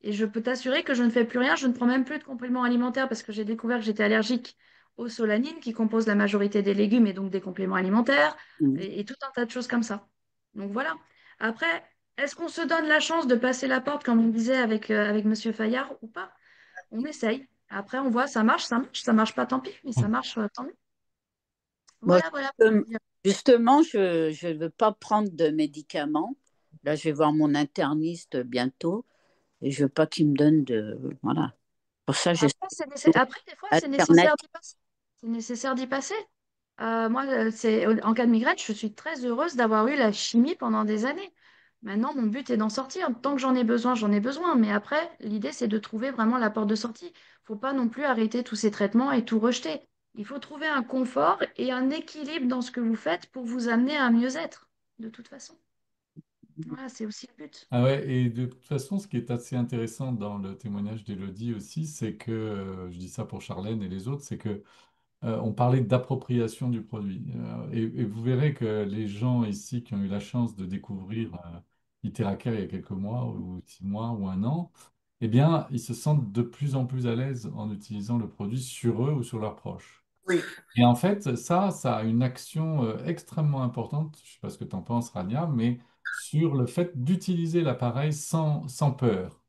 Et je peux t'assurer que je ne fais plus rien, je ne prends même plus de compléments alimentaires parce que j'ai découvert que j'étais allergique aux solanines qui composent la majorité des légumes et donc des compléments alimentaires, Mhm. et tout un tas de choses comme ça. Donc voilà. Après, est-ce qu'on se donne la chance de passer la porte, comme on disait avec Monsieur Fayard, ou pas? On essaye. Après, on voit, ça marche pas, tant pis, mais ça marche, tant mieux. Moi, Voilà, voilà. justement, je ne veux pas prendre de médicaments. Là, je vais voir mon interniste bientôt et je veux pas qu'il me donne de... Voilà. Pour ça, j'ai Après, des fois, c'est alternative. nécessaire d'y passer. C'est nécessaire d'y passer. Moi, en cas de migraine, je suis très heureuse d'avoir eu la chimie pendant des années. Maintenant, mon but est d'en sortir. Tant que j'en ai besoin, j'en ai besoin. Mais après, l'idée, c'est de trouver vraiment la porte de sortie. Il ne faut pas non plus arrêter tous ces traitements et tout rejeter. Il faut trouver un confort et un équilibre dans ce que vous faites pour vous amener à un mieux-être, de toute façon. Voilà, c'est aussi le but. Ah ouais, et de toute façon, ce qui est assez intéressant dans le témoignage d'Élodie aussi, c'est que, je dis ça pour Charlène et les autres, c'est que on parlait d'appropriation du produit. Et vous verrez que les gens ici qui ont eu la chance de découvrir Iteracare il y a quelques mois, ou 6 mois, ou un an, eh bien, ils se sentent de plus en plus à l'aise en utilisant le produit sur eux ou sur leurs proches. Oui. Et en fait, ça a une action extrêmement importante, je ne sais pas ce que tu en penses, Rania, mais sur le fait d'utiliser l'appareil sans peur.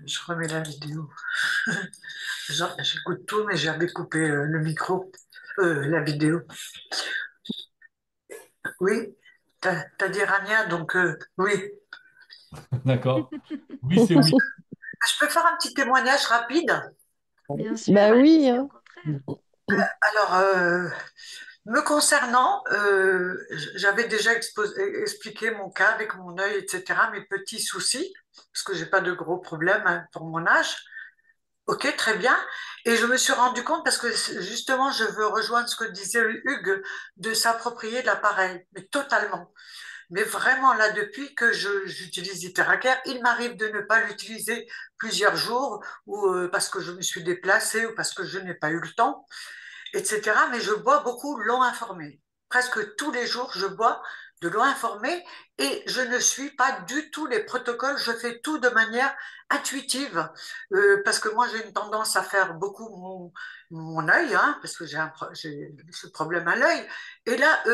Je remets la vidéo. J'écoute tout, mais j'ai découpé le micro, la vidéo. Oui, t'as dit Rania, donc oui. D'accord? Oui, c'est oui. Je peux faire un petit témoignage rapide? Bien sûr, Bah oui, allez-y, au hein. contraire. Alors, me concernant, j'avais déjà expliqué mon cas avec mon œil, etc., mes petits soucis, parce que j'ai pas de gros problèmes hein, pour mon âge. Ok, très bien. Et je me suis rendu compte, parce que justement, je veux rejoindre ce que disait Hugues, de s'approprier de l'appareil, mais totalement. Mais vraiment, là, depuis que j'utilise Iteracare, il m'arrive de ne pas l'utiliser plusieurs jours, ou parce que je me suis déplacée, ou parce que je n'ai pas eu le temps, etc. Mais je bois beaucoup l'eau informée. Presque tous les jours, je bois de l'eau informée et je ne suis pas du tout les protocoles. Je fais tout de manière intuitive parce que moi, j'ai une tendance à faire beaucoup mon œil, hein, parce que j'ai ce problème à l'œil. Et là,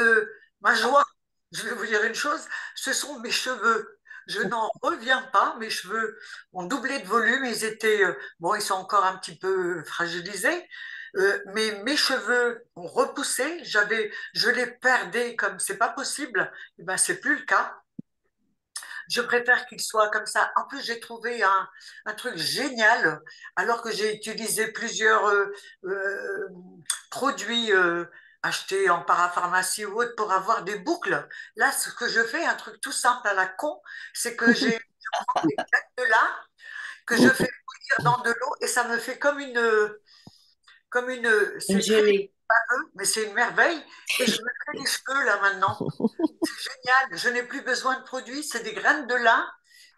ma joie, je vais vous dire une chose, ce sont mes cheveux. Je n'en reviens pas. Mes cheveux ont doublé de volume. Ils étaient, bon, ils sont encore un petit peu fragilisés, mais mes cheveux ont repoussé, je les perdais comme c'est pas possible, et ben c'est plus le cas. Je préfère qu'ils soient comme ça. En plus, j'ai trouvé un truc génial, alors que j'ai utilisé plusieurs produits achetés en parapharmacie ou autre pour avoir des boucles. Là, ce que je fais, un truc tout simple à la con, c'est que je prends des graines de lin que je fais bouillir dans de l'eau et ça me fait Une c'est très gelée. mais c'est une merveille. Et je me fais les cheveux là maintenant. C'est génial. Je n'ai plus besoin de produits. C'est des graines de lin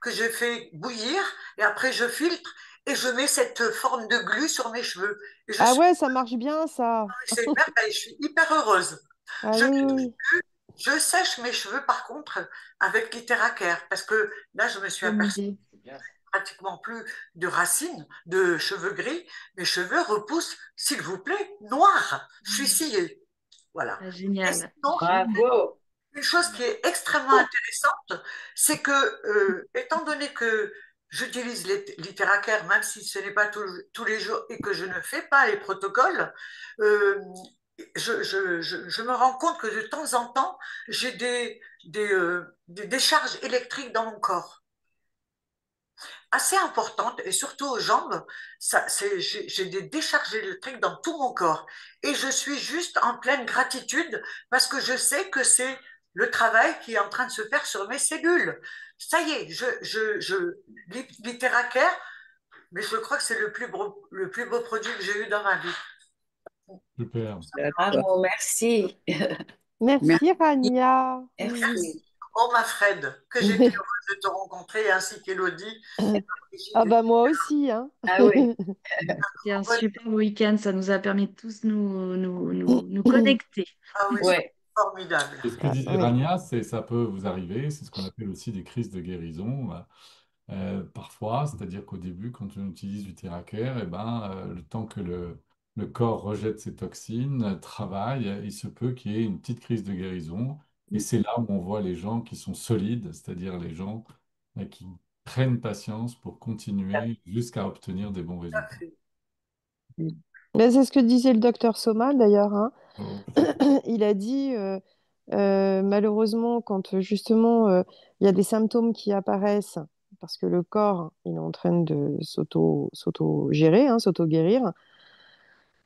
que je fais bouillir et après je filtre et je mets cette forme de glu sur mes cheveux. Et Ah ouais, ça marche bien, ça. c'est une merveille. Je suis hyper heureuse. Ah Je, oui, oui, oui. je sèche mes cheveux par contre avec l'Itéracare parce que là je me suis Bonne aperçue idée. pratiquement plus de racines, de cheveux gris. Mes cheveux repoussent, s'il vous plaît, noirs. Je suis sciée. Voilà. Ah, Et génial. sinon, Génial. Bravo. une chose qui est extrêmement intéressante, c'est que, étant donné que j'utilise l'Itéracare, même si ce n'est pas tous les jours et que je ne fais pas les protocoles, euh, je me rends compte que de temps en temps, j'ai des décharges électriques dans mon corps. assez importante et surtout aux jambes. J'ai des décharges électriques dans tout mon corps et je suis juste en pleine gratitude parce que je sais que c'est le travail qui est en train de se faire sur mes cellules. Ça y est, Littéracaire, mais je crois que c'est le plus beau produit que j'ai eu dans ma vie. Super. D'accord. Bravo, merci. Merci, Merci. Rania. Merci. Oh, ma Fred, que j'étais heureuse de te rencontrer, ainsi qu'Élodie. Ah bah moi aussi, hein. Ah oui. C'était un super week-end, ça nous a permis de tous nous connecter. Ah oui, c'est Ouais. formidable. Et ce que Ah, disait oui. Rania, ça peut vous arriver, c'est ce qu'on appelle aussi des crises de guérison. Parfois, c'est-à-dire qu'au début, quand on utilise du Theracare, eh ben, le temps que le corps rejette ses toxines, travaille, il se peut qu'il y ait une petite crise de guérison. Et c'est là où on voit les gens qui sont solides, c'est-à-dire les gens qui prennent patience pour continuer jusqu'à obtenir des bons Tout à résultats. fait. Mais c'est ce que disait le docteur Soma d'ailleurs, hein. Oh, Il a dit malheureusement quand justement il y a des symptômes qui apparaissent parce que le corps il est en train de s'auto-gérer, hein, s'auto-guérir,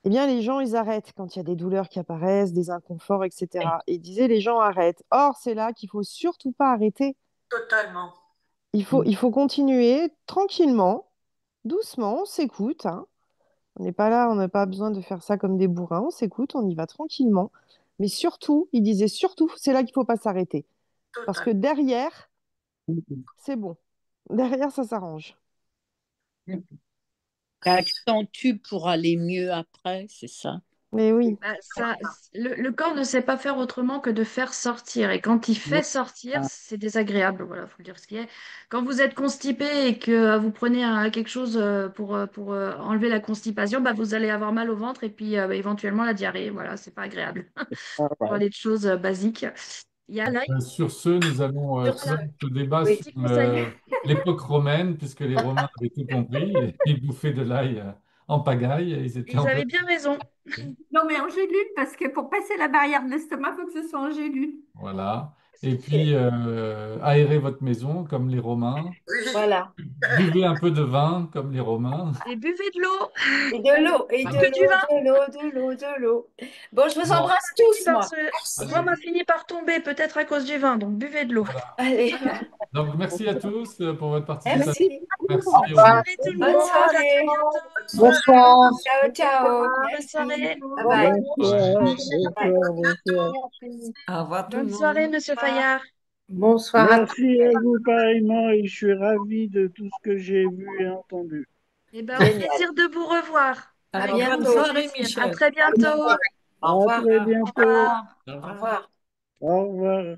eh bien les gens ils arrêtent quand il y a des douleurs qui apparaissent, des inconforts, etc. Et il disait les gens arrêtent. Or c'est là qu'il faut surtout pas arrêter. Totalement. Il faut continuer tranquillement, doucement, on s'écoute, hein. On n'est pas là, on n'a pas besoin de faire ça comme des bourrins, on s'écoute, on y va tranquillement. Mais surtout, il disait surtout, c'est là qu'il ne faut pas s'arrêter. Parce que Totalement. derrière, c'est bon. Derrière, ça s'arrange. Ça accentue pour aller mieux après, c'est ça? Mais oui, Bah, le corps ne sait pas faire autrement que de faire sortir. Et quand il fait sortir, Voilà. c'est désagréable. Voilà, faut le dire ce qui est. Quand vous êtes constipé et que vous prenez quelque chose pour enlever la constipation, bah, vous allez avoir mal au ventre et puis bah, éventuellement la diarrhée. Voilà, c'est pas agréable. Ah Pour ouais. parler de choses basiques. Il y a là Sur ce, nous allons Sur ce, clore ce débat oui. sur petit conseil. l'époque romaine, puisque les Romains avaient tout compris. Ils bouffaient de l'ail en pagaille. Ils étaient Ils en plein. avaient bien raison. Non, mais en gélule, parce que pour passer la barrière de l'estomac, il faut que ce soit en gélule. Voilà. Et puis, aérez votre maison comme les Romains. Oui, Voilà. Buvez un peu de vin comme les Romains. Et buvez de l'eau, Et de l'eau, et pas de que du l'eau, vin. de l'eau, de l'eau, de l'eau. Bon, je vous Bon, embrasse tous, Parce moi. que Merci. Rome a fini par tomber, peut-être à cause du vin. Donc buvez de l'eau. voilà. Allez, Donc, merci à tous pour votre participation. merci. Merci Au aux Bonne revoir. deux. soirée tout le Bonne monde. À très soirée. bientôt. bonne soirée. Bonsoir. Ciao, ciao. Bonne Merci. soirée. Bye bye. Ouais. Bye. Bonsoir. Au revoir tout le Bonne soirée, monde. Monsieur Fayard. Bonsoir à tous. Merci à vous pareillement et je suis ravi de tout ce que j'ai vu et entendu. Eh ben, au Génial. plaisir de vous revoir. À Avec bientôt. bonne grand soirée, plaisir. À Michel. très bientôt. Au À revoir. très Au bientôt. revoir. Au Au revoir. revoir. Au revoir.